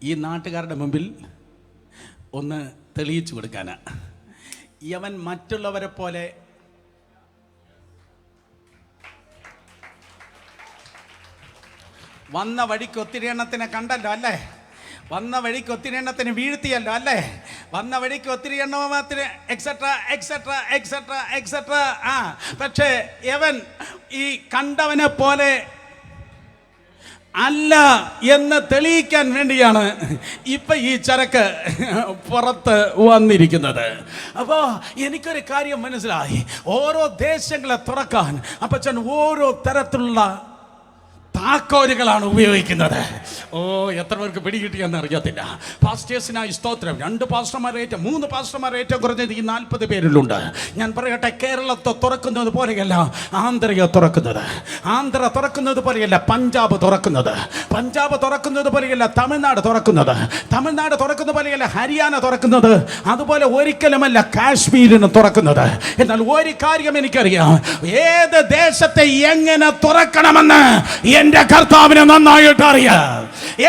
ഈ നാട്ടുകാരുടെ മുമ്പിൽ ഒന്ന് തെളിയിച്ചു കൊടുക്കാനാ. യവൻ മറ്റുള്ളവരെ പോലെ വന്ന വഴിക്ക് ഒത്തിരി എണ്ണത്തിനെ കണ്ടല്ലോ അല്ലേ? വന്ന വഴിക്ക് ഒത്തിരി എണ്ണത്തിന് വീഴ്ത്തിയല്ലോ അല്ലേ? വന്ന വഴിക്ക് ഒത്തിരി എണ്ണത്തിന് എക്സെട്രാ എക്സെട്രാ എക്സെട്രാ എക്സെട്രാ. പക്ഷേ യവൻ ഈ കണ്ടവനെ പോലെ അല്ല എന്ന് തെളിയിക്കാൻ വേണ്ടിയാണ് ഇപ്പൊ ഈ ചരക്ക് പുറത്ത് വന്നിരിക്കുന്നത്. അപ്പോൾ എനിക്കൊരു കാര്യം മനസ്സിലായി. ഓരോ ദേശങ്ങളെ തുറക്കാൻ അപ്പച്ചൻ ഓരോ തരത്തിലുള്ള താക്കോലുകളാണ് ഉപയോഗിക്കുന്നത്. എത്ര പേർക്ക് പിടികിട്ടിയെന്ന് അറിയത്തില്ല. പാസ്റ്റേഴ്സിനായി സ്തോത്രം. 2 പാസ്റ്റർമാരേറ്റ 3 പാസ്റ്റർമാരേറ്റ കുറഞ്ഞത് ഈ 40 പേരിലുണ്ട്. ഞാൻ പറയട്ടെ, കേരളത്തെ തുറക്കുന്നത് പോലെയല്ല ആന്ധ്രയെ തുറക്കുന്നത്, ആന്ധ്ര തുറക്കുന്നത് പോലെയല്ല പഞ്ചാബ് തുറക്കുന്നത്, പഞ്ചാബ് തുറക്കുന്നത് പോലെയല്ല തമിഴ്നാട് തുറക്കുന്നത്, തമിഴ്നാട് തുറക്കുന്ന പോലെയല്ല ഹരിയാന തുറക്കുന്നത്, അതുപോലെ ഒരിക്കലുമല്ല കാശ്മീരിന് തുറക്കുന്നത്. എന്നാൽ ഒരു കാര്യം എനിക്കറിയാം, ഏത് ദേശത്തെ എങ്ങനെ തുറക്കണമെന്ന് എന്റെ കർത്താവിനെ നന്നായിട്ട് അറിയാം.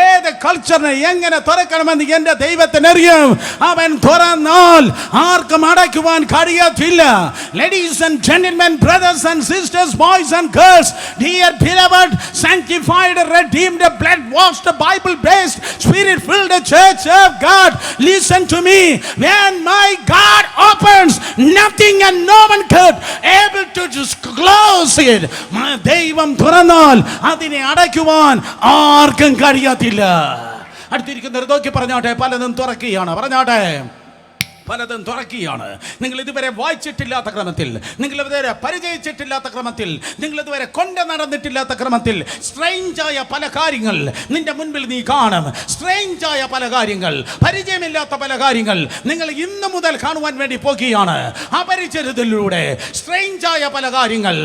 ഏത് കൾച്ചറിനെ എങ്ങനെ തുറക്കണമെന്ന് എന്റെ ദൈവത്തിന് അറിയാം. അവൻ തുറന്നാൽ ആർക്കും അടയ്ക്കുവാൻ കഴിയത്തില്ല. Ladies and gentlemen, brothers and sisters, boys and girls, dear beloved, sanctified, redeemed, blood washed, Bible based, spirit filled church of God, listen to me. When my God opens, nothing and no one could able to just close it. ദൈവം തുറന്നാൽ അതിനെ അടയ്ക്കുവാൻ ആർക്കും കഴിയാത്ത. അടുത്തിരിക്കുന്നവർ നോക്കി പറഞ്ഞാട്ടെ, പലതും തുറക്കുകയാണ്. പറഞ്ഞാട്ടെ, പലതും തുറക്കുകയാണ്. നിങ്ങൾ ഇതുവരെ വായിച്ചിട്ടില്ലാത്ത ക്രമത്തിൽ, നിങ്ങൾ ഇതുവരെ പരിചയിച്ചിട്ടില്ലാത്ത ക്രമത്തിൽ, നിങ്ങൾ ഇതുവരെ കൊണ്ട് നടന്നിട്ടില്ലാത്ത ക്രമത്തിൽ സ്ട്രേഞ്ചായ പല കാര്യങ്ങൾ നിന്റെ മുൻപിൽ നീ കാണും. സ്ട്രേഞ്ചായ പല കാര്യങ്ങൾ, പരിചയമില്ലാത്ത പല കാര്യങ്ങൾ നിങ്ങൾ ഇന്നു മുതൽ കാണുവാൻ വേണ്ടി പോകുകയാണ്. അപരിചിതത്തിലൂടെ സ്ട്രേഞ്ചായ പല കാര്യങ്ങൾ,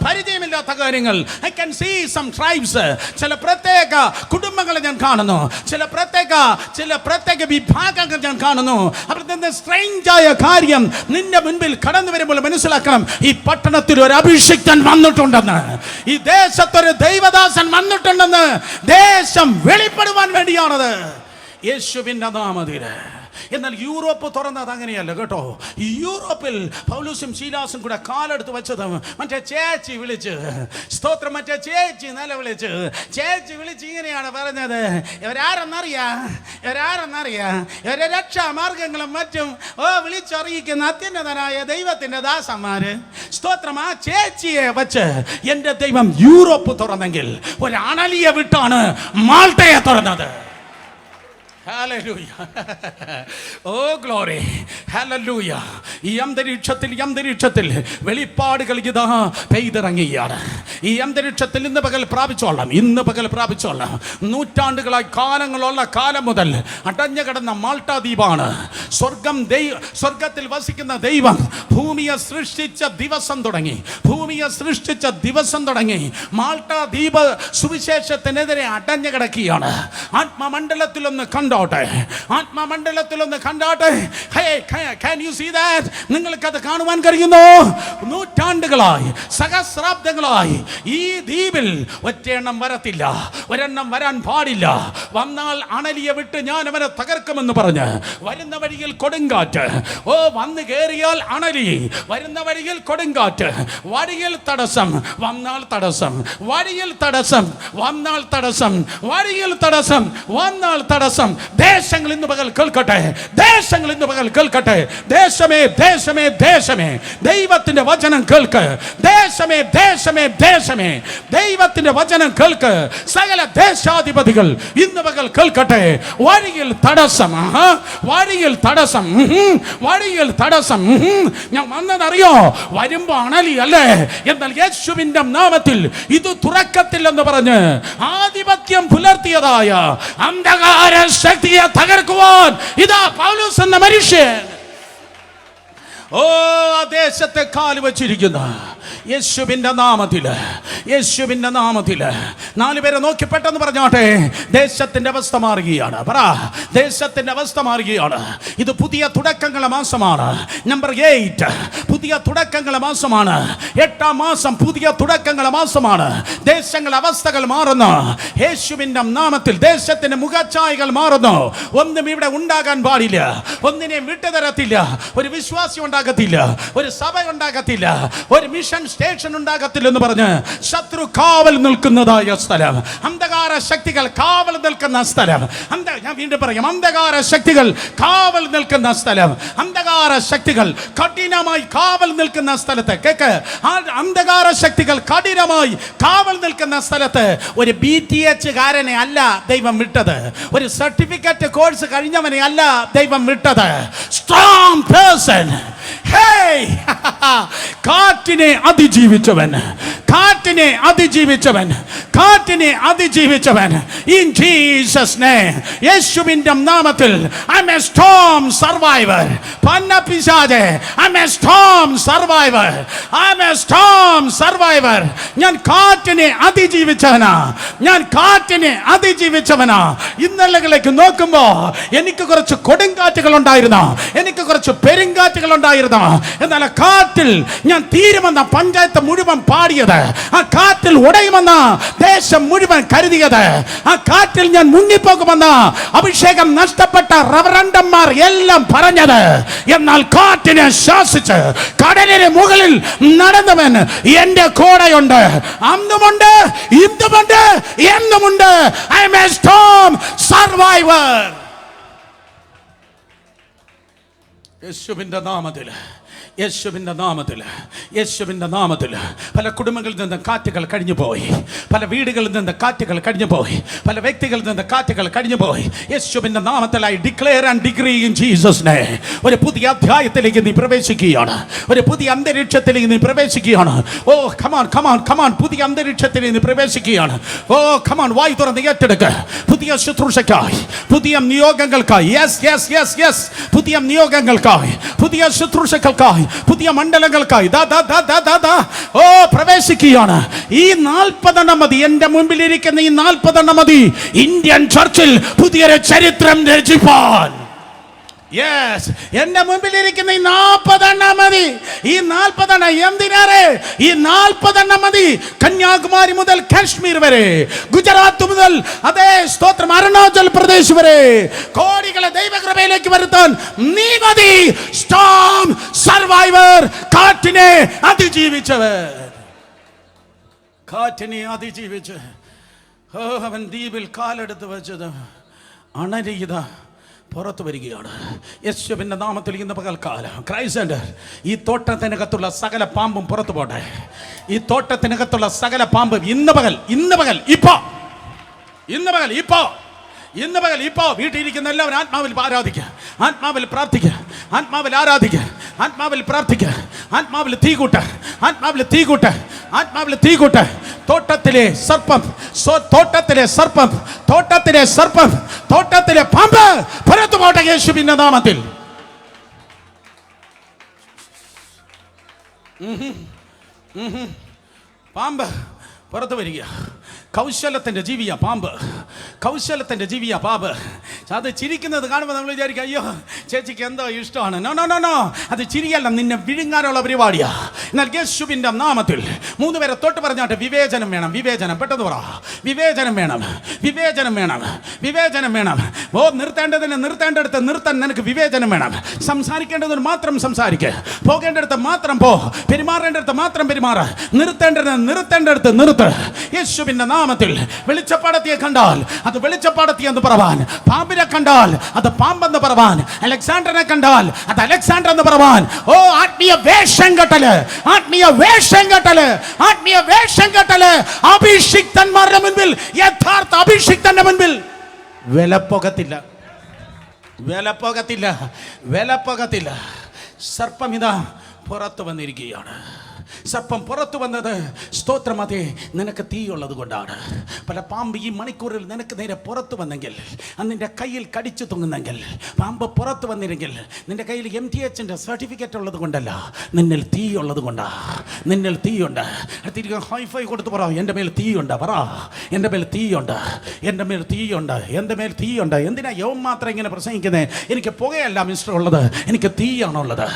പരിചയമില്ലാത്ത കാര്യങ്ങൾ. I can see some tribes. ചില പ്രത്യേക കുടുംബങ്ങളെ ഞാൻ കാണുന്നു, ചില പ്രത്യേക വിഭാഗങ്ങൾ ഞാൻ കാണുന്നു. അവരുടെ സ്ട്രേഞ്ചായ കാര്യം നിന്റെ മുൻപിൽ കടന്നു വരുമ്പോൾ മനസ്സിലാക്കണം, ഈ പട്ടണത്തിൽ ഒരു അഭിഷിക്തൻ വന്നിട്ടുണ്ടെന്ന്, ഈ ദേശത്തൊരു ദൈവദാസൻ വന്നിട്ടുണ്ടെന്ന്. ദേശം വെളിപ്പെടുവാൻ വേണ്ടിയാണത് യേശുവിന്റെ നാമത്തിൽ. എന്നാൽ യൂറോപ്പ് തുറന്നത് അങ്ങനെയല്ല കേട്ടോ. യൂറോപ്പിൽ പൗലോസും ശീലാസും കൂടെ കാലെടുത്ത് വെച്ചത് മറ്റേ ചേച്ചി വിളിച്ച്, സ്തോത്രം, മറ്റേ ചേച്ചി നിലവിളിച്ച്, ചേച്ചി വിളിച്ച് ഇങ്ങനെയാണ് പറഞ്ഞത്, ഇവരാരെന്നറിയാം, ഇവരെ രക്ഷാമാർഗങ്ങളും മറ്റും വിളിച്ചറിയിക്കുന്ന അത്യുന്നതനായ ദൈവത്തിന്റെ ദാസന്മാര്. സ്തോത്രം, ആ ചേച്ചിയെ വെച്ച് എന്റെ ദൈവം യൂറോപ്പ് തുറന്നെങ്കിൽ ഒരു അണലിയെ വിട്ടാണ് മാൾട്ടയെ തുറന്നത്. Hallelujah. Oh glory. Hallelujah. ഈ അന്തരീക്ഷത്തിൽ വെളിപ്പാടുകൾ ഇതാ പെയ്തിറങ്ങിയാണ്. ഈ അന്തരീക്ഷത്തിൽ ഇന്ന് പകൽ പ്രാപിച്ചോളാം. നൂറ്റാണ്ടുകളായി കാലങ്ങളുള്ള കാലം മുതൽ അടഞ്ഞു കിടന്ന മാൾട്ടാ ദ്വീപാണ്. സ്വർഗത്തിൽ വസിക്കുന്ന ദൈവം ഭൂമിയെ സൃഷ്ടിച്ച ദിവസം തുടങ്ങി മാൾട്ടാ ദ്വീപ് സുവിശേഷത്തിനെതിരെ അടഞ്ഞു കിടക്കുകയാണ്. ആത്മമണ്ഡലത്തിലൊന്ന് കണ്ടോട്ടെ. Can you see that? നിങ്ങൾക്കത് കാണുവാൻ കഴിയുന്നു. നൂറ്റാണ്ടുകളായി, സഹസ്രാബ്ദങ്ങളായി ഈ ദ്വീപിൽ ഒറ്റയെണ്ണം വരത്തില്ല, ഒരെണ്ണം വരാൻ പാടില്ല. വന്നാൽ അണലിയെ വിട്ട് ഞാൻ അവനെ തകർക്കുമെന്ന് പറഞ്ഞ് വരുന്ന വഴിയിൽ കൊടുങ്കാറ്റ്. വന്ന് കയറിയാൽ അണലി, വരുന്ന വഴിയിൽ കൊടുങ്കാറ്റ്, വഴിയിൽ തടസ്സം വന്നാൽ തടസ്സം, വഴിയിൽ തടസ്സം വന്നാൽ തടസ്സം, വഴിയിൽ തടസ്സം വന്നാൽ തടസ്സം. ദേശങ്ങൾ ഇന്ന് പകൽ കേൾക്കട്ടെ, ദേശമേ ദൈവത്തിന്റെ വചനം കേൾക്ക്. ദേശമേ ദൈവത്തിന്റെ വചനം കേൾക്ക്. സകല ദേശാധിപതികൾ ഇന്ന് പകൽ കേൾക്കട്ടെ. വഴിയിൽ തടസ്സം. ഞാൻ വന്നതറിയോ? വരുമ്പോ അണലി അല്ലേ, എന്നാൽ യേശുവിന്റെ നാമത്തിൽ ഇത് തുറക്കത്തില്ലെന്ന് പറഞ്ഞ് ആധിപത്യം പുലർത്തിയതായ അന്ധകാര ശക്തിയെ തകർക്കുവാൻ ഇതാ പൗലോസ് എന്ന മനുഷ്യൻ ദേശത്തെ കാല് വച്ചിരിക്കുന്ന യേശുവിന്റെ നാമത്തില് 4 പേരെ നോക്കി പെട്ടെന്ന് പറഞ്ഞോട്ടെ, ദേശത്തിന്റെ അവസ്ഥ മാറുകയാണ്. ദേശത്തിന്റെ അവസ്ഥ മാറുകയാണ്. ഇത് പുതിയ തുടക്കങ്ങളുടെ മാസമാണ്. നമ്പർ 8 പുതിയ തുടക്കങ്ങളുടെ മാസമാണ്. 8ാം മാസം പുതിയ തുടക്കങ്ങളുടെ മാസമാണ്. ദേശങ്ങളുടെ അവസ്ഥകൾ മാറുന്നു. യേശുവിന്റെ നാമത്തിൽ ദേശത്തിന്റെ മുഖഛായകൾ മാറുന്നു. ഒന്നും ഇവിടെ ഉണ്ടാകാൻ പാടില്ല, ഒന്നിനെയും വിട്ടുതരത്തില്ല. ഒരു വിശ്വാസി ഉണ്ടാകത്തില്ല, ഒരു സഭ ഉണ്ടാകത്തില്ല, ഒരു മിഷൻ സ്റ്റേഷൻ ഉണ്ടാകത്തില്ലെന്ന് പറഞ്ഞ് ശത്രു കാവൽ നിൽക്കുന്നതായ സ്ഥലം, അന്ധകാര ശക്തികൾ കാവൽ നിൽക്കുന്ന സ്ഥലം. ഞാൻ വീണ്ടും പറയാം, അന്ധകാര ശക്തികൾ കാവൽ നിൽക്കുന്ന സ്ഥലം. അന്ധകാര ശക്തികൾ കഠിനമായി കാവൽ നിൽക്കുന്ന സ്ഥലത്ത് കേക്ക്. അന്ധകാര ശക്തികൾ കഠിനമായി കാവൽ നിൽക്കുന്ന സ്ഥലത്ത് ഒരു BTH കാരനെ അല്ല ദൈവം വിട്ടത്, ഒരു സർട്ടിഫിക്കറ്റ് കോഴ്സ് കഴിഞ്ഞവനെ അല്ല ദൈവം വിട്ടത്. സ്ട്രോങ് പേഴ്സൺ, കാറ്റിനെ അതിജീവിച്ചവൻ, കാറ്റിനെ അതിജീവിച്ചവൻ, കാറ്റിനെ അതിജീവിച്ചവൻ. ഇൻ ജീസസ് നെയിം, യേശുവിന്റെ നാമത്തിൽ I am a storm survivor. പന്നപിശാചേ, I am a storm survivor, I am a storm survivor. ഞാൻ കാറ്റിനെ അതിജീവിച്ചവനാ, ഞാൻ കാറ്റിനെ അതിജീവിച്ചവനാ. ഇന്നലകളിലേക്ക് നോക്കുമ്പോ എനിക്ക് കുറച്ച് കൊടുങ്കാറ്റുകൾ ഉണ്ടായിരുന്നു, എനിക്ക് കുറച്ച് പെരുങ്കാറ്റുകൾ ഉണ്ടായിരുന്നു. എന്നാൽ കാറ്റിൽ ഞാൻ തീരുമെന്ന പഞ്ചായത്ത് മുഴുവൻ പാടിയത്, ആ കാറ്റിൽ ഉടയുമെന്ന ദേശം മുഴുവൻ കരുതിയത്, ആ കാറ്റിൽ ഞാൻ മുങ്ങിപ്പോകുമെന്ന അഭിഷേകം നഷ്ടപ്പെട്ട റവറണ്ടന്മാർ എല്ലാം പറഞ്ഞത്. എന്നാൽ കാറ്റിനെ ശാസിച്ച് കടലിന് മുകളിൽ നടന്നവൻ എന്റെ കൂടെയുണ്ട്. അന്നുമുണ്ട്, ഇന്നുമുണ്ട്, എന്നുമുണ്ട്. I am a storm survivor. യേശുവിന്റെ നാമത്തിൽ, യേശുവിൻ്റെ നാമത്തിൽ, യേശുവിൻ്റെ നാമത്തിൽ. പല കുടുംബങ്ങളിൽ നിന്ന് കാറ്റുകൾ കഴിഞ്ഞു പോയി, പല വീടുകളിൽ നിന്ന് കാറ്റുകൾ കഴിഞ്ഞു പോയി, പല വ്യക്തികളിൽ നിന്ന് കാറ്റുകൾ കഴിഞ്ഞു പോയി. യേശുവിൻ്റെ നാമത്തിൽ I declare and degree in Jesus name. ഒരു പുതിയ അധ്യായത്തിലേക്ക് നീ പ്രവേശിക്കുകയാണ്, ഒരു പുതിയ അന്തരീക്ഷത്തിലേക്ക് നീ പ്രവേശിക്കുകയാണ്. ഓ കമാൻ കമാൻ കമാൻ, പുതിയ അന്തരീക്ഷത്തിലേക്ക് നീ പ്രവേശിക്കുകയാണ്. ഓ കമാൻ, വായി തുറന്ന് ഏറ്റെടുക്ക. പുതിയ ശുശ്രൂഷയ്ക്കായി, പുതിയ നിയോഗങ്ങൾക്കായി, യെസ് യെസ് യെസ് യെസ്, പുതിയ നിയോഗങ്ങൾക്കായി, പുതിയ ശുശ്രൂഷകൾക്കായി, പുതിയ മണ്ഡലങ്ങൾക്കായി ഓ പ്രവേശിക്കുകയാണ്. ഈ 40 മതി, എന്റെ മുമ്പിലിരിക്കുന്ന ഈ 40 മതി ഇന്ത്യൻ ചർച്ചിൽ പുതിയൊരു ചരിത്രം രചിപ്പാൻ. യെസ്, എന്റെ മുമ്പിലിരിക്കുന്ന ഈ 40 മതി. ഈ 40 എന്തിനേറെ? ഈ 40 മതി. കന്യാകുമാരി മുതൽ കാശ്മീർ വരെ, ഗുജറാത്ത് മുതൽ അതേ സ്തോത്രം അരുണാചൽ പ്രദേശ് വരെ കോടികളെ ദൈവകൃപയിലേക്ക് വരുത്താൻ നീ മതി. സ്റ്റോം സർവൈവർ, കാറ്റിനെ അതിജീവിച്ചവർ, കാറ്റിനെ അതിജീവിച്ച് അവൻ ദ്വീപിൽ കാലെടുത്ത് വെച്ചത് അണരീത പുറത്തു വരികയാണ്. യേശുവിൻ്റെ നാമത്തിൽ ഇന്ന് പകൽക്കാലം ക്രൈസ്റ്റ്, ഈ തോട്ടത്തിനകത്തുള്ള സകല പാമ്പും പുറത്തു പോട്ടെ. ഈ തോട്ടത്തിനകത്തുള്ള സകല പാമ്പ് ഇന്ന് പകൽ ഇപ്പോ വീട്ടിലിരിക്കുന്ന എല്ലാവരും ആത്മാവിൽ ആരാധിക്കുക, ആത്മാവിൽ പ്രാർത്ഥിക്കുക, ആത്മാവിൽ ആരാധിക്കുക, ആത്മാവിൽ പ്രാർത്ഥിക്കുക, ആത്മാവിൽ തീകൂട്ട, ആത്മാവിൽ തീകൂട്ട, ആത്മാവിൽ തീകൂട്ട. തോട്ടത്തിലെ സർപ്പം, തോട്ടത്തിലെ സർപ്പം, തോട്ടത്തിലെ സർപ്പം, തോട്ടത്തിലെ പാമ്പ് പുറത്തു പോട്ടെ യേശുവിന്റെ നാമത്തിൽ. പാമ്പ് പുറത്തു വരിക. കൗശലത്തിൻ്റെ ജീവിയ പാമ്പ്, കൗശലത്തിൻ്റെ ജീവിയ പാമ്പ്. അത് ചിരിക്കുന്നത് കാണുമ്പോൾ നമ്മൾ വിചാരിക്കുക, അയ്യോ ചേച്ചിക്ക് എന്തോ ഇഷ്ടമാണ്. നോ നോ നോ നോ, അത് ചിരിയല്ല, നിന്നെ വിഴുങ്ങാനുള്ള പരിപാടിയാ. എന്നാൽ യേശുവിൻ്റെ നാമത്തിൽ 3 പേരെ തൊട്ട് പറഞ്ഞാട്ട് വിവേചനം വേണം. വിവേചനം, പെട്ടെന്ന് പറ. വിവേചനം വേണം, വിവേചനം വേണം, വിവേചനം വേണം. ഓ നിർത്തേണ്ടതിന് നിർത്തേണ്ടടുത്ത് നിർത്താൻ നിനക്ക് വിവേചനം വേണം. സംസാരിക്കേണ്ടതിന് മാത്രം സംസാരിക്കുക, പോകേണ്ടടുത്ത് മാത്രം പോ, പെരുമാറേണ്ടടുത്ത് മാത്രം പെരുമാറ്, നിർത്തേണ്ടത് നിർത്തേണ്ടടുത്ത് നിർത്ത്. യേശുവിൻ്റെ നാമത്തിൽ വെളിച്ചപ്പാടത്തിയെ കണ്ടാൽ അത് വെളിച്ചപ്പാടത്തി എന്ന് പറവാൻ, പാമ്പിനെ കണ്ടാൽ അത് പാമ്പെന്ന് പറവാൻ, അലക്സാണ്ടറിനെ കണ്ടാൽ അത് അലക്സാണ്ടർ എന്ന് പറവാൻ. ഓ ആത്മീയ വേഷം കെട്ടല്, ആത്മീയ വേഷം കെട്ടല്, ആത്മീയ വേഷം കെട്ടല്. അഭിഷിക്തന്മാരുടെ മുൻപിൽ, യഥാർത്ഥ അഭിഷിക്തന്റെ മുൻപിൽ വിലപ്പോകത്തില്ല, വിലപ്പോകത്തില്ല, വിലപ്പോകത്തില്ല. സർപ്പമിതാ പുറത്തു വന്നിരിക്കുകയാണ്. സർപ്പം പുറത്തു വന്നത് സ്തോത്രം, അതെ നിനക്ക് തീയുള്ളത് കൊണ്ടാണ്. പല പാമ്പ് ഈ മണിക്കൂറിൽ നിനക്ക് നേരെ പുറത്തു വന്നെങ്കിൽ, നിന്റെ കയ്യിൽ കടിച്ചു തൂങ്ങുന്നെങ്കിൽ, പാമ്പ് പുറത്തു വന്നില്ലെങ്കിൽ നിന്റെ കയ്യിൽ MTHന്റെ സർട്ടിഫിക്കറ്റ് ഉള്ളത് കൊണ്ടല്ല, നിന്നിൽ തീയുള്ളത് കൊണ്ടാ. നിന്നിൽ തീയുണ്ട്. തിരികെ ഹൈഫൈ കൊടുത്ത് പറ, എൻ്റെ മേൽ തീയുണ്ട്. പറ, എൻ്റെ മേൽ തീയുണ്ട്, എൻ്റെ മേൽ തീയുണ്ട്, എൻ്റെ മേൽ തീയുണ്ട്. എന്തിനാ യവൻ മാത്രം ഇങ്ങനെ പ്രസംഗിക്കുന്നത്? എനിക്ക് പുകയല്ല മിസ്റ്റർ ഉള്ളത്, എനിക്ക് തീയാണുള്ളത്.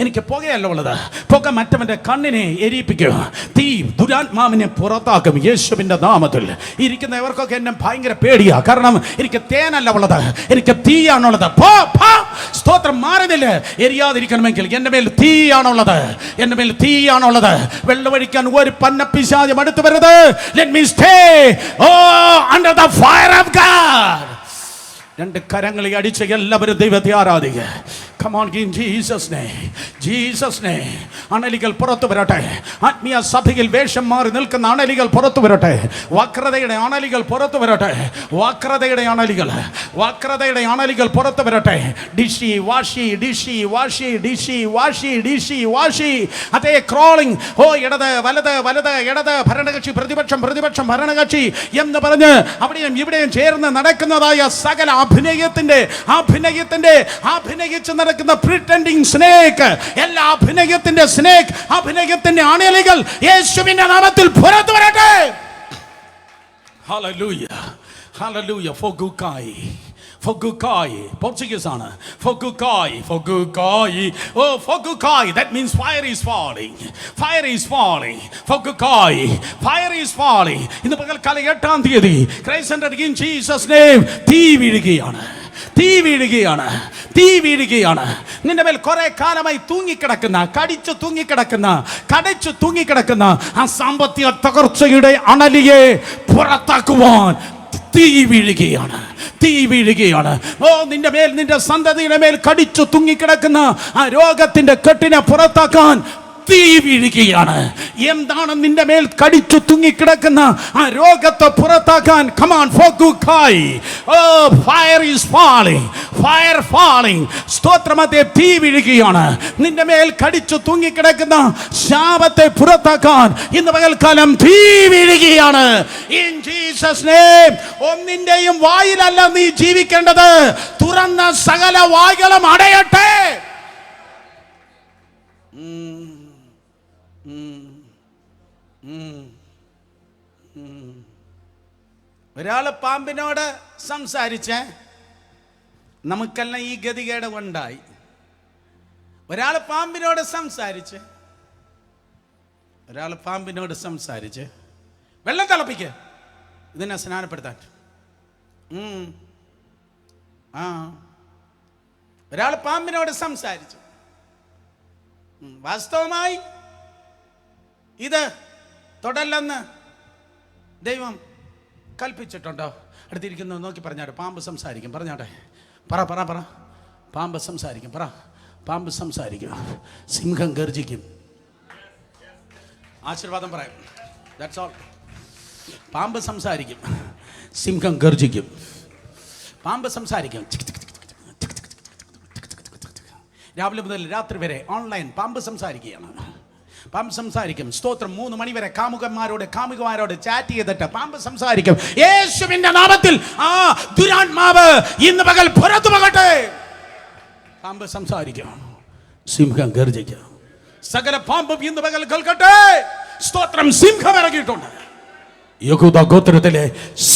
എനിക്ക് പുകയല്ല ഉള്ളത്. പുക മറ്റവൻ്റെ കണ്ണിനെ എരിപ്പിക്കും, തീ ദുരാത്മാവിനെ പുറത്താക്കും യേശുവിന്റെ നാമത്തിൽ. ഇരിക്കുന്നവർക്കൊക്കെ എന്നെ ഭയങ്കര പേടിയാ, കാരണം എനിക്ക് തേനല്ല ഉള്ളത്, എനിക്ക് തീയാണുള്ളത്. സ്തോത്രം, മാറുന്നില്ല. എരിയാതിരിക്കണമെങ്കിൽ എൻ്റെ മേൽ തീയാണുള്ളത്, എൻ്റെ മേൽ തീയാണുള്ളത്. വെള്ളമൊഴിക്കാൻ ഒരു പന്നപ്പിശാചും അടുത്ത് വരരുത്. Let me stay. Oh, under the fire of God. രണ്ട് കരങ്ങളെ അടിച്ച് എല്ലാവരും ദൈവത്തെ ആരാധിക്കുക. Come on, in Jesus' name. Jesus' name. അണലികൾ പുറത്തു വരട്ടെ. ആത്മീയ സഭയിൽ വേഷം മാറി നിൽക്കുന്ന അണലികൾ പുറത്തു വരട്ടെ. വക്രതയുടെ അണലികൾ പുറത്തു വരട്ടെ. വക്രതയുടെ അണലികൾ പുറത്തു വരട്ടെ. ഡിഷി വാഷി ഡിഷി വാഷി ഡിഷി വാഷി ഡിഷി വാഷി അതേ ക്രോളിംഗ്. ഇടത് വലത് വലത് ഇടത്, ഭരണകക്ഷി പ്രതിപക്ഷം പ്രതിപക്ഷം ഭരണകക്ഷി എന്ന് പറഞ്ഞ് അവിടെയും ഇവിടെയും ചേർന്ന് നടക്കുന്നതായ സകല അഭിനയിച്ച് നടക്കുന്ന പ്രിറ്റൻഡിങ് സ്നേക്ക്, എല്ലാ അഭിനയത്തിന്റെ അണലികൾ യേശുവിന്റെ നാമത്തിൽ പുറത്തു വരട്ടെ. Hallelujah hallelujah. Fogukai, Portuguese ആണ്. Fogukai. Oh, Fogukai. That means fire is falling. Fogukai. Fire is falling. ഇന്ന് പകൽക്കാലം 8-ാം തീയതി Christ Center in Jesus name തീ വീഴുകയാണ്. നിന്റെ മേൽ കുറെ കാലമായി കടിച്ചു തൂങ്ങിക്കിടക്കുന്ന ആ സാമ്പത്തിക തകർച്ചയുടെ അണലിയെ പുറത്താക്കുവാൻ തീ വീഴുകയാണ്. നിന്റെ സന്തതിയുടെ മേൽ കടിച്ചു തൂങ്ങിക്കിടക്കുന്ന ആ രോഗത്തിന്റെ കെട്ടിനെ പുറത്താക്കാൻ തീ വീഴുകയാണ്. എന്താണ് നിന്റെ മേൽ കടിച്ചു തൂങ്ങിക്കിടക്കുന്ന ആ രോഗത്തെ പുറത്താക്കാൻ? Come on, Fogukai. Oh, fire is falling. സ്തോത്രമേ, തീ വീഴുകയാണ്. നിന്റെ മേൽ കടിച്ചു തൂങ്ങിക്കിടക്കുന്ന ശാപത്തെ പുറത്താക്കാൻ ഇന്ന് പകൽക്കാലം തീ വീഴുകയാണ്. In Jesus name. ഒന്നിന്റെയും വായിലല്ല നീ ജീവിക്കേണ്ടത്, തുറന്ന സകല വായ്കളും അടയട്ടെ. ഒരാള് പാമ്പിനോട് സംസാരിച്ച് നമുക്കെല്ലാം ഈ ഗതികേട് ഉണ്ടായി. ഒരാള് പാമ്പിനോട് സംസാരിച്ച് വെള്ളം തിളപ്പിക്കുക, ഇതിനെ സ്നാനപ്പെടുത്താൻ. ഒരാൾ പാമ്പിനോട് സംസാരിച്ചു. വാസ്തവമായി ഇത് തൊടല്ലെന്ന് ദൈവം കൽപ്പിച്ചിട്ടുണ്ടോ? അടുത്തിരിക്കുന്നത് നോക്കി പറഞ്ഞാട്ടെ. പാമ്പ് സംസാരിക്കും. പറഞ്ഞാട്ടെ. പറ. പാമ്പ് സംസാരിക്കും. സിംഹം ഗർജിക്കും. ആശീർവാദം പറയാം. That's all. പാമ്പ് സംസാരിക്കും, സിംഹം ഗർജിക്കും. പാമ്പ് സംസാരിക്കും. രാവിലെ മുതൽ രാത്രി വരെ ഓൺലൈൻ പാമ്പ് സംസാരിക്കുകയാണ്. പാമ്പ് സംസാരിക്കും. സ്തോത്രം. 3 മണി വരെ കാമുകന്മാരോട് ചാറ്റ് ചെയ്തിട്ട് പാമ്പ് സംസാരിക്കും. യേശുവിന്റെ നാമത്തിൽ ആ ദുരാത്മാവ് ഇന്ന് പകൽ പുറത്തു പോകട്ടെ. പാമ്പ് സംസാരിക്കും, സിംഹം ഗർജിക്കും. സകല പാമ്പും ഇന്ന് പകൽ കേൾക്കട്ടെ. സ്തോത്രം. സിംഹം ഇറങ്ങിയിട്ടുണ്ട്. യഹൂദ ഗോത്രത്തിലെ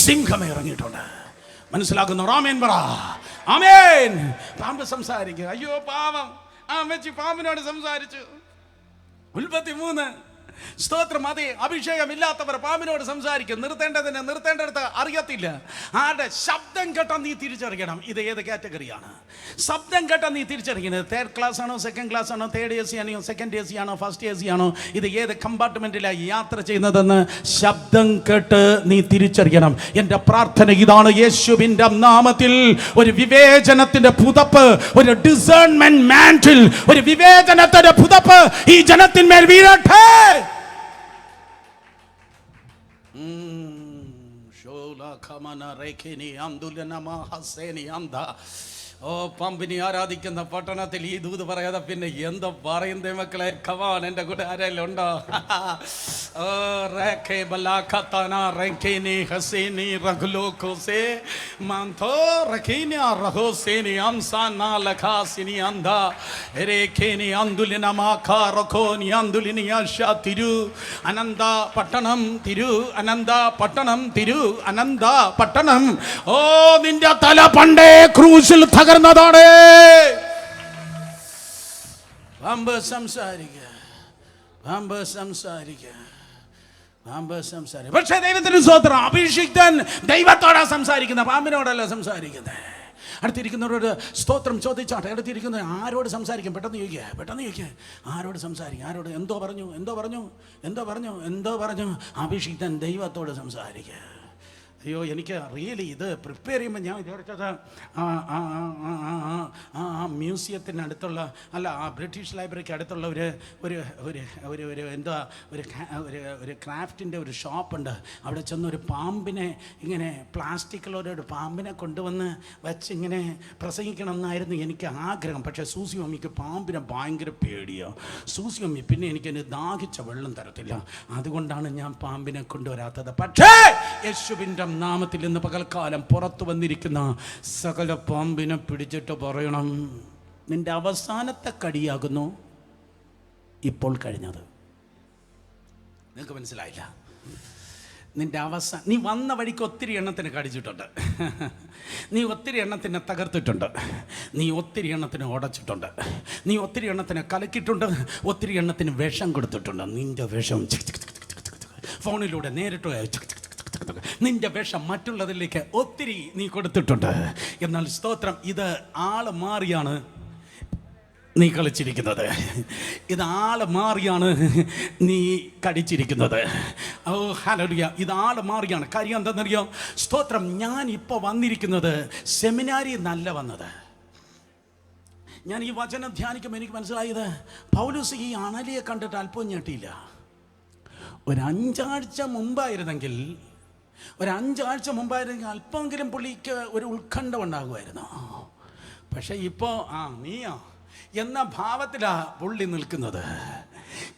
സിംഹം ഇറങ്ങിയിട്ടുണ്ട്. മനസ്സിലാക്കുന്നു? ആമേൻ പറ. ആമേൻ. പാമ്പ് സംസാരിക്കുക. അയ്യോ പാവം, ആ അമ്മച്ചി പാമ്പിനോട് സംസാരിച്ചു. ഉൽപ്പത്തി 3. സ്തോത്രം. അതെ, അഭിഷേകമില്ലാത്തവർ പാമ്പിനോട് സംസാരിക്കും. നിർത്തേണ്ടടുത്ത് അറിയത്തില്ല. ആരുടെ ശബ്ദം കേട്ടാൽ നീ തിരിച്ചറിയണം ഇത് ഏത് കാറ്റഗറിയാണ്. ശബ്ദം കേട്ടാൽ നീ തിരിച്ചറിയുന്നത് 3rd ക്ലാസ് ആണോ, 2nd ക്ലാസ് ആണോ, 3rd AC ആണോ, 2nd AC ആണോ, 1st AC ആണോ, ഇത് ഏത് കമ്പാർട്ട്മെന്റിലാണ് യാത്ര ചെയ്യുന്നതെന്ന് ശബ്ദം കേട്ട് നീ തിരിച്ചറിയണം. എൻ്റെ പ്രാർത്ഥന ഇതാണ്, യേശുവിൻ്റെ നാമത്തിൽ ഒരു വിവേചനത്തിന്റെ പുതപ്പ്, ഒരു ഡിസേൺമെന്റ് മാന്റിൽ, ഒരു വിവേചനത്തിന്റെ പുതപ്പ് ഈ ജനത്തിന്മേൽ വീഴട്ടെ. ഓ, പമ്പിനി ആരാധിക്കുന്ന പട്ടണത്തിൽ ഈ ദൂത് പറയാതെ പിന്നെ എന്തോ പറയുന്നേ മക്കളെ. കവാൻ എൻ്റെ കൂടെ ആരെല്ലാം ഉണ്ടോ? ഓ റേഖേ ബലാഖതന റേഖേനി ഹസീനി റഗ്ലോകോസേ മാന്തോ റഖീനി റഹോസേനി അംസാന ലഖാസിനി അന്ദ രേഖേനി അന്ദുലിന മാഖാ റഖോനി അന്ദുലിനി ആശാ തിരു അനന്ത പട്ടണം തിരു അനന്ത പട്ടണം തിരു അനന്ത പട്ടണം. ഓ, നിന്റെ തല പണ്ടേ ക്രൂശിൽ തകർന്നതാണ്. പാമ്പ് സംസാരിക്കുക. പക്ഷേ ദൈവത്തിന് സ്തോത്രം. അഭിഷിക്തൻ ദൈവത്തോടാ സംസാരിക്കുന്ന, പാമ്പിനോടല്ല സംസാരിക്കുന്നത്. അടുത്തിരിക്കുന്നവരോട് സ്തോത്രം ചോദിച്ചാട്ടെ. അടുത്തിരിക്കുന്ന ആരോട് സംസാരിക്കും? പെട്ടെന്ന് ചോദിക്കുക. ആരോട് സംസാരിക്കും? ആരോട്? എന്തോ പറഞ്ഞു? അഭിഷിക്തൻ ദൈവത്തോട് സംസാരിക്കുക. അയ്യോ, എനിക്ക് റിയലി ഇത് പ്രിപ്പയർ ചെയ്യുമ്പോൾ ഞാൻ വിചാരിച്ചത് മ്യൂസിയത്തിനടുത്തുള്ള, അല്ല, ആ ബ്രിട്ടീഷ് ലൈബ്രറിക്ക് അടുത്തുള്ള ഒരു ഒരു ഒരു ഒരു എന്താ ഒരു ക്രാഫ്റ്റിൻ്റെ ഒരു ഷോപ്പുണ്ട്. അവിടെ ചെന്ന് ഒരു പാമ്പിനെ ഇങ്ങനെ പ്ലാസ്റ്റിക്കിലൊരു പാമ്പിനെ കൊണ്ടുവന്ന് വെച്ച് ഇങ്ങനെ പ്രസംഗിക്കണം എന്നായിരുന്നു എനിക്ക് ആഗ്രഹം. പക്ഷേ സൂസി മമ്മിക്ക് പാമ്പിനെ ഭയങ്കര പേടിയോ. സൂസി മമ്മി പിന്നെ എനിക്കെന്നെ ദാഹിച്ച വെള്ളം തരത്തില്ല, അതുകൊണ്ടാണ് ഞാൻ പാമ്പിനെ കൊണ്ടുവരാത്തത്. പക്ഷേ യേശുവിൻ്റെ നാമത്തിൽ ഇന്ന് പകൽക്കാലം പുറത്തു വന്നിരിക്കുന്ന സകല പാമ്പിനെ പിടിച്ചിട്ട് പറയണം, നിന്റെ അവസാനത്തെ കടിയാകുന്നു ഇപ്പോൾ കഴിഞ്ഞത്. നിങ്ങൾക്ക് മനസ്സിലായില്ല? നിന്റെ നീ വന്ന വഴിക്ക് ഒത്തിരി എണ്ണത്തിന് കടിച്ചിട്ടുണ്ട്, നീ ഒത്തിരി എണ്ണത്തിനെ തകർത്തിട്ടുണ്ട്, നീ ഒത്തിരി എണ്ണത്തിന് ഉടച്ചിട്ടുണ്ട്, നീ ഒത്തിരി എണ്ണത്തിന് കലക്കിയിട്ടുണ്ട്, ഒത്തിരി എണ്ണത്തിന് വിഷം കൊടുത്തിട്ടുണ്ട്. നിന്റെ വിഷം ഫോണിലൂടെ നേരിട്ട് നിന്റെ വിഷം മറ്റുള്ളതിലേക്ക് ഒത്തിരി നീ കൊടുത്തിട്ടുണ്ട്. എന്നാൽ സ്തോത്രം, ഇത് ആള് മാറിയാണ് നീ കളിച്ചിരിക്കുന്നത്, ഇത് ആള് മാറിയാണ് നീ കടിച്ചിരിക്കുന്നത്. ഓ ഹല്ലേലൂയ, ഇത് ആള് മാറിയാണ്. കാര്യം എന്താണെന്നറിയോ? സ്തോത്രം, ഞാൻ ഇപ്പോൾ വന്നിരിക്കുന്നത് സെമിനാരി നല്ല വന്നത്. ഞാൻ ഈ വചനം ധ്യാനിക്കുമ്പോൾ എനിക്ക് മനസ്സിലായത്, പൗലോസ് ഈ അണലിയെ കണ്ടിട്ട് അല്പം ഞെട്ടിയില്ല. ഒരു 5 ആഴ്ച മുമ്പായിരുന്നെങ്കിൽ അല്പമെങ്കിലും പുള്ളിക്ക് ഒരു ഉത്കണ്ഠ ഉണ്ടാകുമായിരുന്നു. പക്ഷെ ഇപ്പോൾ നീയോ എന്ന ഭാവത്തിലാ പുള്ളി നിൽക്കുന്നത്.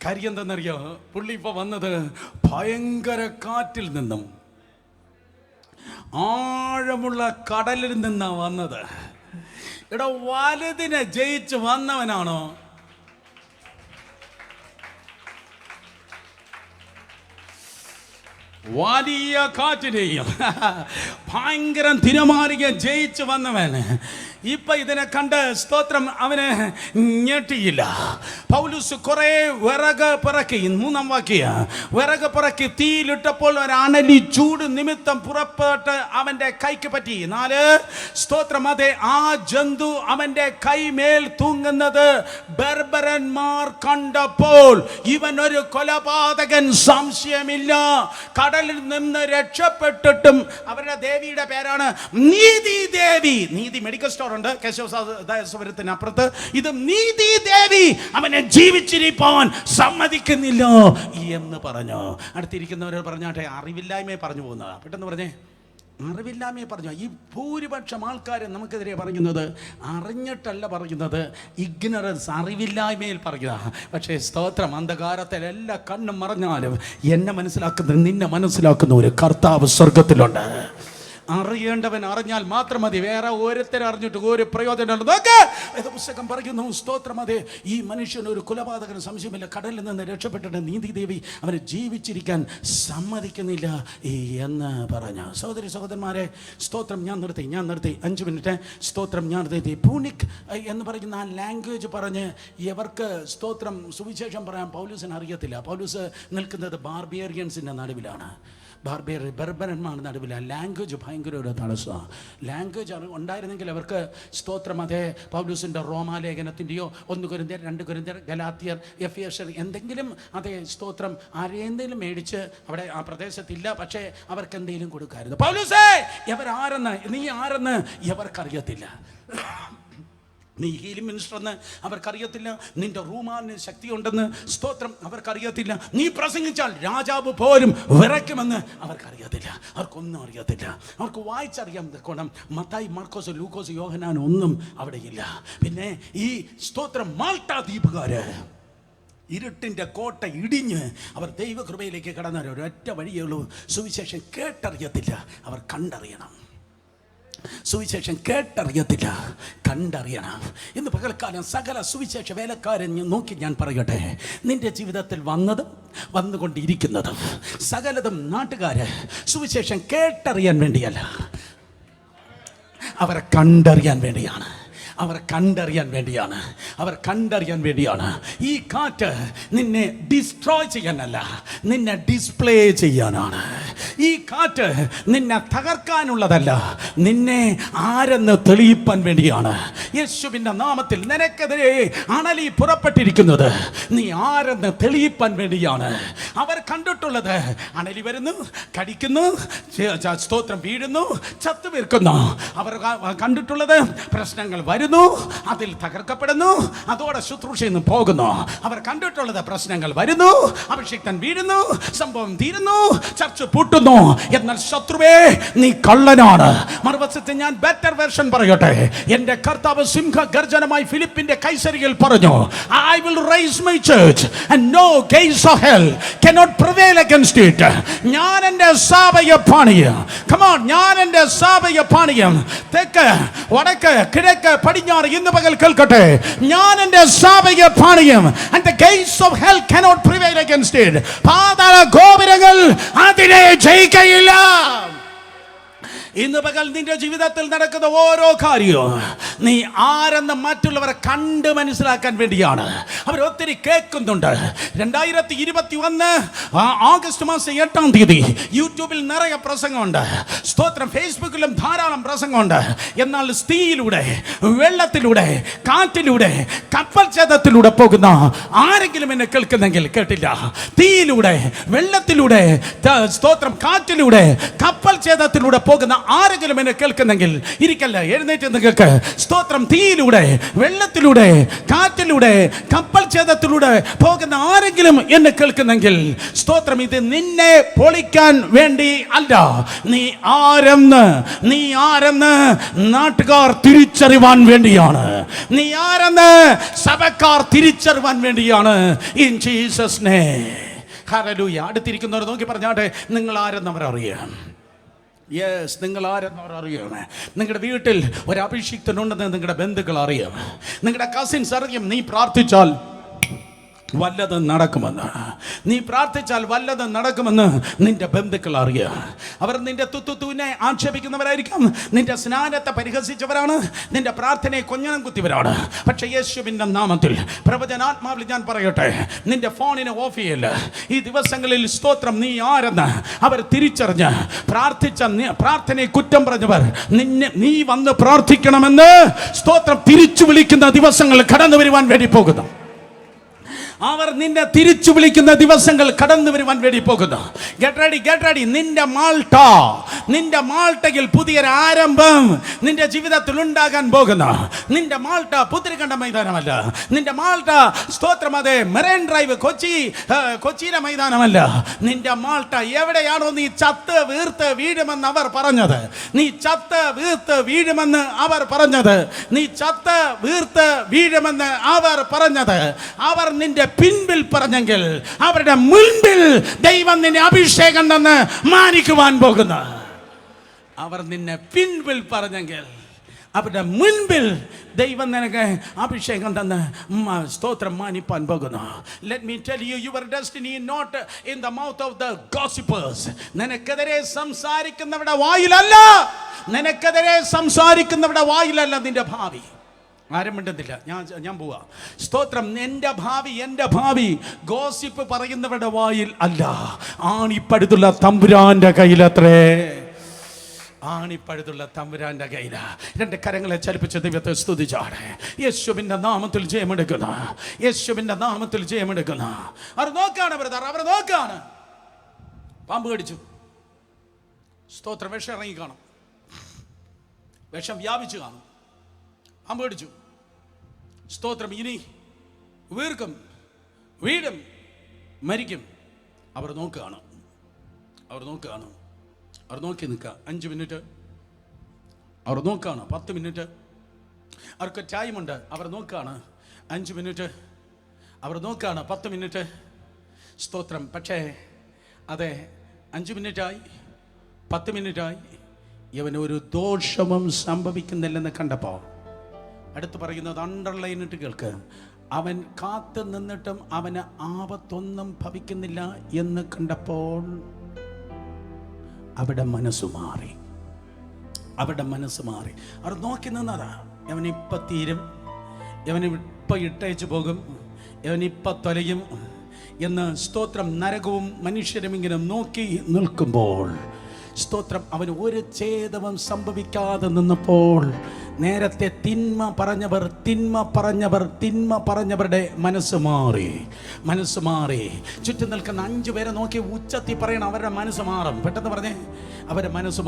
കാര്യം എന്താണെന്നറിയോ? പുള്ളി ഇപ്പോൾ വന്നത് ഭയങ്കര കാറ്റിൽ നിന്നും ആഴമുള്ള കടലിൽ നിന്നാണ് വന്നത്. ഇവിടെ വലുതിനെ ജയിച്ച് വന്നവനാണോ? വലിയ കാറ്റിനെയും ഭയങ്കര തിരമാലിക ജയിച്ചു വന്നവൻ ഇപ്പൊ ഇതിനെ കണ്ട് സ്തോത്രം അവന് ഞെട്ടിയില്ല. പൗലോസ് കുറെ വിറക് പിറക്കി, 3-ാം വാക്യ, വിറക് പിറക്കി തീയിലിട്ടപ്പോൾ ഒരു അണലി ചൂട് നിമിത്തം പുറപ്പെട്ട് അവന്റെ കൈക്ക് പറ്റി. 4 സ്തോത്രം, അതെ, ആ ജന്തു അവന്റെ കൈമേൽ തൂങ്ങുന്നത് ബർബരന്മാർ കണ്ടപ്പോൾ ഇവൻ ഒരു കൊലപാതകൻ, സംശയമില്ല. കടലിൽ നിന്ന് രക്ഷപ്പെട്ടിട്ടും അവരുടെ ദേവിയുടെ പേരാണ് നീതി ദേവി. നീതി മെഡിക്കൽ സ്റ്റോർ ഉണ്ട് കേശവത്തിന് അപ്പുറത്ത്. ഇത് നീതി ദേവി അവനെ ജീവിച്ചിരിപ്പാൻ സമ്മതിക്കുന്നില്ല എന്ന് പറഞ്ഞു. അടുത്തിരിക്കുന്നവർ പറഞ്ഞാട്ടെ, അറിവില്ലായ്മയെ പറഞ്ഞു പോകുന്നതാ. പെട്ടെന്ന് പറഞ്ഞേ, അറിവില്ലായ്മയെ പറഞ്ഞു. ഈ ഭൂരിപക്ഷം ആൾക്കാർ നമുക്കെതിരെ പറയുന്നത് അറിഞ്ഞിട്ടല്ല പറയുന്നത്, ഇഗ്നറൻസ്, അറിവില്ലായ്മയിൽ പറയുക. പക്ഷേ സ്തോത്രം, അന്ധകാരത്തിൽ എല്ലാ കണ്ണും മറഞ്ഞാലും എന്നെ മനസ്സിലാക്കുന്ന, നിന്നെ മനസ്സിലാക്കുന്ന ഒരു കർത്താവ് സ്വർഗത്തിലുണ്ട്. അറിയേണ്ടവൻ അറിഞ്ഞാൽ മാത്രം മതി, വേറെ ഓരോരുത്തരെ അറിഞ്ഞിട്ട് ഒരു പ്രയോജനം. പുസ്തകം പറയുന്നു, സ്തോത്രം, അതെ, ഈ മനുഷ്യൻ ഒരു കൊലപാതകന് സംശയമില്ല, കടലിൽ നിന്ന് രക്ഷപ്പെട്ടിട്ട് നീതിദേവി അവനെ ജീവിച്ചിരിക്കാൻ സമ്മതിക്കുന്നില്ല എന്ന് പറഞ്ഞ. സഹോദരി സഹോദരന്മാരെ, സ്തോത്രം, ഞാൻ നിർത്തി 5 മിനിറ്റ്. സ്തോത്രം, ഞാൻ നിർത്തി. പൂണിക് എന്ന് പറയുന്ന ആ ലാംഗ്വേജ് പറഞ്ഞ് ഇവർക്ക് സ്തോത്രം സുവിശേഷം പറയാൻ പൗലൂസിന് അറിയത്തില്ല. പൗലൂസ് നിൽക്കുന്നത് ബാർബേറിയൻസിൻ്റെ നടുവിലാണ്, ബർബരന്മാരുടെ നടുവിലാണ്. ലാംഗ്വേജ് ഭയങ്കര ഒരു തടസ്സമാണ്. ലാംഗ്വേജ് ഉണ്ടായിരുന്നെങ്കിൽ അവർക്ക് സ്തോത്രം, അതേ, പൗലൂസിൻ്റെ റോമാലേഖനത്തിൻ്റെയോ 1 കൊരിന്ത്യർ 2 കൊരിന്ത്യർ ഗലാത്യർ എഫേസ്യർ എന്തെങ്കിലും, അതേ, സ്തോത്രം, ആരെന്തെങ്കിലും മേടിച്ച് അവിടെ ആ പ്രദേശത്തില്ല, പക്ഷേ അവർക്ക് എന്തെങ്കിലും കൊടുക്കാമായിരുന്നു. പൗലൂസേ, ഇവരാരെന്ന്, നീ ആരെന്ന് ഇവർക്കറിയത്തില്ല. നീ ഹീലിംഗ് മിനിസ്റ്റർ എന്ന് അവർക്കറിയത്തില്ല, നിന്റെ റൂമാലിന് ശക്തിയുണ്ടെന്ന് സ്തോത്രം അവർക്കറിയത്തില്ല, നീ പ്രസംഗിച്ചാൽ രാജാവ് പോലും വിറയ്ക്കുമെന്ന് അവർക്കറിയത്തില്ല. അവർക്കൊന്നും അറിയത്തില്ല. അവർക്ക് വായിച്ചറിയാം കൊണം. മത്തായി, മാർക്കോസ്, ലൂക്കോസ്, യോഹന്നാൻ ഒന്നും അവിടെയില്ല. പിന്നെ ഈ സ്തോത്രം മാൾട്ട ദ്വീപുകാര് ഇരുട്ടിൻ്റെ കോട്ട ഇടിഞ്ഞ് അവർ ദൈവകൃപയിലേക്ക് കടന്നവർ. ഒരൊറ്റ വഴിയേ ഉള്ളൂ, സുവിശേഷം കേട്ടറിയത്തില്ല, അവർ കണ്ടറിയണം. സുവിശേഷം കേട്ടറിയത്തില്ല, കണ്ടറിയണം. ഇന്ന് പകൽക്കാലം സകല സുവിശേഷ വേലക്കാരൻ നോക്കി ഞാൻ പറയട്ടെ, നിന്റെ ജീവിതത്തിൽ വന്നുകൊണ്ടിരിക്കുന്നതും സകലതും നാട്ടുകാര് സുവിശേഷം കേട്ടറിയാൻ വേണ്ടിയല്ല, അവരെ കണ്ടറിയാൻ വേണ്ടിയാണ്. അവർ കണ്ടറിയാൻ വേണ്ടിയാണ്. ഈ കാറ്റ് നിന്നെ ഡിസ്ട്രോയ് ചെയ്യാനല്ല, നിന്നെ ഡിസ്പ്ലേ ചെയ്യാനാണ്. ഈ കാറ്റ് നിന്നെ തകർക്കാനുള്ളതല്ല, നിന്നെ ആരെന്ന് തെളിയിപ്പാൻ വേണ്ടിയാണ്. യേശുവിൻ്റെ നാമത്തിൽ നിനക്കെതിരെ അണലി പുറപ്പെട്ടിരിക്കുന്നത് നീ ആരെന്ന് തെളിയിപ്പാൻ വേണ്ടിയാണ്. അവർ കണ്ടിട്ടുള്ളത് അണലി വരുന്നു, കടിക്കുന്നു, സ്തോത്രം വീഴുന്നു, ചത്തു വീർക്കുന്നു. അവർ കണ്ടിട്ടുള്ളത് പ്രശ്നങ്ങൾ വരുന്നു, അതിൽ തകർക്കപ്പെടുന്നു, അതോടെ ശുശ്രൂഷയിൽ നിന്ന് പോകുന്നു. അവർ കണ്ടിട്ടുള്ളത് പ്രശ്നങ്ങൾ വരുന്നു, അഭിഷിക്തൻ വീഴുന്നു, സംഭവം തീരുന്നു, ചർച്ച പൂട്ടുന്നു. എന്നാൽ ശത്രുവേ നീ കള്ളനാണ്. മറുവശത്ത് ഞാൻ ബെറ്റർ വെർഷൻ പറയട്ടെ. എന്റെ കർത്താവ് സിംഹഗർജനമായി ഫിലിപ്പിന്റെ കൈസരിയിൽ പറഞ്ഞു, I will raise my church and no gates of hell cannot prevail against it. ഞാൻ എൻ്റെ സഭയെ പണിയും. Come on, ഞാൻ എൻ്റെ സഭയെ പണിയും. തെക്ക് വടക്ക് കിഴക്ക് പടിഞ്ഞാറ് ഇന്ന് പകൽ കേൾക്കട്ടെ, ഞാൻ എൻ്റെ സഭയെ പണിയും. And the gates of hell cannot prevail against it. പാതാള ഗോപുരങ്ങൾ അതിനെ ജയിക്കയില്ല. ഇന്ന് പകൽ നിന്റെ ജീവിതത്തിൽ നടക്കുന്ന ഓരോ കാര്യവും നീ ആരെന്ന് മറ്റുള്ളവരെ കണ്ട് മനസ്സിലാക്കാൻ വേണ്ടിയാണ്. അവർ ഒത്തിരി കേൾക്കുന്നുണ്ട്. 2021 ഓഗസ്റ്റ് മാസം 8-ാം തീയതി യൂട്യൂബിൽ നിറയെ പ്രസംഗമുണ്ട്, സ്തോത്രം, ഫേസ്ബുക്കിലും ധാരാളം പ്രസംഗമുണ്ട്. എന്നാൽ തീയിലൂടെ, വെള്ളത്തിലൂടെ, കാറ്റിലൂടെ, കപ്പൽ ഛേദത്തിലൂടെ പോകുന്ന ആരെങ്കിലും എന്നെ കേൾക്കുന്നെങ്കിൽ കേട്ടില്ല. തീയിലൂടെ, വെള്ളത്തിലൂടെ, സ്തോത്രം, കാറ്റിലൂടെ, കപ്പൽ ഛേദത്തിലൂടെ പോകുന്ന ആരെങ്കിലും എന്നെ കേൾക്കുന്നെങ്കിൽ ഇരിക്കല്ല, എഴുന്നേറ്റ് നിങ്ങൾക്ക്. സ്തോത്രം, തീയിലൂടെ, വെള്ളത്തിലൂടെ, കാറ്റിലൂടെ, കപ്പൽ ഛേദത്തിലൂടെ പോകുന്ന ആരെങ്കിലും എന്നെ കേൾക്കുന്നെങ്കിൽ സ്തോത്രം, ഇത് നിന്നെ പൊളിക്കാൻ വേണ്ടി അല്ല. നീ ആരെന്ന് നാട്ടുകാർ തിരിച്ചറിവാൻ വേണ്ടിയാണ്. നീ ആരെന്ന് സഭക്കാർ തിരിച്ചറിവാൻ വേണ്ടിയാണ്. ഇൻ ജീസസ് നെയിം, ഹല്ലേലൂയ. അടുത്തിരിക്കുന്നവർ നോക്കി പറഞ്ഞാട്ടെ, നിങ്ങൾ ആരെന്നവരറിയാം. യെസ്, നിങ്ങൾ ആരെന്നവർ അറിയാം. നിങ്ങളുടെ വീട്ടിൽ ഒരു അഭിഷിക്തനുണ്ടെന്ന് നിങ്ങളുടെ ബന്ധുക്കൾ അറിയാം, നിങ്ങളുടെ കസിൻസ് അറിയാം. നീ പ്രാർത്ഥിച്ചാൽ വല്ലതും നടക്കുമെന്ന്, നീ പ്രാർത്ഥിച്ചാൽ വല്ലതും നടക്കുമെന്ന് നിന്റെ ബന്ധുക്കൾ അറിയാം. അവർ നിന്റെ തുത്തുവിനെ ആക്ഷേപിക്കുന്നവരായിരിക്കാം, നിന്റെ സ്നാനത്തെ പരിഹസിച്ചവരാണ്, നിന്റെ പ്രാർത്ഥനയെ കൊഞ്ഞനം കുത്തിയവരാണ്. പക്ഷേ യേശുവിൻ്റെ നാമത്തിൽ പ്രവചനാത്മാവിൽ ഞാൻ പറയട്ടെ, നിന്റെ ഫോണിനെ ഓഫ് ചെയ്യല്ല. ഈ ദിവസങ്ങളിൽ സ്തോത്രം, നീ ആരെന്ന് അവർ തിരിച്ചറിഞ്ഞ് പ്രാർത്ഥനയെ കുറ്റം പറഞ്ഞവർ നീ വന്ന് പ്രാർത്ഥിക്കണമെന്ന് സ്തോത്രം തിരിച്ചു വിളിക്കുന്ന ദിവസങ്ങൾ കടന്നു വരുവാൻ വേണ്ടി പോകുന്നു. അവർ നിന്നെ തിരിച്ചു വിളിക്കുന്ന ദിവസങ്ങൾ കടന്നു വരുവാൻ വേണ്ടി പോകുന്നു. Get ready. നിന്റെ മാൾട്ടയിൽ പുതിയൊരു ആരംഭം നിന്റെ ജീവിതത്തിൽ ഉണ്ടാകാൻ പോകുന്നു. നിന്റെ മാൾട്ട പുത്തിരിക്കണ്ട മൈതാനമല്ല. നിന്റെ മാൾട്ട സ്തോത്രം, അതെ, മെറൈൻ ഡ്രൈവ് കൊച്ചിയിലെ മൈതാനമല്ല. നിന്റെ മാൾട്ട എവിടെയാണോ നീ ചത്ത് വീർത്ത് വീഴുമെന്ന് അവർ പറഞ്ഞത്, നീ ചത്ത് വീർത്ത് വീഴുമെന്ന് അവർ പറഞ്ഞത്, നീ ചത്ത് വീർത്ത് വീഴുമെന്ന് അവർ പറഞ്ഞത്, അവർ നിന്റെ പിൻപിൽ പറഞ്ഞെങ്കിൽ അവരുടെ മുൻപിൽ ദൈവം നിന്നെ അഭിഷേകം തന്ന് മാനിക്കുവാൻ പോകുന്നു. അവർ നിന്നെ പിൻപിൽ പറഞ്ഞെങ്കിൽ അവരുടെ മുൻപിൽ ദൈവം നിനക്ക് അഭിഷേകം തന്ന് സ്തോത്രം മാനിപ്പാൻ പോകുന്നു. Let me tell you, your destiny not in the mouth of the gossipers. നിനക്കെതിരെ സംസാരിക്കുന്നവരുടെ വായിലല്ല, നിനക്കെതിരെ സംസാരിക്കുന്നവരുടെ വായിലല്ല നിന്റെ ഭാവി. ആരും മിണ്ടുന്നില്ല, ഞാൻ പോവാ. സ്തോത്രം, എൻ്റെ ഭാവി ഗോസിപ്പ് പറയുന്നവരുടെ വായിൽ അല്ല, ആണിപ്പഴുതുള്ള തമ്പുരാന്റെ കയ്യിലത്രേ. ആണിപ്പഴുതുള്ള തമ്പുരാന്റെ കയ്യില. രണ്ട് കരങ്ങളെ ചലിപ്പിച്ച ദൈവത്തെ സ്തുതിച്ചാണ്. യേശുവിൻ്റെ നാമത്തിൽ ജയമെടുക്കുന്ന, യേശുവിൻ്റെ നാമത്തിൽ ജയമെടുക്കുന്ന. അവർ നോക്കാണ് ബ്രദർ, അവർ നോക്കാണ്. പാമ്പ് കടിച്ചു, സ്തോത്രം, വിഷം ഇറങ്ങി കാണും, വിഷം വ്യാപിച്ചു കാണും, പാമ്പ് കടിച്ചു, സ്തോത്രം, ഇനി വീർക്കും, വീഴും, മരിക്കും. അവർ നോക്കുകയാണ്, അവർ നോക്കി നിൽക്കുക. 5 മിനിറ്റ് അവർ നോക്കുകയാണ്, 10 മിനിറ്റ് അവർക്ക് ടൈമുണ്ട്. അവർ നോക്കുകയാണ് 5 മിനിറ്റ്, അവർ നോക്കുകയാണ് 10 മിനിറ്റ്. സ്തോത്രം. പക്ഷേ അതെ, 5 മിനിറ്റായി, 10 മിനിറ്റായി, ഇവനൊരു ദോഷവും സംഭവിക്കുന്നില്ലെന്ന് കണ്ടപ്പോൾ അടുത്ത് പറയുന്നത്, അണ്ടർലൈനിട്ട് കേൾക്ക്, അവൻ കാത്തു നിന്നിട്ടും അവന് ആപത്തൊന്നും ഭവിക്കുന്നില്ല എന്ന് കണ്ടപ്പോൾ അവരുടെ മനസ്സ് മാറി. അവർ നോക്കി നിന്നതാ. അവനിപ്പം തീരും, അവനിപ്പം ഇട്ടയച്ചു പോകും, അവനിപ്പം തൊലയും, എന്ന് സ്തോത്രം നരകവും മനുഷ്യരും ഇങ്ങനെ നോക്കി നിൽക്കുമ്പോൾ, സ്തോത്രം, അവന് ഒരു ഛേദവും സംഭവിക്കാതെ നിന്നപ്പോൾ നേരത്തെ തിന്മ പറഞ്ഞവരുടെ മനസ്സ് മാറി. ചുറ്റും നിൽക്കുന്ന 5 പേരെ നോക്കി ഉച്ചത്തി പറയണം, അവരുടെ മനസ്സ് മാറും. പെട്ടെന്ന് പറഞ്ഞേ, അവരെ മനസ്സ്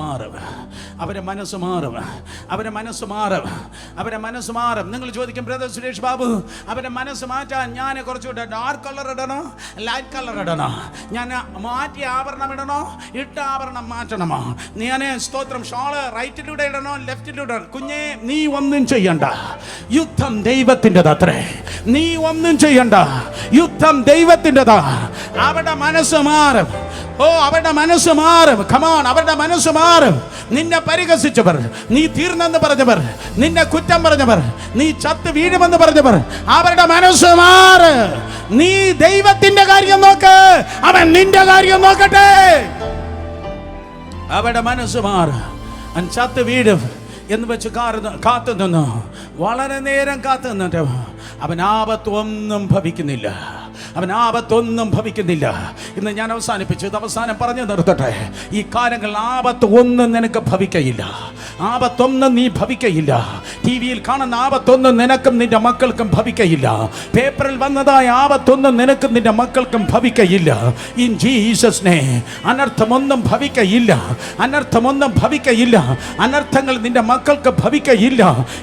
മാറും. നിങ്ങൾ ചോദിക്കും, ബ്രദർ സുരേഷ് ബാബു, അവരെ മനസ്സ് മാറ്റാൻ ഞാൻ കുറച്ചുകൂടെ ഡാർക്ക് കളർ ഇടണോ, ലൈറ്റ് കളർ ഇടണോ, ഞാൻ മാറ്റിയ ആഭരണം ഇടണോ, ഇട്ട ആഭരണം മാറ്റണമോ, ഞാൻ സ്തോത്രം ഷോള് റൈറ്റിലൂടെ ഇടണോ, ലെഫ്റ്റിലൂടെ? കുഞ്ഞെ, നീ ഒന്നും ചെയ്യണ്ട, യുദ്ധം ദൈവത്തിൻ്റെതത്രേ. നീ ഒന്നും ചെയ്യണ്ട, യുദ്ധം ദൈവത്തിൻ്റെതാ. അവരുടെ മനസ്സ് മാറും. അവരുടെ മനസ്സ് മാറും. കമോൺ, അവരുടെ മനസ്സ് മാറും. നിന്നെ പരിഹസിച്ചവർ, നീ തീർന്നെന്ന് പറഞ്ഞവർ, നിന്നെ കുറ്റം പറഞ്ഞവർ, നീ ചത്ത് വീഴുമെന്ന് പറഞ്ഞവർ, അവരുടെ മനസ്സ് മാറും. നീ ദൈവത്തിന്റെ കാര്യം നോക്ക്, അവൻ നിന്റെ കാര്യം നോക്കട്ടെ. അവരുടെ മനസ്സ് മാറും. ചത്ത് വീഴും എന്ന് വെച്ച് കാത്തു നിന്നു. വളരെ നേരം കാത്തു നിന്നിട്ട് അവൻ ആപത്തൊന്നും ഭവിക്കുന്നില്ല. ഇന്ന് ഞാൻ അവസാനിപ്പിച്ചു. ഇത് അവസാനം പറഞ്ഞു നിർത്തട്ടെ. ഈ കാര്യങ്ങൾ ആപത്ത് ഒന്നും നിനക്ക് ഭവിക്കയില്ല. ആപത്തൊന്നും നീ ഭവിക്കയില്ല. ടി വിയിൽ കാണുന്ന ആപത്തൊന്നും നിനക്കും നിന്റെ മക്കൾക്കും ഭവിക്കയില്ല. പേപ്പറിൽ വന്നതായ ആപത്തൊന്നും നിനക്കും നിന്റെ മക്കൾക്കും ഭവിക്കയില്ല. ഇൻ ജീസസ് നെയിം അനർത്ഥമൊന്നും ഭവിക്കയില്ല. അനർത്ഥങ്ങൾ നിന്റെ മക്കൾക്ക് ഭവിക്കയില്ല.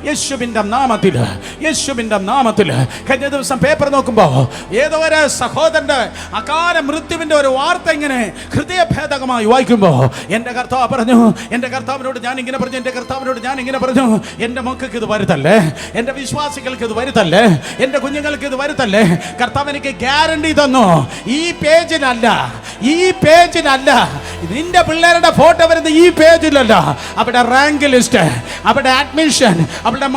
യേശുവിൻ്റെ നാമത്തിൽ. കഴിഞ്ഞ ദിവസം പേപ്പർ നോക്കുമ്പോൾ ഏതോ ഒരു സഹോദരന്റെ അകാല മൃത്യുവിന്റെ ഒരു വാർത്ത ഇങ്ങനെ ഹൃദയഭേദകമായി വായിക്കുമ്പോൾ എൻ്റെ കർത്താവിനോട് ഞാൻ ഇങ്ങനെ പറഞ്ഞു, എൻ്റെ മക്കൾക്ക് ഇത് വരുത്തല്ലേ, എൻ്റെ വിശ്വാസികൾക്ക് ഇത് വരുത്തല്ലേ, എൻ്റെ കുഞ്ഞുങ്ങൾക്ക് ഇത് വരുത്തല്ലേ. കർത്താവ് എനിക്ക് ഗ്യാരണ്ടി തന്നു, ഈ പേജിലല്ല, നിന്റെ പിള്ളേരുടെ ഫോട്ടോ വരുന്ന ഈ പേജിലല്ല. അവിടെ റാങ്ക് ലിസ്റ്റ്, അവിടെ അഡ്മിഷൻ, അവിടെ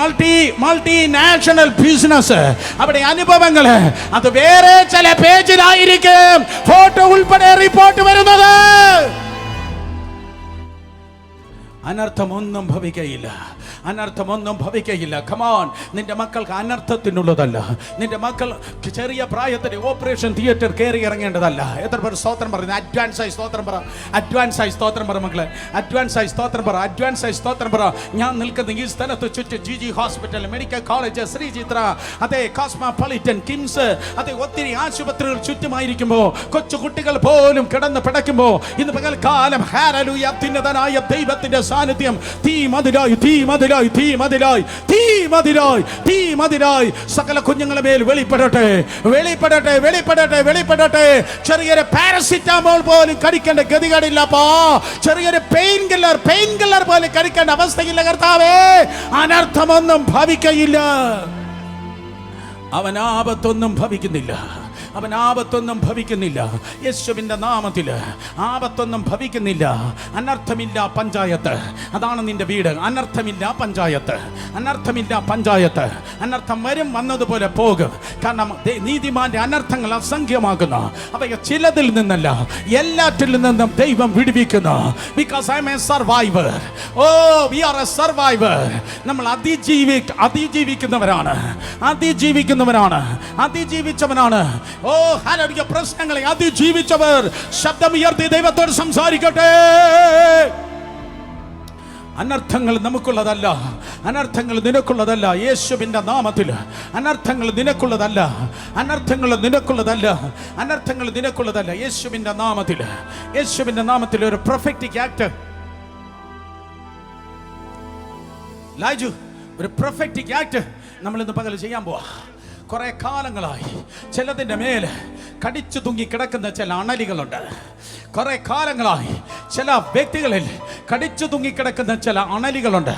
മൾട്ടി നാഷണൽ ബിസിനസ്, അവിടെ അനുഭവങ്ങൾ, അത് വേറെ ചില പേജിലായിരിക്കും ഫോട്ടോ ഉൾപ്പെടെ റിപ്പോർട്ട് വരുന്നത്. അനർത്ഥമൊന്നും ഭവിക്കയില്ല. കമോൺ, നിന്റെ മക്കൾക്ക് അനർത്ഥത്തിനുള്ളതല്ല. നിന്റെ മക്കൾ ചെറിയ പ്രായത്തിൽ ഓപ്പറേഷൻ തിയേറ്റർ കയറി ഇറങ്ങേണ്ടതല്ല. എത്ര പേർ സ്തോത്രം പറയുന്നത്? അഡ്വാൻസായി സ്തോത്രം പറ മക്കളെ. അഡ്വാൻസായി സ്തോത്രം പറ. ഞാൻ നിൽക്കുന്ന ഈ സ്ഥലത്ത് ചുറ്റും GG hospital, medical college, Sreechitra, അതേ കോസ്മോപൊളിറ്റൻ, കിംസ്, അതേ ഒത്തിരി ആശുപത്രികൾ ചുറ്റുമായിരിക്കുമ്പോൾ, കൊച്ചു കുട്ടികൾ പോലും കിടന്ന് പിടയ്ക്കുമ്പോൾ, ഇന്ന് പകൽക്കാലം ഹല്ലേലൂയ, അത്യുന്നതനായ ദൈവത്തിന്റെ സാന്നിധ്യം തീമതിരായി സകല കുഞ്ഞുങ്ങളുടെ മേൽ വെളിപ്പെടട്ടെ. ചെറിയൊരു പാരസിറ്റമോൾ പോലും കഴിക്കേണ്ട ഗതികേടില്ലപ്പാ. ചെറിയൊരു പെയിൻ കില്ലർ പോലും കഴിക്കേണ്ട അവസ്ഥയില്ല. കർത്താവേ, അനർത്ഥമൊന്നും ഭവിക്കയില്ല. അവൻ ആപത്തൊന്നും ഭവിക്കുന്നില്ല. യേശുവിൻ്റെ നാമത്തിൽ ആപത്തൊന്നും ഭവിക്കുന്നില്ല. അനർത്ഥമില്ല പഞ്ചായത്ത്. അതാണ് നിന്റെ വീട്. അനർത്ഥമില്ല പഞ്ചായത്ത്. അനർത്ഥം വന്നതുപോലെ പോകും. കാരണം നീതിമാന്റെ അനർത്ഥങ്ങൾ അസംഖ്യമാകുന്നു. അവയെ ചിലതിൽ നിന്നല്ല, എല്ലാറ്റിൽ നിന്നും ദൈവം വിടുവിക്കുന്നു. Because I am a survivor. We are a survivor. നമ്മൾ അതിജീവിച്ചവനാണ്. ഹല്ലേലൂയ. പ്രശ്നങ്ങളെ അതിജീവിച്ചവർ ശബ്ദമുയർത്തി ദൈവത്തോട് സംസാരിക്കട്ടെ. അനർത്ഥങ്ങൾ നമുക്കുള്ളതല്ല, അനർത്ഥങ്ങൾ നിനക്കുള്ളതല്ല. യേശുവിൻ്റെ നാമത്തിൽ അനർത്ഥങ്ങൾ നിനക്കുള്ളതല്ല. യേശുവിൻ്റെ നാമത്തിൽ ഒരു പ്രൊഫറ്റിക് ആക്ട് ലാജു, ഒരു പ്രൊഫറ്റിക് ആക്ട് നമ്മൾ ഇന്ന് പകൽ ചെയ്യാൻ പോവാ. കുറെ കാലങ്ങളായി ചിലതിൻ്റെ മേൽ കടിച്ചു തൂങ്ങി കിടക്കുന്ന ചില അണലികളുണ്ട്. കുറെ കാലങ്ങളായി ചില വ്യക്തികളിൽ കടിച്ചു തൂങ്ങിക്കിടക്കുന്ന ചില അണലികളുണ്ട്.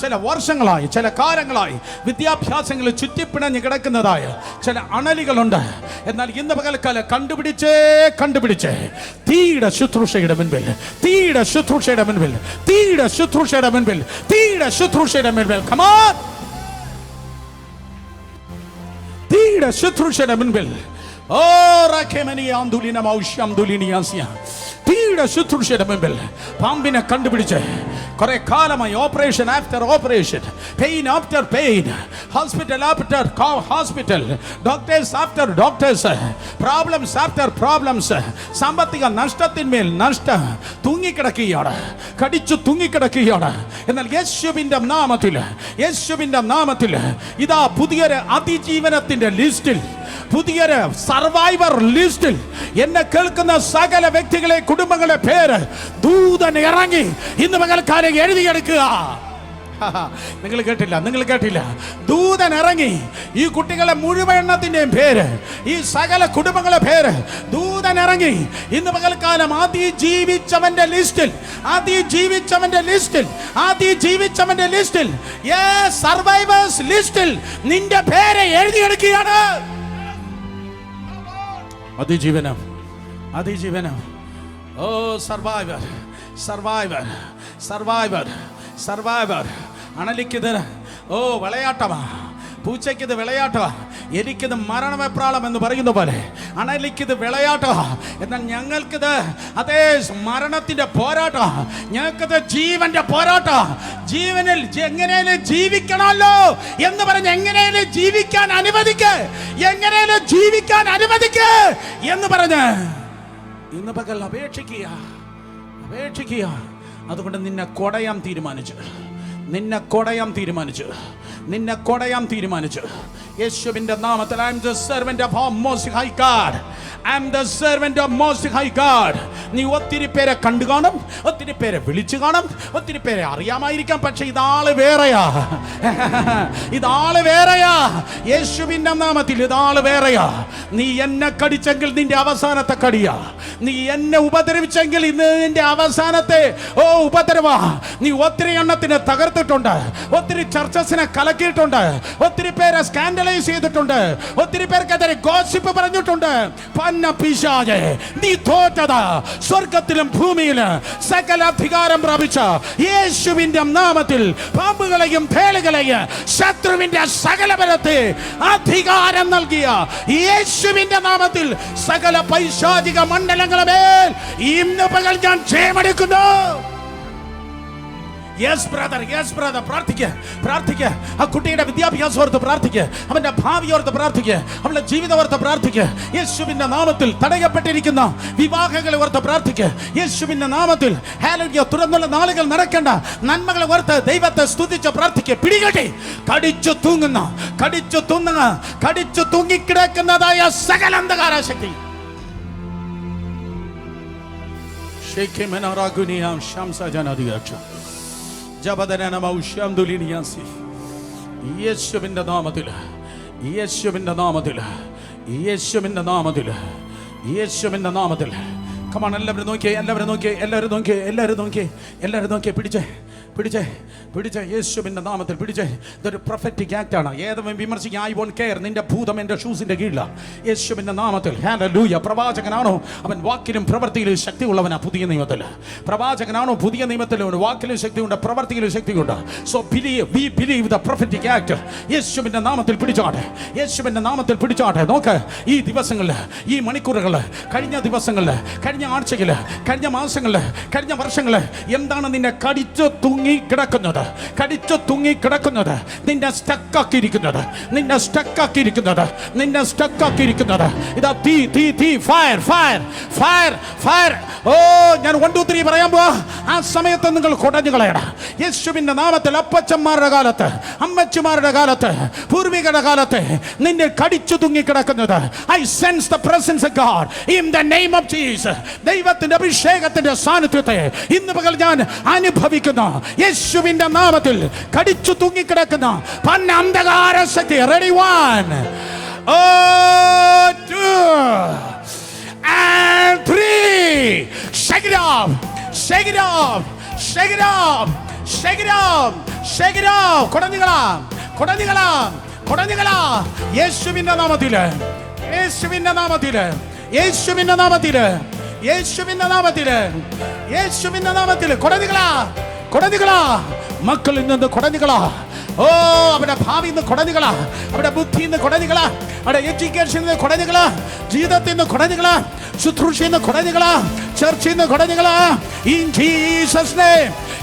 ചില വർഷങ്ങളായി, ചില കാലങ്ങളായി വിദ്യാഭ്യാസങ്ങളിൽ ചുറ്റിപ്പിണഞ്ഞ് കിടക്കുന്നതായ ചില അണലികളുണ്ട്. എന്നാൽ ഇന്ന് പകൽക്കാലം കണ്ടുപിടിച്ചേ തീയുടെ ശുശ്രൂഷയുടെ മുൻപിൽ കമാൻ, തീയുടെ ശുശ്രൂഷയുടെ മുൻപിൽ തീയുടെ ശുശ്രൂഷയുടെ മുൻപിൽ പാമ്പിനെ കണ്ടുപിടിച്ച് കുറെ കാലമായി operation after operation, pain after pain, hospital after hospital, doctors after doctors, problems after problems, സാമ്പത്തിക നഷ്ടത്തിന്മേൽ നഷ്ടം, തൂങ്ങിക്കിടക്കുകയാണ്, കടിച്ചു തൂങ്ങിക്കിടക്കുകയാണ്. എന്നാൽ യേശുവിന്റെ നാമത്തിൽ, യേശുവിന്റെ നാമത്തിൽ ഇതാ പുതിയൊരു അതിജീവനത്തിന്റെ ലിസ്റ്റിൽ, പുതിയൊരു സർവൈവർ ലിസ്റ്റിൽ എന്നെ കേൾക്കുന്ന സകല വ്യക്തികളെ, കുടുംബങ്ങളെ പേര് ദൂതൻ ഇറങ്ങി ഇന്ന് പകൽക്കാലം എഴുതിയെടുക്കുക. നിങ്ങൾ കേട്ടില്ല. ദൂതൻ ഇറങ്ങി ഈ കുട്ടികളെ മുഴുവണ്ണത്തിന്റെയും പേര്, ഈ സകല കുടുംബങ്ങളെ പേര് ദൂതൻ ഇറങ്ങി ഇന്ന് പകൽക്കാലം അതിജീവിച്ചവന്റെ ലിസ്റ്റിൽ സർവൈവേഴ്സ് ലിസ്റ്റിൽ നിന്റെ പേര് എഴുതിയെടുക്കുകയാണ്. അതിജീവനം. ഓ സർവൈവർ. അണലിക്കിത് വിളയാട്ടമാ, പൂച്ചയ്ക്കിത് വിളയാട്ടമാ, എനിക്കിത് മരണവെപ്രാളം എന്ന് പറയുന്ന പോലെ അണലിക്കിത് വിളയാട്ടമാ. എന്നാൽ ഞങ്ങൾക്കിത് അതേ മരണത്തിന്റെ പോരാട്ടം, ഞങ്ങൾക്കിത് ജീവന്റെ പോരാട്ടം. ജീവനിൽ എങ്ങനെയും ജീവിക്കണമല്ലോ എന്ന് പറഞ്ഞ് എങ്ങനെയും ജീവിക്കാൻ അനുവദിക്ക് എന്ന് പറഞ്ഞ് ഇന്ന് പകൽ അപേക്ഷിക്കുക. അതുകൊണ്ട് നിന്നെ കൊടയാൻ തീരുമാനിച്ചു. യേശുവിന്റെ നാമത്തിൽ I am the servant of Most High God. നീ ഒത്തിരി പേരെ കണ്ടു കാണും, ഒത്തിരി പേരെ വിളിച്ചു കാണും, ഒത്തിരി പേരെ അറിയാമായിരിക്കാം. പക്ഷെ ഇതാള് വേറെയാ. യേശുവിന്റെ നാമത്തിൽ ഇതാള് വേറെയാ. നീ എന്നെ കടിച്ചെങ്കിൽ നിന്റെ അവസാനത്തെ കടിയാ. നീ എന്നെ ഉപദ്രവിച്ചെങ്കിൽ ഇന്ന് നിന്റെ അവസാനത്തെ ഉപദ്രവ. നീ ഒത്തിരി എണ്ണത്തിനെ തകർത്തിട്ടുണ്ട്, ഒത്തിരി ചർച്ചസിനെ കലക്കിയിട്ടുണ്ട്, ഒത്തിരി പേരെ സ്കാൻഡലൈസ് ചെയ്തിട്ടുണ്ട്, ഒത്തിരി പേർക്കെതിരെ ഗോസിപ്പ് പറഞ്ഞിട്ടുണ്ട്. പിശാചേ, നീ തോറ്റതാ. സ്വർഗത്തിലും ഭൂമിയിലും സകല അധികാരം പ്രാപിച്ച യേശുവിന്റെ നാമത്തിൽ പാമ്പുകളെയും തേളുകളെയും ശത്രുവിന്റെ സകല ബലത്തെ അധികാരം നൽകിയ യേശുവിന്റെ നാമത്തിൽ സകല പൈശാചിക മണ്ഡലങ്ങളെ മേൽ ഇന്ന് പകൽ ഞാൻ ജയമെടുക്കുന്നു. യെസ് ബ്രദർ, പ്രാർത്ഥിക്കുക. ആ കുട്ടിയുടെ വിദ്യാഭ്യാസം ഓർത്ത് പ്രാർത്ഥിക്കുക, അവന്റെ ഭാവി ഓർത്ത് പ്രാർത്ഥിക്കുക, അവളുടെ ജീവിതം ഓർത്ത് പ്രാർത്ഥിക്കുക. യേശുവിന്റെ നാമത്തിൽ തടയപ്പെട്ടിരിക്കുന്ന വിവാഹങ്ങളെ ഓർത്ത് പ്രാർത്ഥിക്കുക. യേശുവിന്റെ നാമത്തിൽ ഹല്ലേലൂയ, തുറന്നുള്ള നാളുകൾ നടക്കേണ്ട നന്മകളെ ഓർത്ത് ദൈവത്തെ സ്തുതിച്ച് പ്രാർത്ഥിക്കുക. പിടികെട്ടി കടിച്ചു തൂങ്ങിക്കിടക്കുന്നതായ സകല അന്ധകാര ശക്തി യേശുവിന്റെ നാമത്തിൽ കമാൺ, എല്ലാവരും നോക്കിയേ, പിടിച്ചേ യേശുവിന്റെ നാമത്തിൽ പിടിച്ചേ. ഇതൊരു പ്രൊഫറ്റിക് ആക്ട് ആണ്. ഏതവൻ വിമർശിക്കാൻ ഐ വോണ്ട് കെയർ. നിന്റെ ഭൂതം എൻ്റെ ഷൂസിന്റെ കീഴിലാണ്. യേശുവിന്റെ നാമത്തിൽ ഹല്ലേലൂയ. പ്രവാചകനാണോ അവൻ? വാക്കിലും പ്രവൃത്തിയിലും ശക്തിയുള്ളവനാ. പുതിയ നിയമത്തിൽ പ്രവാചകനാണോ? പുതിയ നിയമത്തിൽ വാക്കിലും ശക്തിയുണ്ട്, പ്രവൃത്തിയിലും ശക്തിയുണ്ട്. So we believe the prophetic act. യേശുവിന്റെ നാമത്തിൽ പിടിച്ചാട്ടെ. നോക്ക്, ഈ ദിവസങ്ങളിൽ, ഈ മണിക്കൂറുകളിൽ, കഴിഞ്ഞ ദിവസങ്ങളിൽ, കഴിഞ്ഞ ആഴ്ചകളിൽ, കഴിഞ്ഞ മാസങ്ങളിൽ, കഴിഞ്ഞ വർഷങ്ങളിൽ എന്താണ് നിന്നെ കടിച്ചു തൂങ്ങിക്കിടക്കുന്നത്? നിന്നെ സ്റ്റക്കാക്കിയിരിക്കുന്നത് ഇതാ തീ ഫയർ. ഓ, ഞാൻ 1 2 3 പറയാൻ പോവാ. ആ സമയത്ത് നിങ്ങൾ കുടഞ്ഞു കളയണം. യേശുവിന്റെ നാമത്തിൽ അപ്പച്ചന്മാരുടെ കാലത്ത്, അമ്മച്ചിമാരുടെ കാലത്ത്, പൂർവികരുടെ കാലത്ത് നിന്നെ കടിച്ചു തൂങ്ങിക്കിടക്കുന്നത് I sense the presence of God in the name of Jesus. ദൈവത്തിന്റെ അഭിഷേകത്തിന്റെ സാന്നിധ്യത്തെ ഇന്ന് പകൽ ഞാൻ അനുഭവിക്കുന്നു. യേശുവിന്റെ നാമത്തിൽ കടിച്ചു തൂങ്ങിക്കിടക്കുന്ന അന്ധകാര ശക്തി. Ready, 1 2 and 3. Shake it off. കൊടഞ്ഞുകളാ. യേശുവിന്റെ നാമത്തിൽ കൊടഞ്ഞുകളാ. മക്കളിൽ നിന്ന് കൊടഞ്ഞുകളാ. ഓ, അവരുടെ ഭാവി നിന്ന് കൊടഞ്ഞുകളാ, അവരുടെ ബുദ്ധി നിന്ന് കൊടഞ്ഞുകളാ, അവരുടെ എഡ്യൂക്കേഷൻ നിന്ന് കൊടഞ്ഞുകളാ, ജീവിതത്തിൽ നിന്ന് കൊടഞ്ഞുകളാ, ശുശ്രൂഷയിൽ നിന്ന് കൊടഞ്ഞുകളാ, ചർച്ചയിൽ നിന്ന് കൊടഞ്ഞുകളാ. In Jesus' name,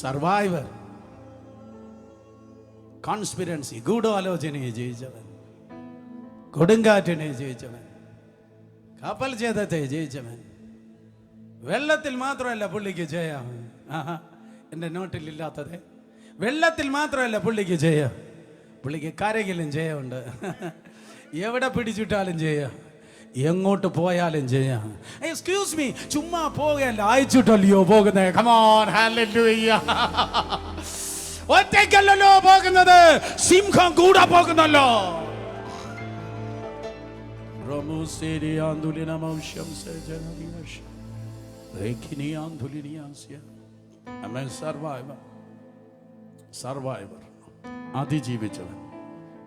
survivor, conspiracy, ഗൂഢാലോചനയെ ജയിച്ചവൻ, കൊടുങ്കാറ്റിനെ ജയിച്ചവൻ, കപ്പൽ ഛേദത്തെ ജയിച്ചവൻ. വെള്ളത്തിൽ മാത്രമല്ല പുള്ളിക്ക് ജയം. എൻ്റെ നോട്ടിലില്ലാത്തത് വെള്ളത്തിൽ മാത്രമല്ല പുള്ളിക്ക് ജയം, പുള്ളിക്ക് കരയിലും ജയമുണ്ട്. എവിടെ പിടിച്ചിട്ടാലും ചെയ്യാം, എങ്ങോട്ട് പോയാലും ചെയ്യാം. എക്സ്ക്യൂസ് മീ, ചുമ്മാ പോകല്ല, അയച്ചിട്ടല്ലയോ പോകുന്നത്. Come on, hallelujah. ഒറ്റയ്ക്കല്ലല്ലോ പോകുന്നത്, സിംഹം കൂടെ പോകുന്നല്ലോ. സർവൈവർ, അതിജീവിച്ചവൻ.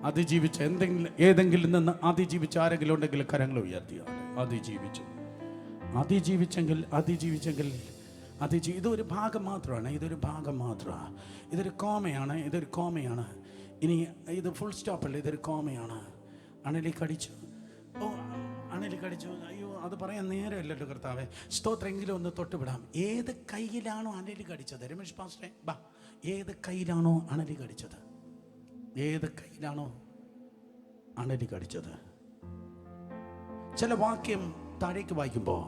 അതിജീവിച്ച ഏതെങ്കിലും നിന്ന് അതിജീവിച്ച ആരെങ്കിലും ഉണ്ടെങ്കിൽ കരങ്ങൾ ഉയർത്തിയാണ്. അതിജീവിച്ചെങ്കിൽ ഇതൊരു ഭാഗം മാത്രമാണ്, ഇതൊരു കോമയാണ്. ഇനി ഇത് ഫുൾ സ്റ്റോപ്പല്ല, ഇതൊരു കോമയാണ്. അണലി കടിച്ചു, അയ്യോ അത് പറയാൻ നേരമല്ലല്ലോ കർത്താവേ. സ്തോത്രമെങ്കിലും ഒന്ന് തൊട്ടുവിടാം. ഏത് കയ്യിലാണോ അണലി കടിച്ചത്? രമേഷ് പാസ്റ്ററെ ബാ, ഏത് കയ്യിലാണോ അണലി കടിച്ചത്? ഏത് കയ്യിലാണോ അണലി കടിച്ചത്? ചില വാക്യം താഴേക്ക് വായിക്കുമ്പോൾ,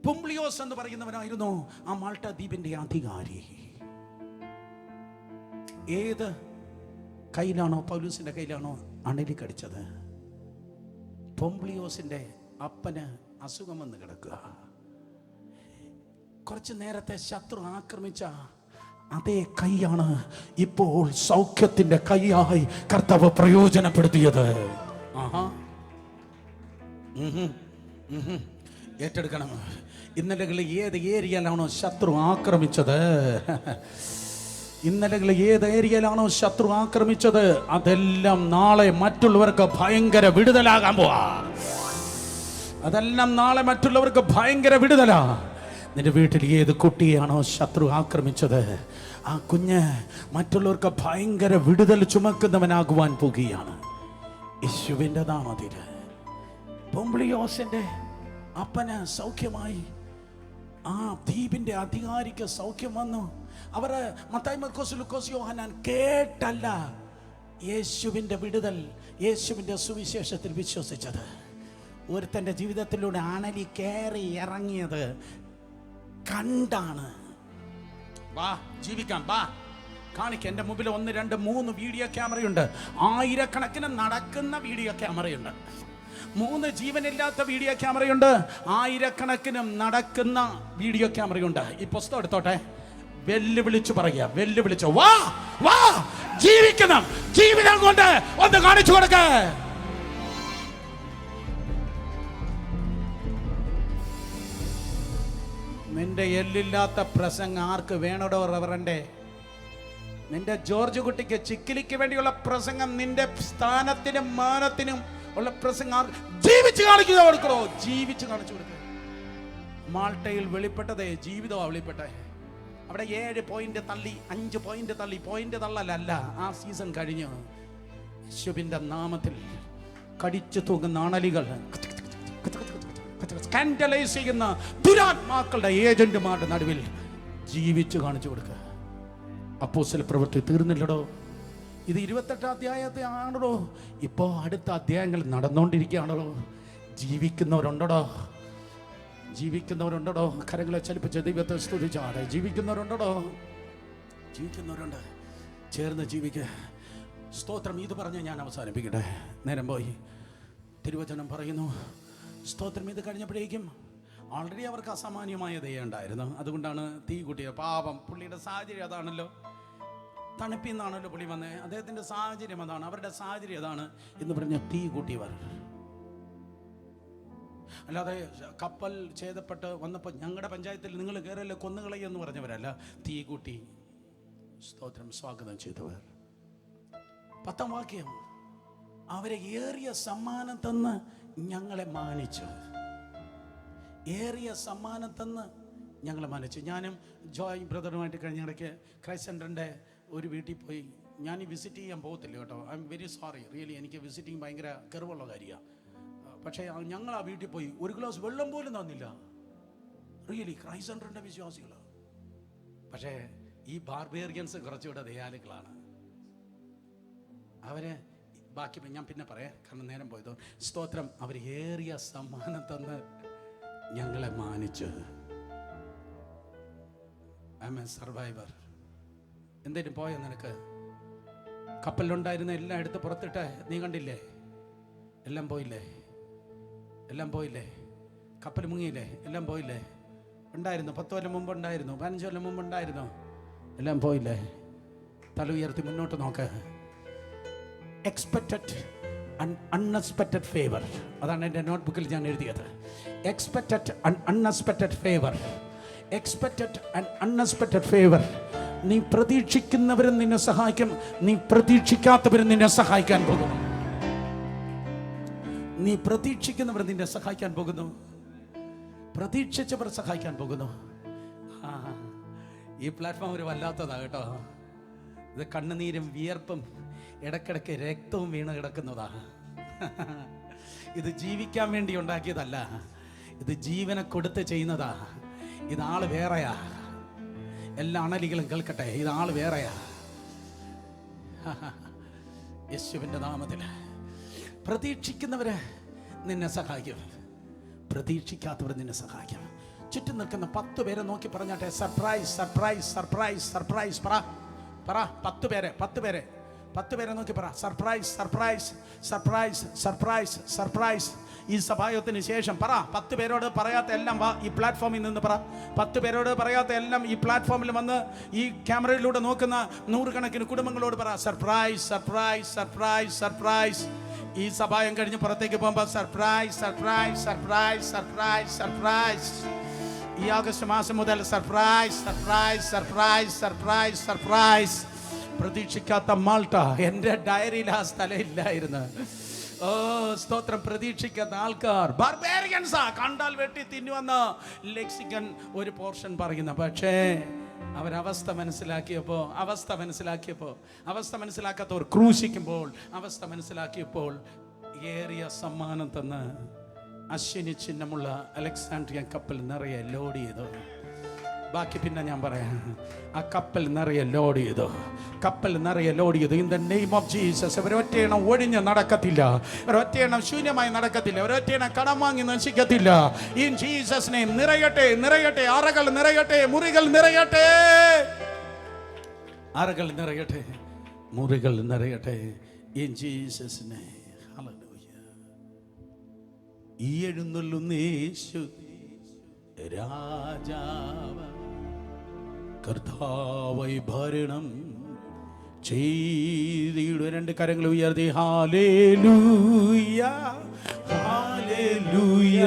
പുംബ്ലിയോസ് എന്ന് പറയുന്നവനായിരുന്നു ആ മാൾട്ട ദ്വീപിന്റെ അധികാരി. ഏത് കയ്യിലാണോ, പൗലൂസിന്റെ കയ്യിലാണോ അണലി കടിച്ചത്? പുംബ്ലിയോസിന്റെ അപ്പന് അസുഖം വന്ന് കിടക്കുക. കുറച്ചു നേരത്തെ ശത്രു ആക്രമിച്ച അതേ കൈയാണ് ഇപ്പോൾ സൗഖ്യത്തിന്റെ കൈയായി കർത്താവ് പ്രയോജനപ്പെടുത്തിയത്. ഏറ്റെടുക്കണം. ഇന്നലകളിൽ ഏത് ഏരിയയിലാണോ ശത്രു ആക്രമിച്ചത്, അതെല്ലാം നാളെ മറ്റുള്ളവർക്ക് ഭയങ്കര വിടുതലാകാൻ പോവാ. നിന്റെ വീട്ടിൽ ഏത് കുട്ടിയാണോ ശത്രു ആക്രമിച്ചത്, ആ കുഞ്ഞ് മറ്റുള്ളവർക്ക് ഭയങ്കര വിടുതൽ ചുമക്കുന്നവനാകുവാൻ പോകുകയാണ് യേശുവിൻ്റെ നാമത്തിൽ. പുംബ്ലിയോസിന്റെ അപ്പന് സൗഖ്യമായി, ആ ദ്വീപിന്റെ അധികാരിക്ക് സൗഖ്യം വന്നു. അവർ മത്തായി, മർക്കോസ്, ലൂക്കോസ്, യോഹന്നാൻ കേട്ടല്ല യേശുവിൻ്റെ വിടുതൽ, യേശുവിൻ്റെ സുവിശേഷത്തിൽ വിശ്വസിച്ചത്. ഒരുത്തൻ്റെ ജീവിതത്തിലൂടെ അണലി കയറി ഇറങ്ങിയത് കണ്ടാണ്. വാ ജീവിക്കാം, വാ കാണിക്ക. എൻ്റെ മുമ്പിൽ 1, 2, 3 വീഡിയോ ക്യാമറയുണ്ട്. ആയിരക്കണക്കിന് നടക്കുന്ന വീഡിയോ ക്യാമറയുണ്ട്. 3 ജീവനില്ലാത്ത വീഡിയോ ക്യാമറയുണ്ട്. ആയിരക്കണക്കിന് നടക്കുന്ന വീഡിയോ ക്യാമറയുണ്ട്. ഈ പുസ്തകം എടുത്തോട്ടെ, വെല്ലുവിളിച്ചു പറയുക, വെല്ലുവിളിച്ചു വാ വാ ജീവിക്കണം. ജീവിതം കൊണ്ട് ഒന്ന് കാണിച്ചു കൊടുക്ക. നിന്റെ എല്ലില്ലാത്ത പ്രസംഗം ആർക്ക് വേണോടോ റവറന്റെ? നിന്റെ ജോർജ് കുട്ടിക്ക്, ചിക്കിലിക്ക് വേണ്ടിയുള്ള പ്രസംഗം, നിന്റെ സ്ഥാനത്തിനും മാനത്തിനും ഉള്ള പ്രസംഗം ജീവിച്ച് കാണിച്ചു കൊടുക്കണോ? ജീവിച്ച് കാണിച്ചു കൊടുക്ക. മാൾട്ടയിൽ വെളിപ്പെട്ടതേ ജീവിതമാണ് വെളിപ്പെട്ടെ. അവിടെ 7 പോയിന്റ് തള്ളി, 5 പോയിന്റ് തള്ളി. പോയിന്റ് തള്ളലല്ല, ആ സീസൺ കഴിഞ്ഞു. യേശുവിന്റെ നാമത്തിൽ കടിച്ചു തൂങ്ങുന്ന അണലികൾ, സ്കാൻഡലൈസ് ചെയ്യുന്ന ദുരാത്മാക്കളുടെ ഏജന്റുമാരുടെ നടുവിൽ ജീവിച്ചു കാണിച്ചു കൊടുക്കുക. അപ്പോസ്തല പ്രവൃത്തി തീർന്നില്ലടോ. ഇത് 28 അധ്യായത്തെ ആണല്ലോ. ഇപ്പോ അടുത്ത അധ്യായങ്ങൾ നടന്നുകൊണ്ടിരിക്കുകയാണല്ലോ. ജീവിക്കുന്നവരുണ്ടോ? കരങ്ങളെ ചലിപ്പിച്ച് ദൈവത്തെ സ്തുതിച്ചാടെ. ജീവിക്കുന്നവരുണ്ട്. ചേർന്ന് ജീവിക്കുക. സ്തോത്രം. ഇത് പറഞ്ഞ് ഞാൻ അവസാനിപ്പിക്കട്ടെ, നേരം പോയി. തിരുവചനം പറയുന്നു, സ്തോത്രം. ഇത് കഴിഞ്ഞപ്പോഴേക്കും ഓൾറെഡി അവർക്ക് അസാമാന്യമായ ദയുണ്ടായിരുന്നു. അതുകൊണ്ടാണ് തീ കൂട്ടിയത്. പാപം, പുള്ളിയുടെ സാഹചര്യം അതാണല്ലോ. തണുപ്പിൽ നിന്നാണല്ലോ പുള്ളി വന്നത്. അദ്ദേഹത്തിൻ്റെ സാഹചര്യം അതാണ്, അവരുടെ സാഹചര്യം അതാണ് എന്ന് പറഞ്ഞ തീ കൂട്ടിയവർ. അല്ലാതെ കപ്പൽ ഛേദപ്പെട്ട് വന്നപ്പോൾ ഞങ്ങളുടെ പഞ്ചായത്തിൽ നിങ്ങൾ കയറല്ലേ കൊന്നുകളയെന്ന് പറഞ്ഞവരല്ല. തീ കൂട്ടി സ്തോത്രം സ്വാഗതം ചെയ്തവർ. 10ാം വാക്യം, അവരെ ഏറിയ സമ്മാനം തന്ന് ഞങ്ങളെ മാനിച്ചു. ഞാനും ജോയ് ബ്രദറുമായിട്ട് കഴിഞ്ഞ ഇടയ്ക്ക് ക്രൈസ്റ്റ് സെൻ്ററിൻ്റെ ഒരു വീട്ടിൽ പോയി. ഞാൻ ഈ വിസിറ്റ് ചെയ്യാൻ പോകത്തില്ല കേട്ടോ. I am very sorry, really. എനിക്ക് വിസിറ്റിംഗ് ഭയങ്കര കെറുവുള്ള കാര്യമാണ്. പക്ഷേ ഞങ്ങൾ ആ വീട്ടിൽ പോയി 1 ഗ്ലാസ് വെള്ളം പോലും തന്നില്ല. റിയലി ക്രൈസ്റ്റ് സെൻ്ററിൻ്റെ വിശ്വാസികൾ പക്ഷേ ഈ ബാർബേറിയൻസ് കുറച്ചുകൂടെ ദയാലുക്കളാണ്. അവര് ബാക്കി ഞാൻ പിന്നെ പറയാം, കാരണം നേരം പോയതോ. സ്തോത്രം. അവർ ഏറിയ സമ്മാനം തന്ന് ഞങ്ങളെ മാനിച്ചു. I M A survivor. എന്തേലും പോയോ നിനക്ക്? കപ്പലിലുണ്ടായിരുന്ന എല്ലാം എടുത്ത് പുറത്തിട്ട് നീ കണ്ടില്ലേ? എല്ലാം പോയില്ലേ? എല്ലാം പോയില്ലേ? കപ്പൽ മുങ്ങിയില്ലേ? എല്ലാം പോയില്ലേ? ഉണ്ടായിരുന്നു 10 കൊല്ലം മുമ്പ് ഉണ്ടായിരുന്നു, 15 കൊല്ലം മുമ്പ് ഉണ്ടായിരുന്നു, എല്ലാം പോയില്ലേ? തല ഉയർത്തി മുന്നോട്ട് നോക്ക്. എക്സ്പെക്റ്റഡ് ആൻഡ് അൺഎക്സ്പെക്റ്റഡ് ഫേവർ, അതാണ് എൻ്റെ നോട്ട്ബുക്കിൽ ഞാൻ എഴുതിയത്. Expected and unexpected favour, expected and unexpected favour. നീ പ്രതീക്ഷിക്കുന്നവരും നിന്നെ സഹായിക്കും, നീ പ്രതീക്ഷിക്കാത്തവരും നിന്നെ സഹായിക്കാൻ പോകുന്നു. നീ പ്രതീക്ഷിക്കുന്നവർ നിന്നെ സഹായിക്കാൻ പോകുന്നു, പ്രതീക്ഷിച്ചവർ സഹായിക്കാൻ പോകുന്നു. ഈ പ്ലാറ്റ്ഫോം ഒരു വല്ലാത്തതാ കേട്ടോ. ഇത് കണ്ണുനീരും വിയർപ്പും ഇടക്കിടക്ക് രക്തവും വീണ് കിടക്കുന്നതാ. ഇത് ജീവിക്കാൻ വേണ്ടി ഉണ്ടാക്കിയതല്ല, ഇത് ജീവനെ കൊടുത്ത് ചെയ്യുന്നതാ. ഇതാള് വേറെയാ. എല്ലാ അണലികളും കേൾക്കട്ടെ, ഇതാള് വേറെയാ. യേശുവിൻ്റെ നാമത്തിൽ പ്രതീക്ഷിക്കുന്നവരെ നിന്നെ സഹായിക്കും, പ്രതീക്ഷിക്കാത്തവർ നിന്നെ സഹായിക്കും. ചുറ്റും നിൽക്കുന്ന 10 പേരെ നോക്കി പറഞ്ഞാട്ടെ, സർപ്രൈസ് സർപ്രൈസ് സർപ്രൈസ് സർപ്രൈസ്. പറ 10 പേരെ നോക്കി പറ, surprise surprise surprise surprise surprise. ഈ സഭായത്തിന് ശേഷം പറ, 10 പേരോട് പറയാത്ത എല്ലാം വാ ഈ പ്ലാറ്റ്ഫോമിൽ നിന്ന് പറ. 10 പേരോട് പറയാത്ത എല്ലാം ഈ പ്ലാറ്റ്ഫോമിൽ വന്ന് ഈ ക്യാമറയിലൂടെ നോക്കുന്ന 100 കണക്കിന് കുടുംബങ്ങളോട് പറ, സർപ്രൈസ് സർപ്രൈസ് സർപ്രൈസ് സർപ്രൈസ്. ഈ സഭായം കഴിഞ്ഞ് പുറത്തേക്ക് പോകുമ്പോൾ surprise surprise surprise surprise surprise. ഈ ആഗസ്റ്റ് മാസം മുതൽ surprise surprise surprise surprise surprise. പ്രതീക്ഷിക്കാത്ത മാൾട്ട, എൻ്റെ ഡയറിയിൽ ആ സ്ഥലം ഇല്ലായിരുന്നു. ഓ സ്തോത്രം. പ്രതീക്ഷിക്കാത്ത ആൾക്കാർ, ബാർബേറിയൻസാ, കണ്ടാൽ വെട്ടി തിന്നുവന്ന ലെക്സിക്കൻ ഒരു പോർഷൻ പറയുന്ന. പക്ഷേ അവരവസ്ഥ മനസ്സിലാക്കിയപ്പോൾ, അവസ്ഥ മനസ്സിലാക്കാത്തവർ ക്രൂശിക്കുമ്പോൾ, അവസ്ഥ മനസ്സിലാക്കിയപ്പോൾ ഏറിയ സമ്മാനം തന്ന് അശ്വിനി ചിഹ്നമുള്ള അലക്സാണ്ട്രിയൻ കപ്പൽ നിറയെ ലോഡ് ചെയ്തു. ബാക്കി പിന്നെ ഞാൻ പറയാം. ആ കപ്പൽ നിറയെ ലോഡ് ചെയ്തു, കപ്പൽ നിറയെ ലോഡ് ചെയ്തു. In the name of Jesus. ഒരൊറ്റയെണ്ണം ഒഴിഞ്ഞ് നടക്കത്തില്ല, ഒരൊറ്റയെണ്ണം ശൂന്യമായി നടക്കത്തില്ല, ഒരൊറ്റയെണ്ണം കടം വാങ്ങി നശിക്കത്തില്ല. ഇൻ ജീസസ് നെയിം നിറയട്ടെ, നിറയട്ടെ, അറകൾ നിറയട്ടെ, മുറികൾ നിറയട്ടെ, അറകൾ നിറയട്ടെ, മുറികൾ നിറയട്ടെ. In Jesus name. ഹല്ലേലൂയ. ഈ എഴുന്നള്ളുന്ന യേശു രാജാവ് കർത്താവായി ഭരണം ചെയ്തിടും. 2 കരങ്ങൾ ഉയർത്തി hallelujah hallelujah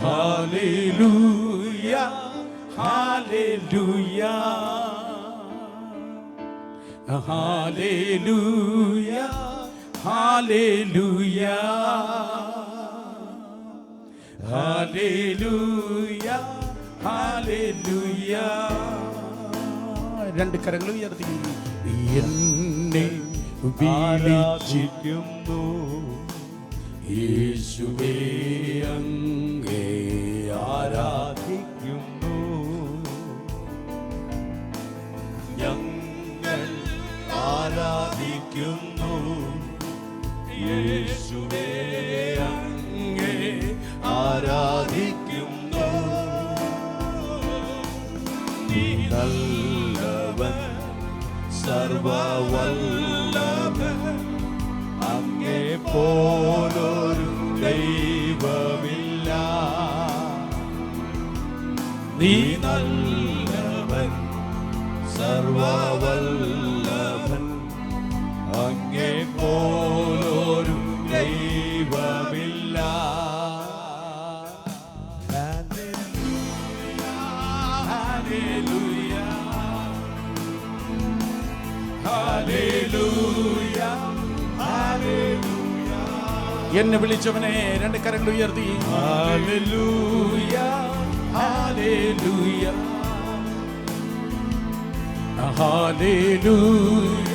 hallelujah hallelujah hallelujah hallelujah hallelujah hallelujah. 2 കരങ്ങൾ ഉയർത്തി എന്നെ വിളിച്ചിരിക്കുന്നു യേശുവേ, അങ്ങേ ആരാധിക്കുന്നു. ഞങ്ങൾ ആരാധിക്കുന്നു യേശുവേ, അങ്ങേ ആരാധിക്കുന്നു. നീ നല്ലവൻ, സർവവല്ലഭൻ, അങ്ങേ പോലൊരു ദൈവമില്ല. നീ നല്ലവൻ, സർവവല്ലഭൻ, അങ്ങേ പോലൊരു ദൈവമില്ല. എന്നെ വിളിച്ചവനെ 2 കരങ്ങൾ ഉയർത്തി ഹല്ലേലൂയ ഹല്ലേലൂയ ഹല്ലേലൂയ